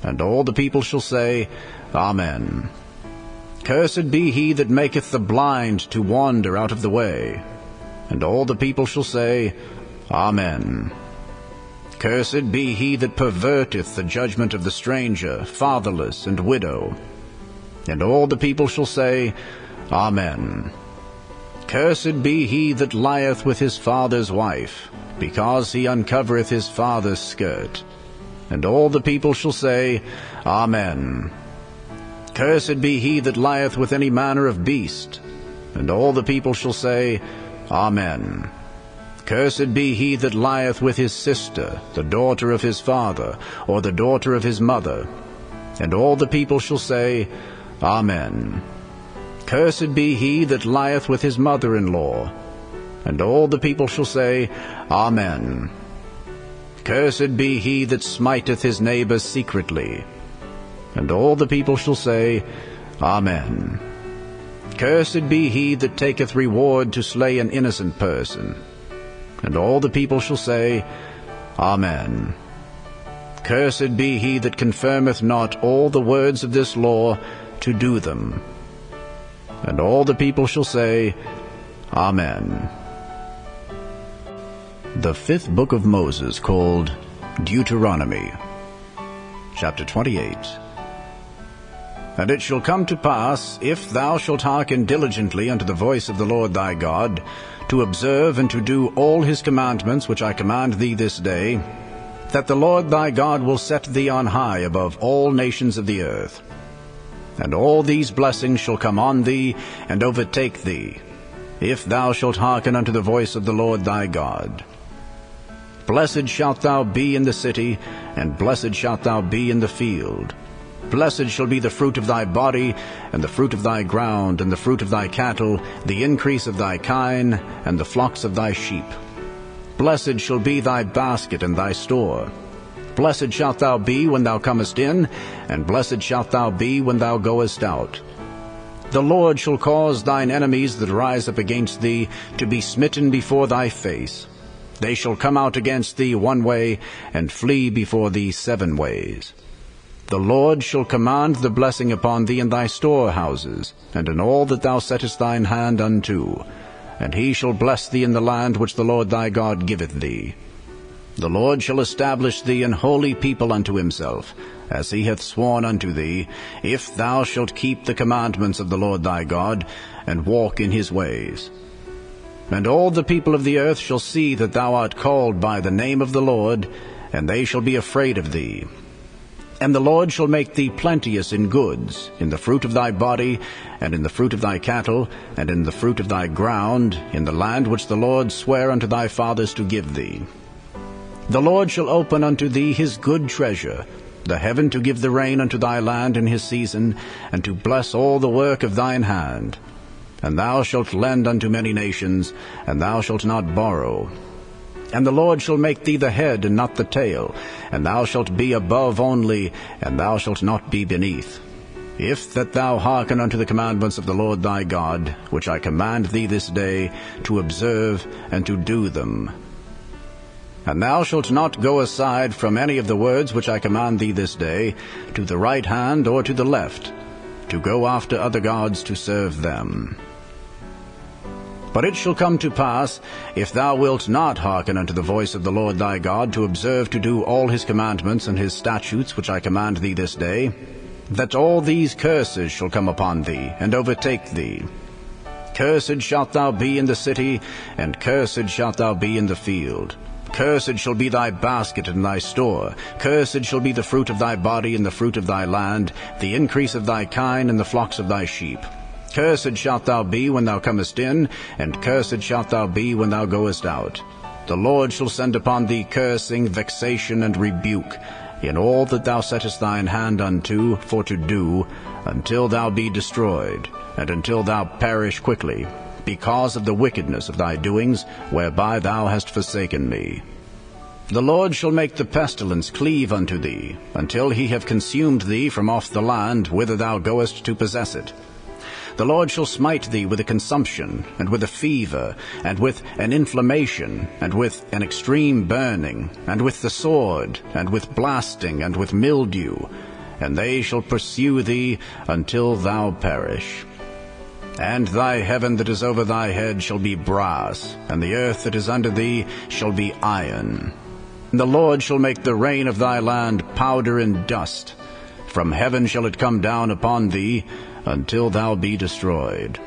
And all the people shall say, Amen. Cursed be he that maketh the blind to wander out of the way. And all the people shall say, Amen. Cursed be he that perverteth the judgment of the stranger, fatherless, and widow. And all the people shall say, Amen. Cursed be he that lieth with his father's wife, because he uncovereth his father's skirt. And all the people shall say, Amen. Cursed be he that lieth with any manner of beast. And all the people shall say, Amen. Cursed be he that lieth with his sister, the daughter of his father, or the daughter of his mother. And all the people shall say, Amen. Cursed be he that lieth with his mother-in-law. And all the people shall say, Amen. Cursed be he that smiteth his neighbor secretly. And all the people shall say, Amen. Cursed be he that taketh reward to slay an innocent person. And all the people shall say, Amen. Cursed be he that confirmeth not all the words of this law to do them. And all the people shall say, Amen. The fifth book of Moses, called Deuteronomy, Chapter 28. And it shall come to pass, if thou shalt hearken diligently unto the voice of the Lord thy God, to observe and to do all his commandments which I command thee this day, that the Lord thy God will set thee on high above all nations of the earth. And all these blessings shall come on thee, and overtake thee, if thou shalt hearken unto the voice of the Lord thy God. Blessed shalt thou be in the city, and blessed shalt thou be in the field. Blessed shall be the fruit of thy body, and the fruit of thy ground, and the fruit of thy cattle, the increase of thy kine, and the flocks of thy sheep. Blessed shall be thy basket and thy store. Blessed shalt thou be when thou comest in, and blessed shalt thou be when thou goest out. The Lord shall cause thine enemies that rise up against thee to be smitten before thy face. They shall come out against thee one way, and flee before thee 7 ways. The Lord shall command the blessing upon thee in thy storehouses, and in all that thou settest thine hand unto. And he shall bless thee in the land which the Lord thy God giveth thee. The Lord shall establish thee an holy people unto himself, as he hath sworn unto thee, if thou shalt keep the commandments of the Lord thy God, and walk in his ways. And all the people of the earth shall see that thou art called by the name of the Lord, and they shall be afraid of thee. And the Lord shall make thee plenteous in goods, in the fruit of thy body, and in the fruit of thy cattle, and in the fruit of thy ground, in the land which the Lord sware unto thy fathers to give thee. The Lord shall open unto thee his good treasure, the heaven to give the rain unto thy land in his season, and to bless all the work of thine hand. And thou shalt lend unto many nations, and thou shalt not borrow. And the Lord shall make thee the head and not the tail, and thou shalt be above only, and thou shalt not be beneath. If that thou hearken unto the commandments of the Lord thy God, which I command thee this day, to observe and to do them. And thou shalt not go aside from any of the words which I command thee this day, to the right hand or to the left, to go after other gods to serve them. But it shall come to pass, if thou wilt not hearken unto the voice of the Lord thy God, to observe to do all his commandments and his statutes which I command thee this day, that all these curses shall come upon thee, and overtake thee. Cursed shalt thou be in the city, and cursed shalt thou be in the field. Cursed shall be thy basket and thy store. Cursed shall be the fruit of thy body and the fruit of thy land, the increase of thy kine and the flocks of thy sheep. Cursed shalt thou be when thou comest in, and cursed shalt thou be when thou goest out. The Lord shall send upon thee cursing, vexation, and rebuke, in all that thou settest thine hand unto for to do, until thou be destroyed, and until thou perish quickly, because of the wickedness of thy doings, whereby thou hast forsaken me. The Lord shall make the pestilence cleave unto thee, until he have consumed thee from off the land whither thou goest to possess it. The Lord shall smite thee with a consumption, and with a fever, and with an inflammation, and with an extreme burning, and with the sword, and with blasting, and with mildew, and they shall pursue thee until thou perish. And thy heaven that is over thy head shall be brass, and the earth that is under thee shall be iron. And the Lord shall make the rain of thy land powder and dust. From heaven shall it come down upon thee, until thou be destroyed.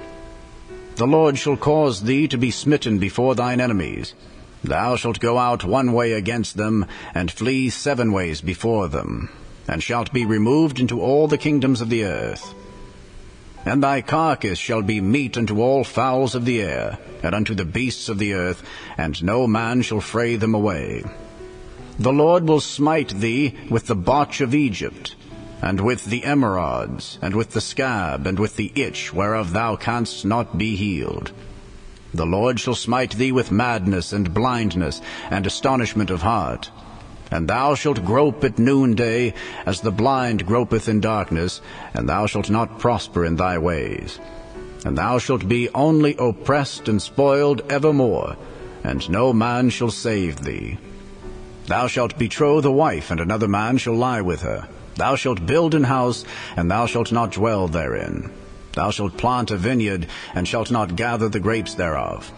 The Lord shall cause thee to be smitten before thine enemies. Thou shalt go out one way against them, and flee 7 ways before them, and shalt be removed into all the kingdoms of the earth. And thy carcass shall be meat unto all fowls of the air, and unto the beasts of the earth, and no man shall fray them away. The Lord will smite thee with the botch of Egypt, and with the emerods, and with the scab, and with the itch, whereof thou canst not be healed. The Lord shall smite thee with madness, and blindness, and astonishment of heart. And thou shalt grope at noonday, as the blind gropeth in darkness, and thou shalt not prosper in thy ways. And thou shalt be only oppressed and spoiled evermore, and no man shall save thee. Thou shalt betroth a wife, and another man shall lie with her. Thou shalt build an house, and thou shalt not dwell therein. Thou shalt plant a vineyard, and shalt not gather the grapes thereof.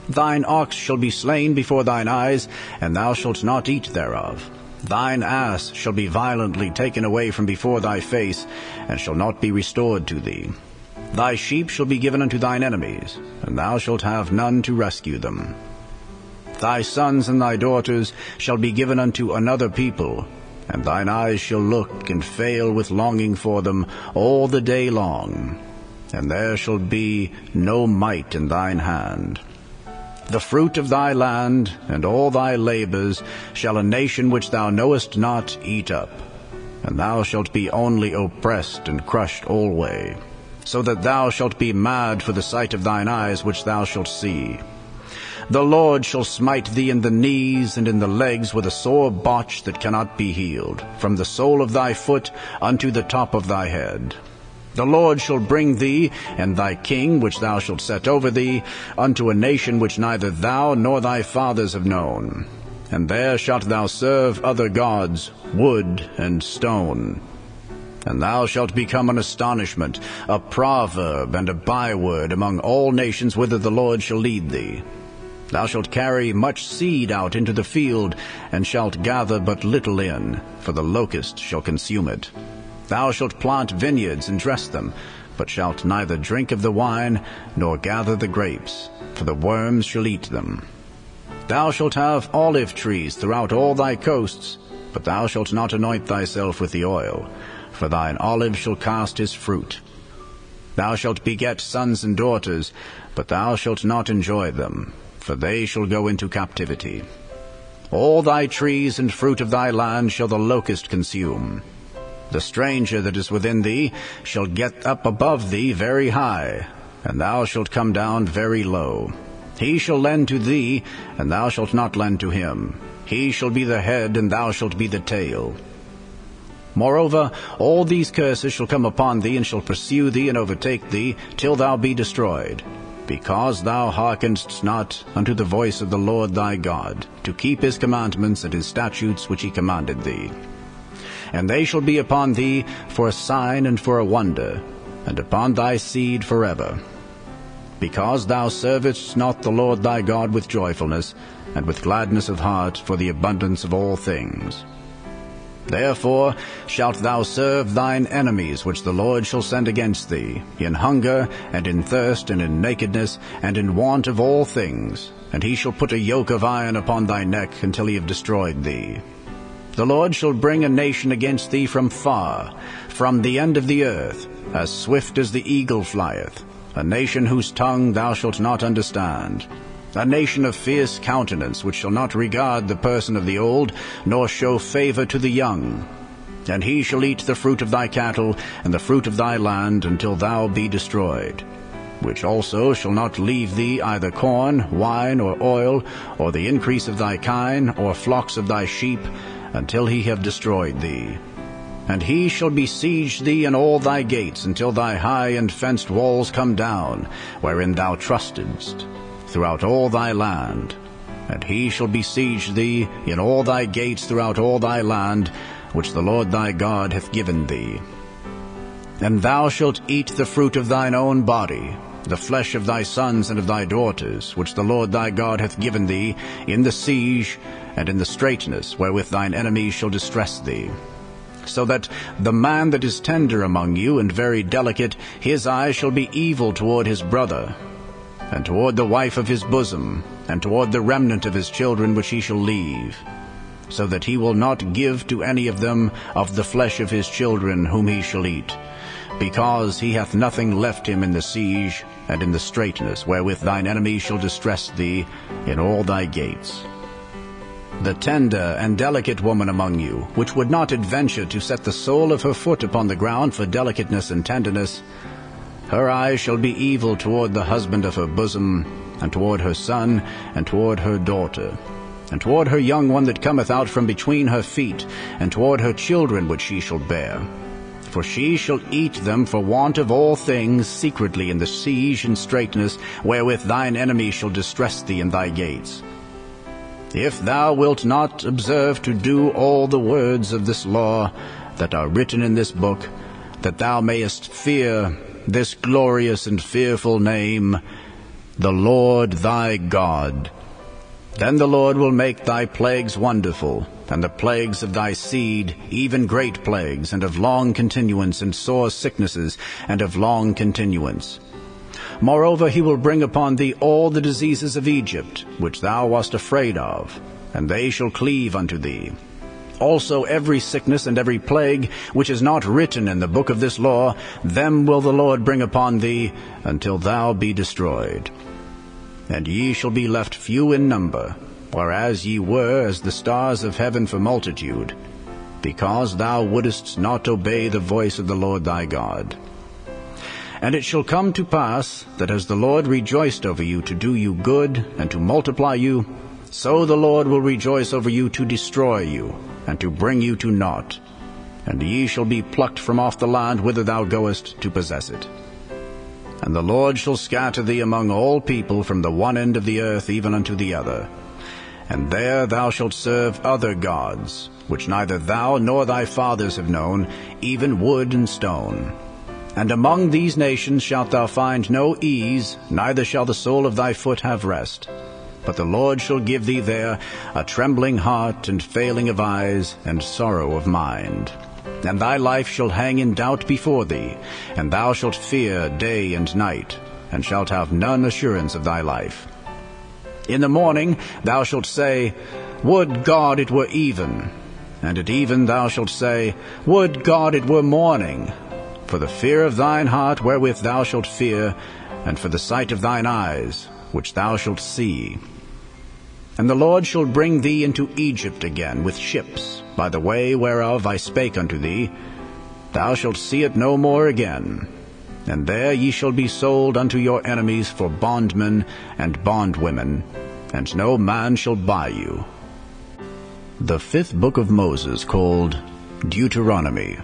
Thine ox shall be slain before thine eyes, and thou shalt not eat thereof. Thine ass shall be violently taken away from before thy face, and shall not be restored to thee. Thy sheep shall be given unto thine enemies, and thou shalt have none to rescue them. Thy sons and thy daughters shall be given unto another people, and thine eyes shall look and fail with longing for them all the day long, and there shall be no might in thine hand. The fruit of thy land and all thy labors shall a nation which thou knowest not eat up, and thou shalt be only oppressed and crushed alway, so that thou shalt be mad for the sight of thine eyes which thou shalt see. The Lord shall smite thee in the knees and in the legs with a sore botch that cannot be healed, from the sole of thy foot unto the top of thy head. The Lord shall bring thee, and thy king, which thou shalt set over thee, unto a nation which neither thou nor thy fathers have known. And there shalt thou serve other gods, wood and stone. And thou shalt become an astonishment, a proverb, and a byword among all nations whither the Lord shall lead thee. Thou shalt carry much seed out into the field, and shalt gather but little in, for the locust shall consume it. Thou shalt plant vineyards and dress them, but shalt neither drink of the wine, nor gather the grapes, for the worms shall eat them. Thou shalt have olive trees throughout all thy coasts, but thou shalt not anoint thyself with the oil, for thine olive shall cast his fruit. Thou shalt beget sons and daughters, but thou shalt not enjoy them, for they shall go into captivity. All thy trees and fruit of thy land shall the locust consume. The stranger that is within thee shall get up above thee very high, and thou shalt come down very low. He shall lend to thee, and thou shalt not lend to him. He shall be the head, and thou shalt be the tail. Moreover, all these curses shall come upon thee, and shall pursue thee and overtake thee, till thou be destroyed, because thou hearkenedst not unto the voice of the Lord thy God, to keep his commandments and his statutes which he commanded thee. And they shall be upon thee for a sign and for a wonder, and upon thy seed forever. Because thou servedst not the Lord thy God with joyfulness, and with gladness of heart for the abundance of all things. Therefore shalt thou serve thine enemies which the Lord shall send against thee, in hunger, and in thirst, and in nakedness, and in want of all things. And he shall put a yoke of iron upon thy neck until he have destroyed thee. The Lord shall bring a nation against thee from far, from the end of the earth, as swift as the eagle flieth, a nation whose tongue thou shalt not understand, a nation of fierce countenance, which shall not regard the person of the old, nor show favor to the young. And he shall eat the fruit of thy cattle, and the fruit of thy land, until thou be destroyed, which also shall not leave thee either corn, wine, or oil, or the increase of thy kine, or flocks of thy sheep, until he have destroyed thee. And he shall besiege thee in all thy gates, until thy high and fenced walls come down, wherein thou trustedst, throughout all thy land. And he shall besiege thee in all thy gates throughout all thy land, which the Lord thy God hath given thee. And thou shalt eat the fruit of thine own body, the flesh of thy sons and of thy daughters, which the Lord thy God hath given thee, in the siege and in the straitness wherewith thine enemies shall distress thee. So that the man that is tender among you and very delicate, his eye shall be evil toward his brother, and toward the wife of his bosom, and toward the remnant of his children which he shall leave, so that he will not give to any of them of the flesh of his children whom he shall eat, because he hath nothing left him in the siege and in the straitness wherewith thine enemies shall distress thee in all thy gates. The tender and delicate woman among you, which would not adventure to set the sole of her foot upon the ground for delicateness and tenderness, her eye shall be evil toward the husband of her bosom, and toward her son, and toward her daughter, and toward her young one that cometh out from between her feet, and toward her children which she shall bear. For she shall eat them for want of all things secretly in the siege and straitness wherewith thine enemy shall distress thee in thy gates. If thou wilt not observe to do all the words of this law that are written in this book, that thou mayest fear this glorious and fearful name, the Lord thy God, then the Lord will make thy plagues wonderful, and the plagues of thy seed, even great plagues, and of long continuance, and sore sicknesses, and of long continuance. Moreover, he will bring upon thee all the diseases of Egypt, which thou wast afraid of, and they shall cleave unto thee. Also every sickness and every plague, which is not written in the book of this law, them will the Lord bring upon thee, until thou be destroyed. And ye shall be left few in number, whereas ye were as the stars of heaven for multitude, because thou wouldest not obey the voice of the Lord thy God. And it shall come to pass, that as the Lord rejoiced over you to do you good, and to multiply you, so the Lord will rejoice over you to destroy you, and to bring you to naught. And ye shall be plucked from off the land whither thou goest to possess it. And the Lord shall scatter thee among all people from the one end of the earth even unto the other. And there thou shalt serve other gods, which neither thou nor thy fathers have known, even wood and stone. And among these nations shalt thou find no ease, neither shall the sole of thy foot have rest. But the Lord shall give thee there a trembling heart, and failing of eyes, and sorrow of mind. And thy life shall hang in doubt before thee, and thou shalt fear day and night, and shalt have none assurance of thy life. In the morning thou shalt say, Would God it were even! And at even thou shalt say, Would God it were morning! For the fear of thine heart wherewith thou shalt fear, and for the sight of thine eyes, which thou shalt see. And the Lord shall bring thee into Egypt again with ships, by the way whereof I spake unto thee. Thou shalt see it no more again. And there ye shall be sold unto your enemies for bondmen and bondwomen, and no man shall buy you. The fifth book of Moses, called Deuteronomy.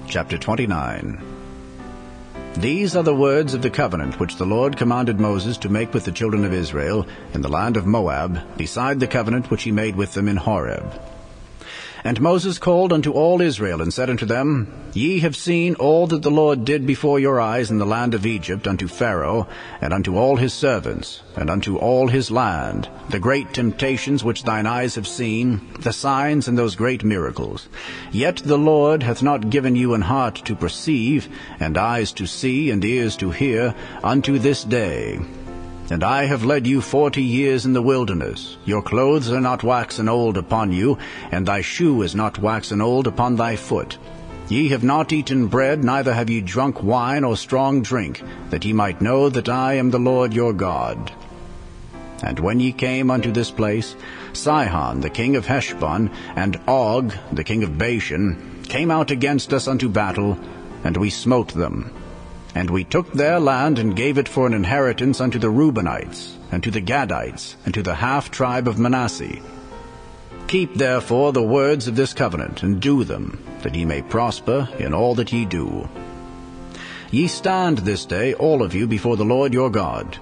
Chapter 29. These are the words of the covenant which the Lord commanded Moses to make with the children of Israel in the land of Moab, beside the covenant which he made with them in Horeb. And Moses called unto all Israel, and said unto them, Ye have seen all that the Lord did before your eyes in the land of Egypt unto Pharaoh, and unto all his servants, and unto all his land, the great temptations which thine eyes have seen, the signs and those great miracles. Yet the Lord hath not given you an heart to perceive, and eyes to see, and ears to hear, unto this day. And I have led you 40 years in the wilderness. Your clothes are not waxen old upon you, and thy shoe is not waxen old upon thy foot. Ye have not eaten bread, neither have ye drunk wine or strong drink, that ye might know that I am the Lord your God. And when ye came unto this place, Sihon the king of Heshbon, and Og the king of Bashan, came out against us unto battle, and we smote them. And we took their land, and gave it for an inheritance unto the Reubenites, and to the Gadites, and to the half tribe of Manasseh. Keep therefore the words of this covenant, and do them, that ye may prosper in all that ye do. Ye stand this day, all of you, before the Lord your God,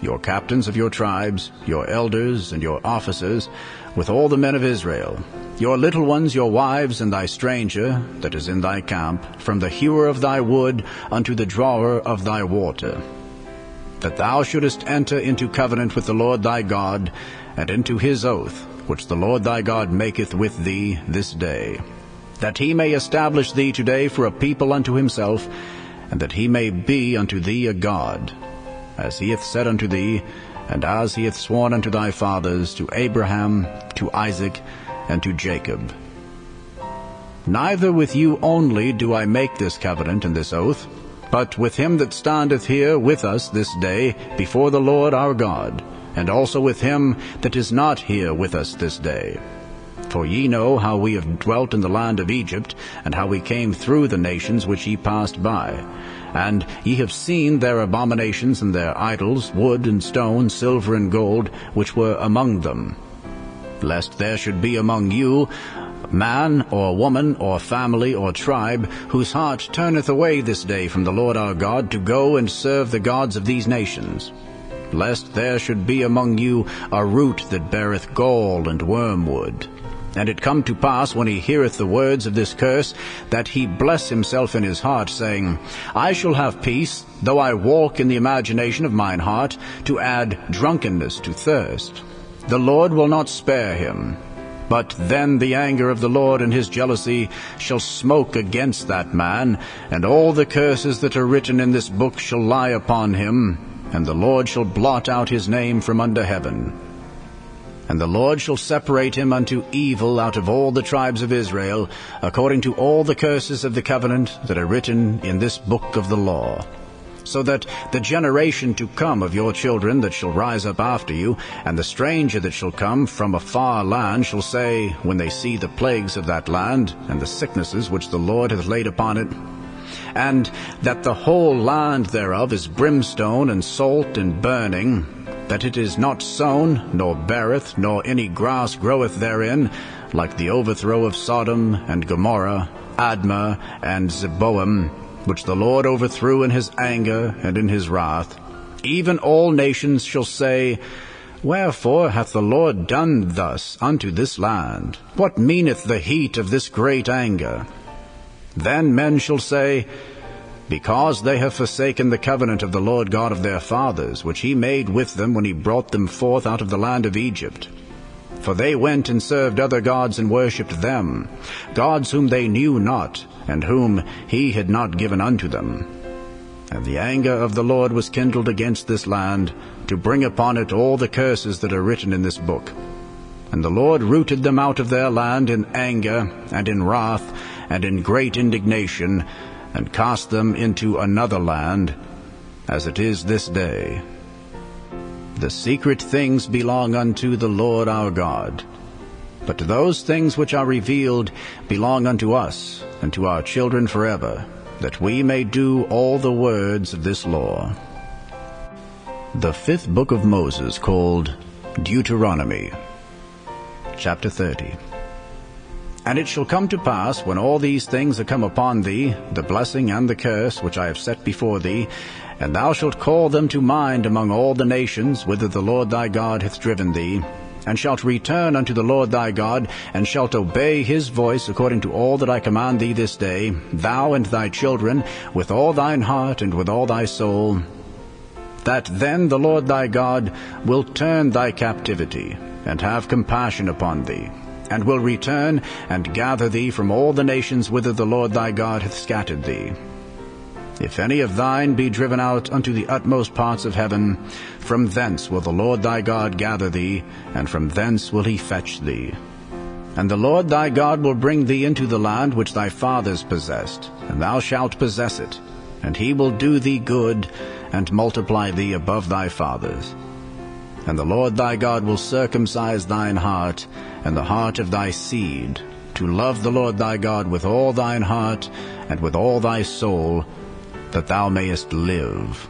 your captains of your tribes, your elders, and your officers, with all the men of Israel, your little ones, your wives, and thy stranger that is in thy camp, from the hewer of thy wood unto the drawer of thy water, that thou shouldest enter into covenant with the Lord thy God, and into his oath, which the Lord thy God maketh with thee this day, that he may establish thee today for a people unto himself, and that he may be unto thee a God, as he hath said unto thee, and as he hath sworn unto thy fathers, to Abraham, to Isaac, and to Jacob. Neither with you only do I make this covenant and this oath, but with him that standeth here with us this day before the Lord our God, and also with him that is not here with us this day. For ye know how we have dwelt in the land of Egypt, and how we came through the nations which ye passed by. And ye have seen their abominations and their idols, wood and stone, silver and gold, which were among them. Lest there should be among you man or woman or family or tribe, whose heart turneth away this day from the Lord our God, to go and serve the gods of these nations. Lest there should be among you a root that beareth gall and wormwood. And it come to pass, when he heareth the words of this curse, that he bless himself in his heart, saying, I shall have peace, though I walk in the imagination of mine heart, to add drunkenness to thirst. The Lord will not spare him. But then the anger of the Lord and his jealousy shall smoke against that man, and all the curses that are written in this book shall lie upon him, and the Lord shall blot out his name from under heaven. And the Lord shall separate him unto evil out of all the tribes of Israel, according to all the curses of the covenant that are written in this book of the law. So that the generation to come of your children that shall rise up after you, and the stranger that shall come from a far land, shall say, when they see the plagues of that land, and the sicknesses which the Lord hath laid upon it, and that the whole land thereof is brimstone and salt and burning, that it is not sown, nor beareth, nor any grass groweth therein, like the overthrow of Sodom and Gomorrah, Admah and Zeboim, which the Lord overthrew in his anger and in his wrath. Even all nations shall say, Wherefore hath the Lord done thus unto this land? What meaneth the heat of this great anger? Then men shall say, Because they have forsaken the covenant of the Lord God of their fathers, which he made with them when he brought them forth out of the land of Egypt. For they went and served other gods and worshipped them, gods whom they knew not, and whom he had not given unto them. And the anger of the Lord was kindled against this land, to bring upon it all the curses that are written in this book. And the Lord rooted them out of their land in anger, and in wrath, and in great indignation, and cast them into another land, as it is this day. The secret things belong unto the Lord our God, but those things which are revealed belong unto us, and to our children forever, that we may do all the words of this law. The fifth book of Moses, called Deuteronomy, Chapter 30. And it shall come to pass, when all these things are come upon thee, the blessing and the curse which I have set before thee, and thou shalt call them to mind among all the nations whither the Lord thy God hath driven thee, and shalt return unto the Lord thy God, and shalt obey his voice according to all that I command thee this day, thou and thy children, with all thine heart and with all thy soul, that then the Lord thy God will turn thy captivity, and have compassion upon thee, and will return and gather thee from all the nations whither the Lord thy God hath scattered thee. If any of thine be driven out unto the utmost parts of heaven, from thence will the Lord thy God gather thee, and from thence will he fetch thee. And the Lord thy God will bring thee into the land which thy fathers possessed, and thou shalt possess it, and he will do thee good, and multiply thee above thy fathers. And the Lord thy God will circumcise thine heart, and the heart of thy seed, to love the Lord thy God with all thine heart, and with all thy soul, that thou mayest live.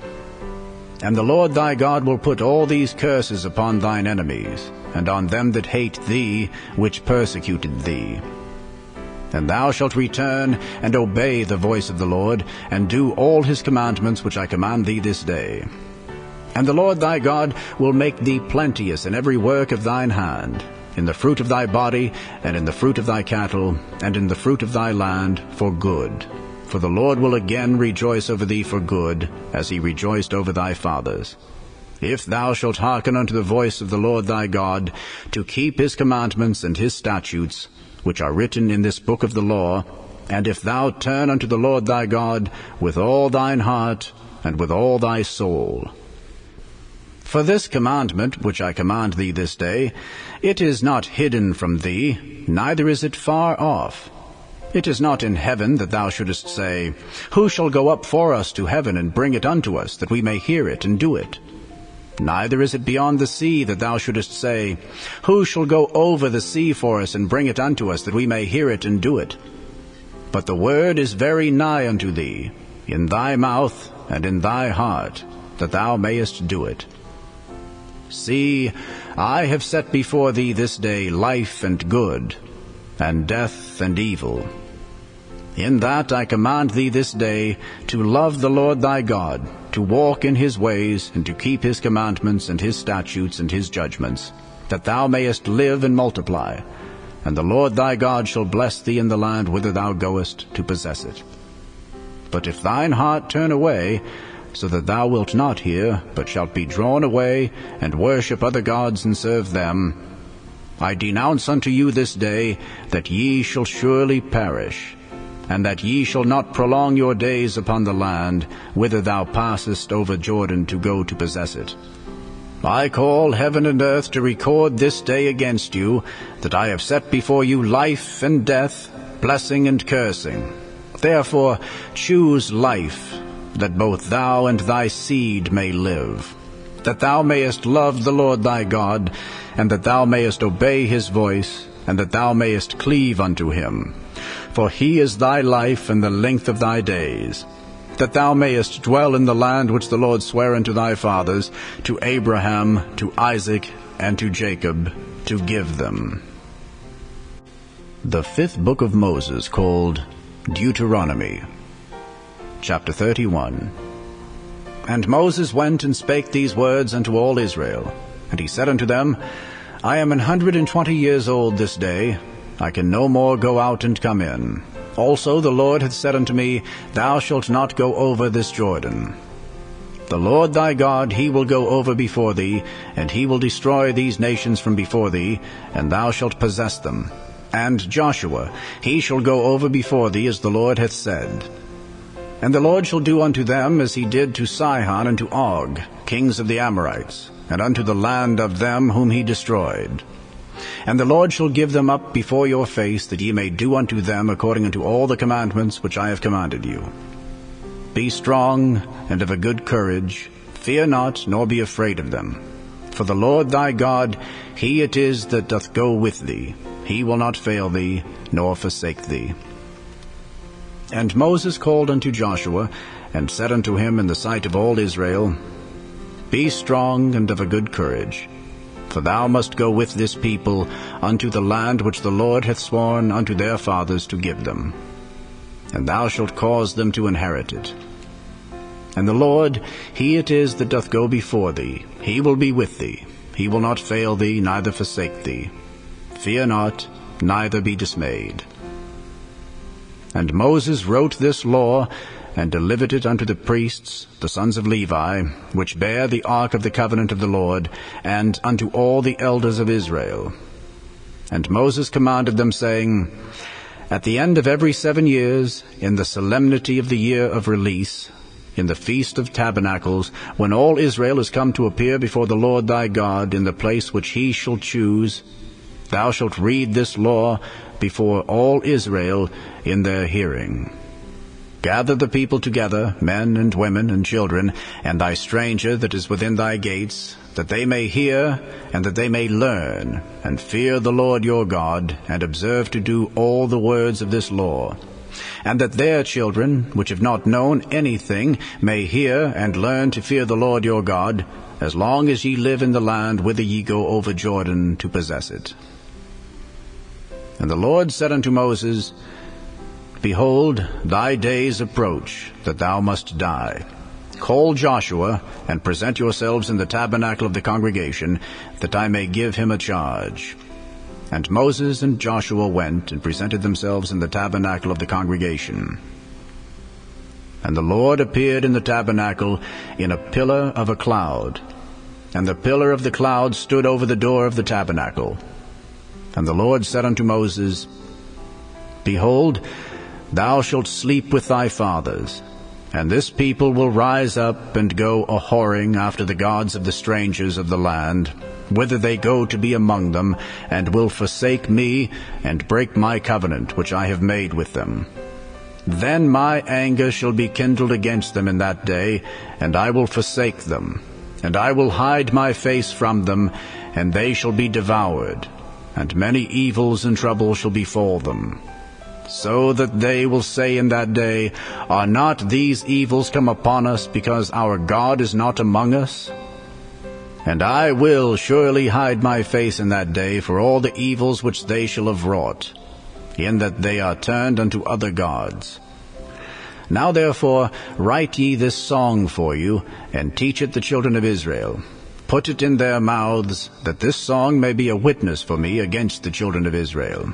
And the Lord thy God will put all these curses upon thine enemies, and on them that hate thee, which persecuted thee. And thou shalt return and obey the voice of the Lord, and do all his commandments which I command thee this day. And the Lord thy God will make thee plenteous in every work of thine hand, in the fruit of thy body, and in the fruit of thy cattle, and in the fruit of thy land, for good. For the Lord will again rejoice over thee for good, as he rejoiced over thy fathers. If thou shalt hearken unto the voice of the Lord thy God, to keep his commandments and his statutes, which are written in this book of the law, and if thou turn unto the Lord thy God with all thine heart and with all thy soul. For this commandment which I command thee this day, it is not hidden from thee, neither is it far off. It is not in heaven that thou shouldest say, Who shall go up for us to heaven and bring it unto us, that we may hear it and do it? Neither is it beyond the sea that thou shouldest say, Who shall go over the sea for us and bring it unto us, that we may hear it and do it? But the word is very nigh unto thee, in thy mouth and in thy heart, that thou mayest do it. See, I have set before thee this day life and good, and death and evil. In that I command thee this day to love the Lord thy God, to walk in his ways, and to keep his commandments and his statutes and his judgments, that thou mayest live and multiply, and the Lord thy God shall bless thee in the land whither thou goest to possess it. But if thine heart turn away, so that thou wilt not hear, but shalt be drawn away, and worship other gods and serve them, I denounce unto you this day that ye shall surely perish, and that ye shall not prolong your days upon the land, whither thou passest over Jordan to go to possess it. I call heaven and earth to record this day against you, that I have set before you life and death, blessing and cursing. Therefore choose life, that both thou and thy seed may live, that thou mayest love the Lord thy God, and that thou mayest obey his voice, and that thou mayest cleave unto him. For he is thy life and the length of thy days, that thou mayest dwell in the land which the Lord sware unto thy fathers, to Abraham, to Isaac, and to Jacob, to give them. The fifth book of Moses, called Deuteronomy. Chapter 31. And Moses went and spake these words unto all Israel. And he said unto them, I am 120 years old this day. I can no more go out and come in. Also the Lord hath said unto me, Thou shalt not go over this Jordan. The Lord thy God, he will go over before thee, and he will destroy these nations from before thee, and thou shalt possess them. And Joshua, he shall go over before thee, as the Lord hath said. And the Lord shall do unto them as he did to Sihon and to Og, kings of the Amorites, and unto the land of them whom he destroyed. And the Lord shall give them up before your face, that ye may do unto them according unto all the commandments which I have commanded you. Be strong and of a good courage, fear not, nor be afraid of them. For the Lord thy God, he it is that doth go with thee. He will not fail thee, nor forsake thee. And Moses called unto Joshua, and said unto him in the sight of all Israel, Be strong and of a good courage, for thou must go with this people unto the land which the Lord hath sworn unto their fathers to give them. And thou shalt cause them to inherit it. And the Lord, he it is that doth go before thee. He will be with thee. he will not fail thee, neither forsake thee. Fear not, neither be dismayed. And Moses wrote this law, and delivered it unto the priests, the sons of Levi, which bear the ark of the covenant of the Lord, and unto all the elders of Israel. And Moses commanded them, saying, At the end of every 7 years, in the solemnity of the year of release, in the feast of tabernacles, when all Israel is come to appear before the Lord thy God in the place which he shall choose, thou shalt read this law before all Israel in their hearing. Gather the people together, men and women and children, and thy stranger that is within thy gates, that they may hear, and that they may learn, and fear the Lord your God, and observe to do all the words of this law. And that their children, which have not known anything, may hear and learn to fear the Lord your God, as long as ye live in the land whither ye go over Jordan to possess it. And the Lord said unto Moses, Behold, thy days approach, that thou must die. Call Joshua, and present yourselves in the tabernacle of the congregation, that I may give him a charge. And Moses and Joshua went, and presented themselves in the tabernacle of the congregation. And the Lord appeared in the tabernacle in a pillar of a cloud. And the pillar of the cloud stood over the door of the tabernacle. And the Lord said unto Moses, Behold, thou shalt sleep with thy fathers, and this people will rise up and go a-whoring after the gods of the strangers of the land, whither they go to be among them, and will forsake me, and break my covenant which I have made with them. Then my anger shall be kindled against them in that day, and I will forsake them, and I will hide my face from them, and they shall be devoured, and many evils and troubles shall befall them. So that they will say in that day, Are not these evils come upon us, because our God is not among us? And I will surely hide my face in that day for all the evils which they shall have wrought, in that they are turned unto other gods. Now therefore write ye this song for you, and teach it the children of Israel. Put it in their mouths, that this song may be a witness for me against the children of Israel.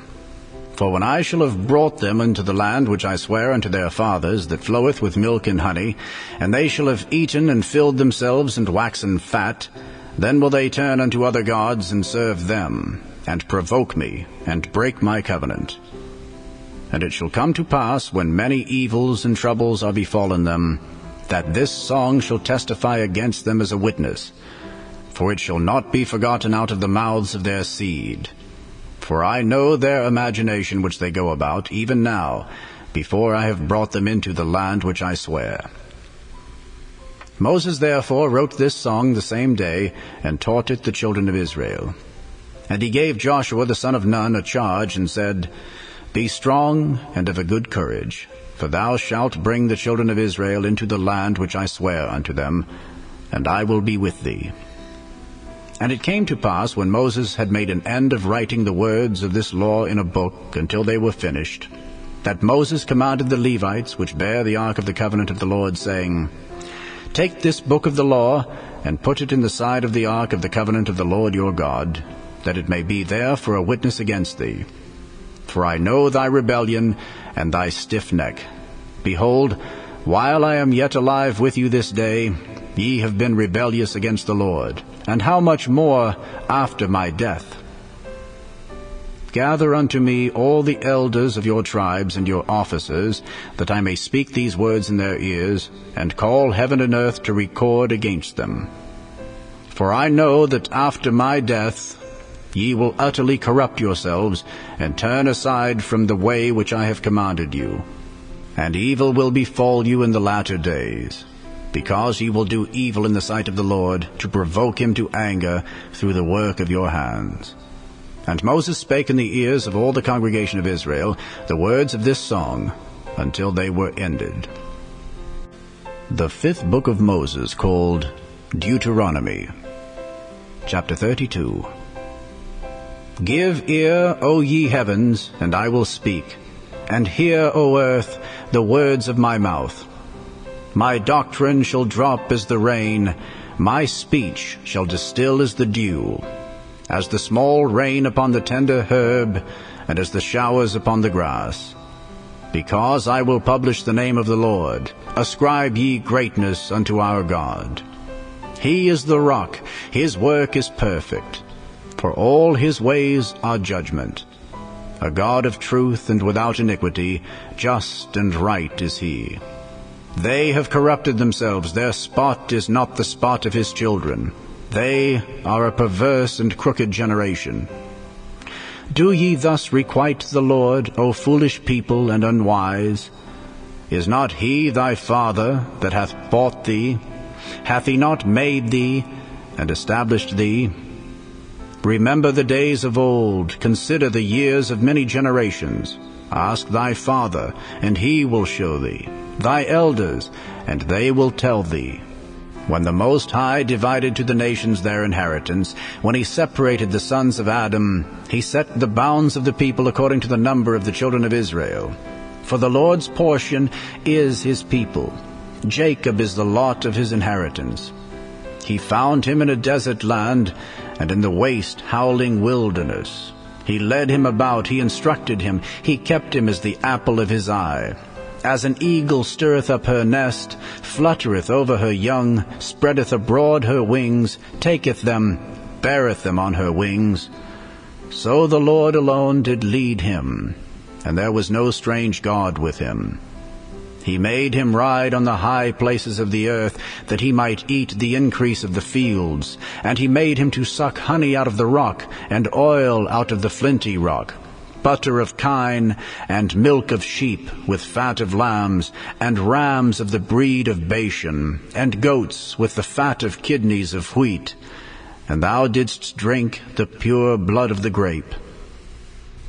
For when I shall have brought them into the land which I swear unto their fathers, that floweth with milk and honey, and they shall have eaten and filled themselves and waxen fat, then will they turn unto other gods and serve them, and provoke me, and break my covenant. And it shall come to pass, when many evils and troubles are befallen them, that this song shall testify against them as a witness, for it shall not be forgotten out of the mouths of their seed. For I know their imagination which they go about, even now, before I have brought them into the land which I swear. Moses therefore wrote this song the same day, and taught it the children of Israel. And he gave Joshua the son of Nun a charge, and said, Be strong and of a good courage, for thou shalt bring the children of Israel into the land which I swear unto them, and I will be with thee. And it came to pass, when Moses had made an end of writing the words of this law in a book until they were finished, that Moses commanded the Levites, which bear the ark of the covenant of the Lord, saying, Take this book of the law, and put it in the side of the ark of the covenant of the Lord your God, that it may be there for a witness against thee. For I know thy rebellion and thy stiff neck. Behold, while I am yet alive with you this day, ye have been rebellious against the Lord, and how much more after my death? Gather unto me all the elders of your tribes and your officers, that I may speak these words in their ears, and call heaven and earth to record against them. For I know that after my death ye will utterly corrupt yourselves, and turn aside from the way which I have commanded you. And evil will befall you in the latter days, because ye will do evil in the sight of the Lord, to provoke him to anger through the work of your hands. And Moses spake in the ears of all the congregation of Israel the words of this song, until they were ended. The fifth book of Moses, called Deuteronomy. Chapter 32. Give ear, O ye heavens, and I will speak, and hear, O earth, the words of my mouth. My doctrine shall drop as the rain, My speech shall distill as the dew, as the small rain upon the tender herb, and as the showers upon the grass. Because I will publish the name of the Lord, ascribe ye greatness unto our God. He is the rock, his work is perfect, for all his ways are judgment. A God of truth and without iniquity, just and right is he. They have corrupted themselves, their spot is not the spot of his children. They are a perverse and crooked generation. Do ye thus requite the Lord, O foolish people and unwise? Is not he thy father that hath bought thee? Hath he not made thee and established thee? Remember the days of old, consider the years of many generations. Ask thy father, and he will show thee, thy elders, and they will tell thee. When the Most High divided to the nations their inheritance, when he separated the sons of Adam, he set the bounds of the people according to the number of the children of Israel. For the Lord's portion is his people. Jacob is the lot of his inheritance. He found him in a desert land, and in the waste howling wilderness. He led him about, he instructed him, he kept him as the apple of his eye. As an eagle stirreth up her nest, fluttereth over her young, spreadeth abroad her wings, taketh them, beareth them on her wings. So the Lord alone did lead him, and there was no strange God with him. He made him ride on the high places of the earth, that he might eat the increase of the fields. And he made him to suck honey out of the rock, and oil out of the flinty rock, butter of kine, and milk of sheep, with fat of lambs, and rams of the breed of Bashan, and goats with the fat of kidneys of wheat. And thou didst drink the pure blood of the grape.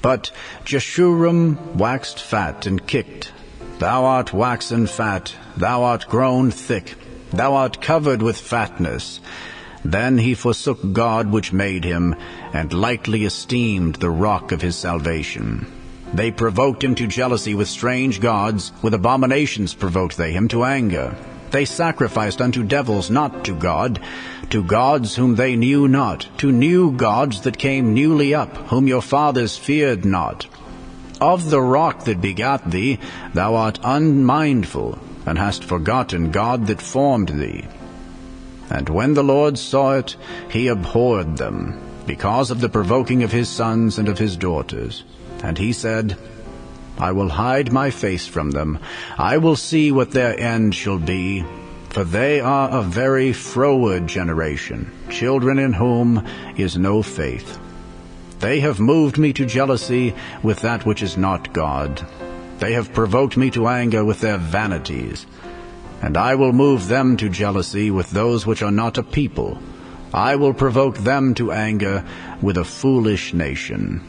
But Jeshurun waxed fat and kicked. Thou art waxen fat, thou art grown thick, thou art covered with fatness. Then he forsook God which made him, and lightly esteemed the rock of his salvation. They provoked him to jealousy with strange gods, with abominations provoked they him to anger. They sacrificed unto devils, not to God, to gods whom they knew not, to new gods that came newly up, whom your fathers feared not. Of the rock that begat thee, thou art unmindful, and hast forgotten God that formed thee. And when the Lord saw it, he abhorred them, because of the provoking of his sons and of his daughters. And he said, I will hide my face from them, I will see what their end shall be, for they are a very froward generation, children in whom is no faith. They have moved me to jealousy with that which is not God. They have provoked me to anger with their vanities. And I will move them to jealousy with those which are not a people. I will provoke them to anger with a foolish nation.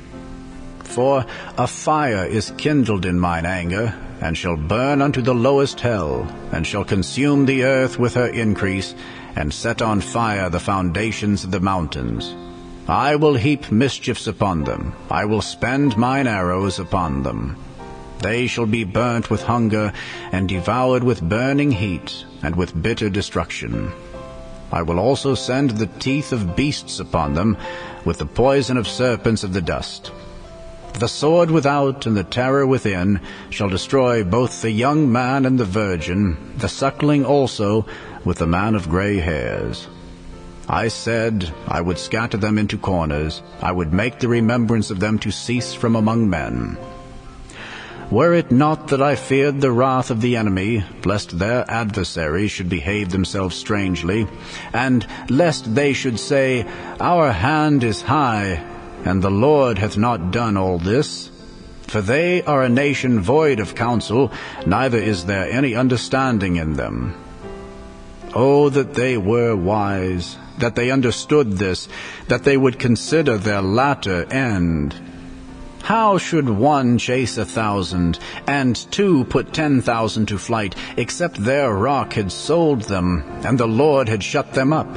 For a fire is kindled in mine anger, and shall burn unto the lowest hell, and shall consume the earth with her increase, and set on fire the foundations of the mountains. I will heap mischiefs upon them, I will spend mine arrows upon them. They shall be burnt with hunger, and devoured with burning heat, and with bitter destruction. I will also send the teeth of beasts upon them, with the poison of serpents of the dust. The sword without and the terror within shall destroy both the young man and the virgin, the suckling also with the man of gray hairs. I said, I would scatter them into corners, I would make the remembrance of them to cease from among men. Were it not that I feared the wrath of the enemy, lest their adversaries should behave themselves strangely, and lest they should say, Our hand is high, and the Lord hath not done all this. For they are a nation void of counsel, neither is there any understanding in them. Oh, that they were wise, that they understood this, that they would consider their latter end. How should one chase 1,000, and 2 put 10,000 to flight, except their rock had sold them, and the Lord had shut them up?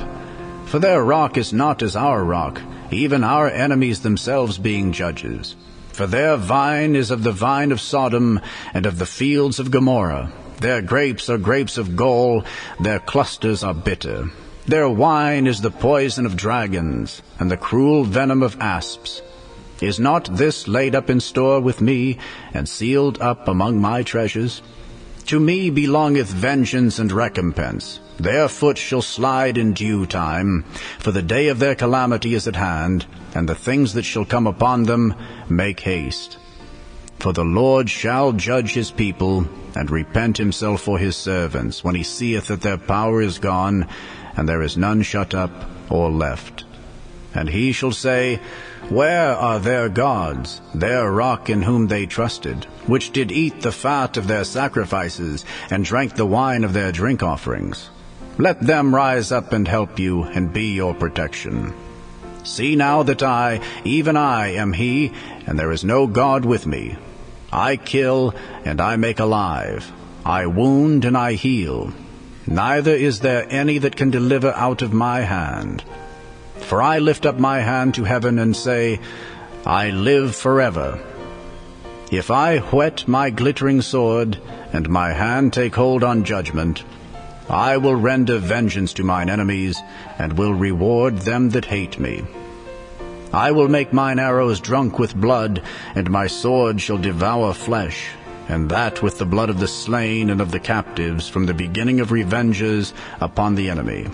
For their rock is not as our rock, even our enemies themselves being judges. For their vine is of the vine of Sodom, and of the fields of Gomorrah. Their grapes are grapes of gall, their clusters are bitter. Their wine is the poison of dragons, and the cruel venom of asps. Is not this laid up in store with me, and sealed up among my treasures? To me belongeth vengeance and recompense. Their foot shall slide in due time, for the day of their calamity is at hand, and the things that shall come upon them make haste. For the Lord shall judge his people, and repent himself for his servants, when he seeth that their power is gone, and there is none shut up or left. And he shall say, Where are their gods, their rock in whom they trusted, which did eat the fat of their sacrifices, and drank the wine of their drink offerings? Let them rise up and help you, and be your protection. See now that I, even I, am he, and there is no God with me. I kill, and I make alive. I wound, and I heal. Neither is there any that can deliver out of my hand. For I lift up my hand to heaven, and say, I live forever. If I whet my glittering sword, and my hand take hold on judgment, I will render vengeance to mine enemies, and will reward them that hate me. I will make mine arrows drunk with blood, and my sword shall devour flesh, and that with the blood of the slain and of the captives, from the beginning of revenges upon the enemy.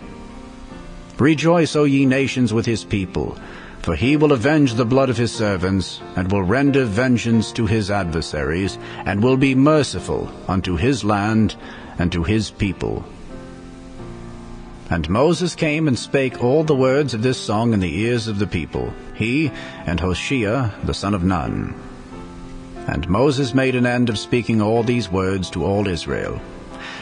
Rejoice, O ye nations, with his people, for he will avenge the blood of his servants, and will render vengeance to his adversaries, and will be merciful unto his land and to his people. And Moses came and spake all the words of this song in the ears of the people, he and Hoshea the son of Nun. And Moses made an end of speaking all these words to all Israel.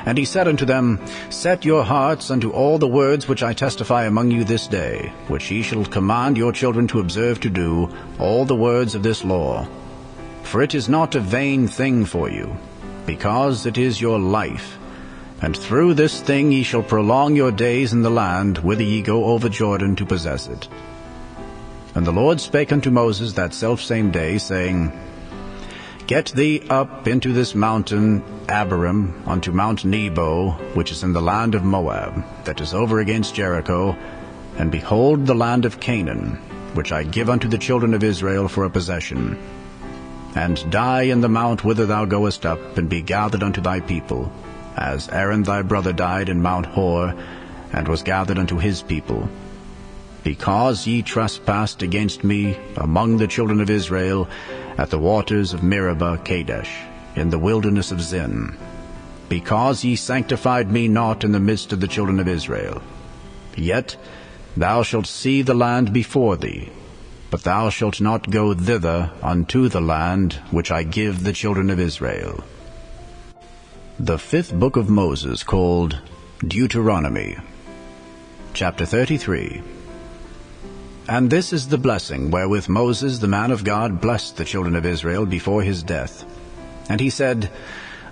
And he said unto them, Set your hearts unto all the words which I testify among you this day, which ye shall command your children to observe to do, all the words of this law. For it is not a vain thing for you, because it is your life. And through this thing ye shall prolong your days in the land, whither ye go over Jordan to possess it. And the Lord spake unto Moses that selfsame day, saying, Get thee up into this mountain Abiram, unto Mount Nebo, which is in the land of Moab, that is over against Jericho, and behold the land of Canaan, which I give unto the children of Israel for a possession. And die in the mount whither thou goest up, and be gathered unto thy people, as Aaron thy brother died in Mount Hor, and was gathered unto his people. Because ye trespassed against me among the children of Israel, at the waters of Meribah Kadesh, in the wilderness of Zin, because ye sanctified me not in the midst of the children of Israel. Yet thou shalt see the land before thee, but thou shalt not go thither unto the land which I give the children of Israel. The fifth book of Moses, called Deuteronomy. Chapter 33. And this is the blessing wherewith Moses the man of God blessed the children of Israel before his death. And he said,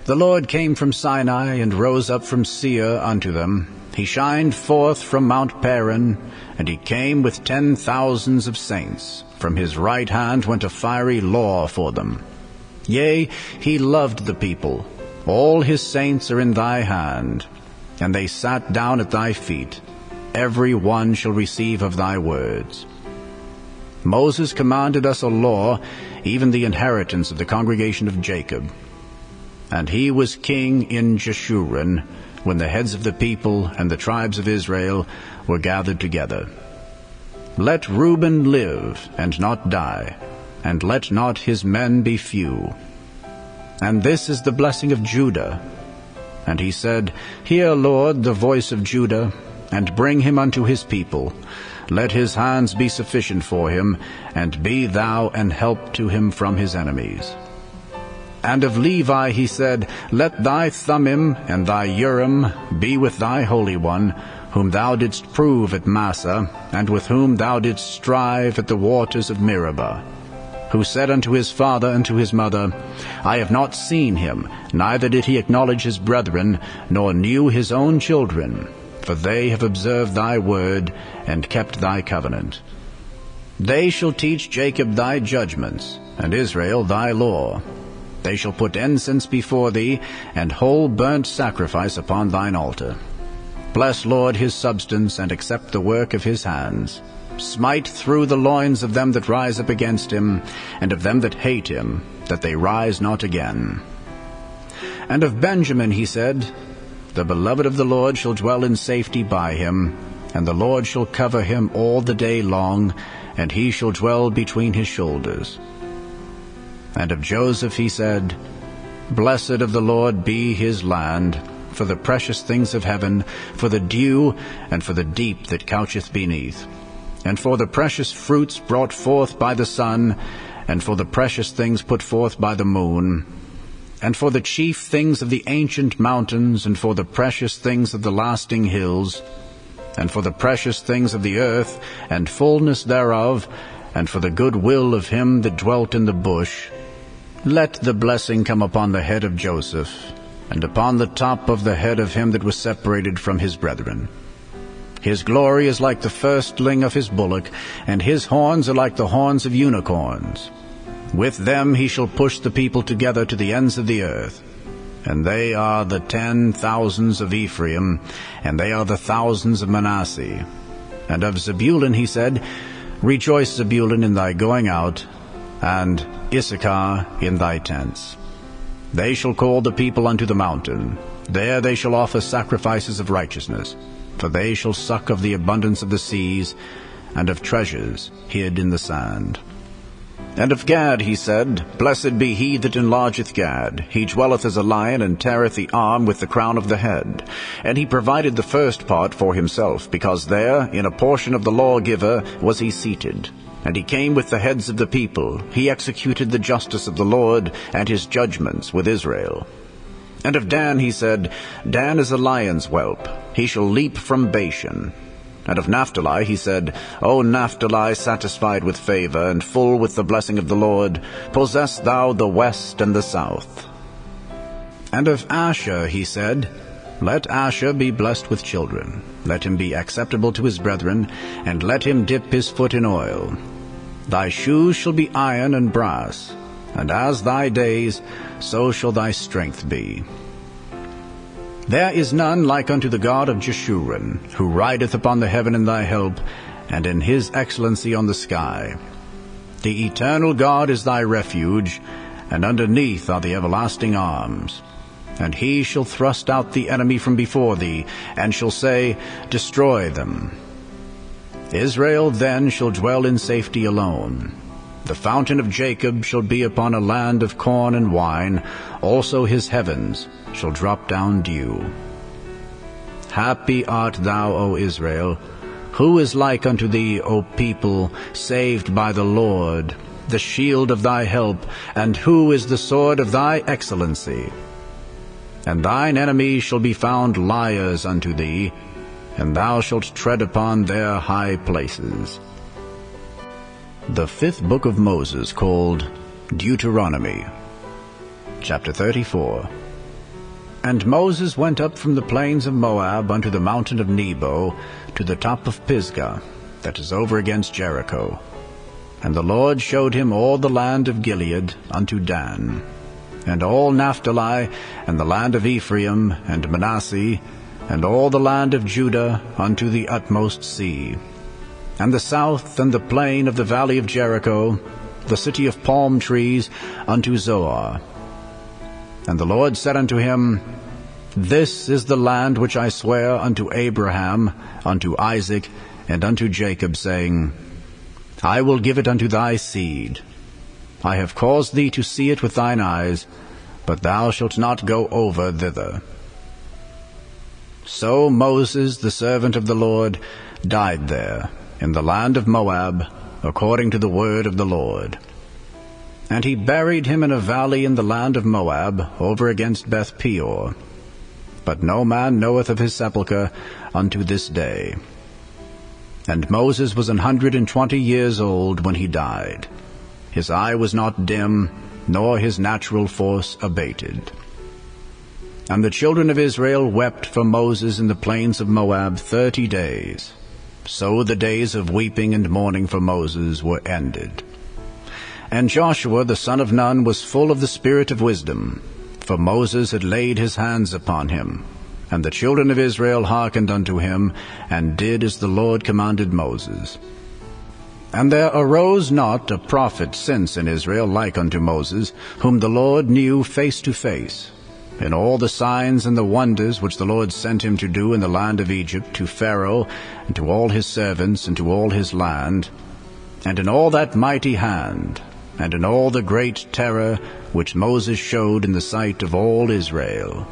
The Lord came from Sinai, and rose up from Seir unto them. He shined forth from Mount Paran, and he came with 10,000s of saints. From his right hand went a fiery law for them. Yea, he loved the people. All his saints are in thy hand, and they sat down at thy feet. Every one shall receive of thy words. Moses commanded us a law, even the inheritance of the congregation of Jacob. And he was king in Jeshurun, when the heads of the people and the tribes of Israel were gathered together. Let Reuben live, and not die, and let not his men be few. And this is the blessing of Judah. And he said, Hear, Lord, the voice of Judah, and bring him unto his people. Let his hands be sufficient for him, and be thou an help to him from his enemies. And of Levi he said, Let thy Thummim and thy Urim be with thy Holy One, whom thou didst prove at Massah, and with whom thou didst strive at the waters of Meribah, who said unto his father and to his mother, I have not seen him, neither did he acknowledge his brethren, nor knew his own children, for they have observed thy word, and kept thy covenant. They shall teach Jacob thy judgments, and Israel thy law. They shall put incense before thee, and whole burnt sacrifice upon thine altar. Bless, Lord, his substance, and accept the work of his hands. Smite through the loins of them that rise up against him, and of them that hate him, that they rise not again. And of Benjamin he said, The beloved of the Lord shall dwell in safety by him, and the Lord shall cover him all the day long, and he shall dwell between his shoulders. And of Joseph he said, Blessed of the Lord be his land, for the precious things of heaven, for the dew, and for the deep that coucheth beneath, and for the precious fruits brought forth by the sun, and for the precious things put forth by the moon, and for the chief things of the ancient mountains, and for the precious things of the lasting hills, and for the precious things of the earth, and fullness thereof, and for the good will of him that dwelt in the bush. Let the blessing come upon the head of Joseph, and upon the top of the head of him that was separated from his brethren. His glory is like the firstling of his bullock, and his horns are like the horns of unicorns. With them he shall push the people together to the ends of the earth. And they are the 10,000s of Ephraim, and they are the thousands of Manasseh. And of Zebulun he said, Rejoice, Zebulun, in thy going out, and Issachar in thy tents. They shall call the people unto the mountain. There they shall offer sacrifices of righteousness, for they shall suck of the abundance of the seas, and of treasures hid in the sand. And of Gad he said, Blessed be he that enlargeth Gad. He dwelleth as a lion, and teareth the arm with the crown of the head. And he provided the first part for himself, because there, in a portion of the lawgiver, was he seated. And he came with the heads of the people. He executed the justice of the Lord, and his judgments with Israel. And of Dan he said, Dan is a lion's whelp. He shall leap from Bashan. And of Naphtali he said, O Naphtali, satisfied with favor, and full with the blessing of the Lord, possess thou the west and the south. And of Asher he said, Let Asher be blessed with children. Let him be acceptable to his brethren, and let him dip his foot in oil. Thy shoes shall be iron and brass, and as thy days, so shall thy strength be. There is none like unto the God of Jeshurun, who rideth upon the heaven in thy help, and in his excellency on the sky. The eternal God is thy refuge, and underneath are the everlasting arms. And he shall thrust out the enemy from before thee, and shall say, Destroy them. Israel then shall dwell in safety alone. The fountain of Jacob shall be upon a land of corn and wine, also his heavens shall drop down dew. Happy art thou, O Israel! Who is like unto thee, O people, saved by the Lord, the shield of thy help, and who is the sword of thy excellency? And thine enemies shall be found liars unto thee, and thou shalt tread upon their high places. The fifth book of Moses, called Deuteronomy. Chapter 34. And Moses went up from the plains of Moab unto the mountain of Nebo, to the top of Pisgah, that is over against Jericho. And the Lord showed him all the land of Gilead unto Dan, and all Naphtali, and the land of Ephraim, and Manasseh, and all the land of Judah unto the utmost sea, and the south and the plain of the valley of Jericho, the city of palm trees, unto Zoar. And the Lord said unto him, This is the land which I swear unto Abraham, unto Isaac, and unto Jacob, saying, I will give it unto thy seed. I have caused thee to see it with thine eyes, but thou shalt not go over thither. So Moses, the servant of the Lord, died there, in the land of Moab, according to the word of the Lord. And he buried him in a valley in the land of Moab, over against Beth Peor. But no man knoweth of his sepulchre unto this day. And Moses was 120 years old when he died. His eye was not dim, nor his natural force abated. And the children of Israel wept for Moses in the plains of Moab 30 days. So the days of weeping and mourning for Moses were ended. And Joshua the son of Nun was full of the spirit of wisdom, for Moses had laid his hands upon him. And the children of Israel hearkened unto him, and did as the Lord commanded Moses. And there arose not a prophet since in Israel like unto Moses, whom the Lord knew face to face, in all the signs and the wonders which the Lord sent him to do in the land of Egypt, to Pharaoh, and to all his servants, and to all his land, and in all that mighty hand, and in all the great terror which Moses showed in the sight of all Israel.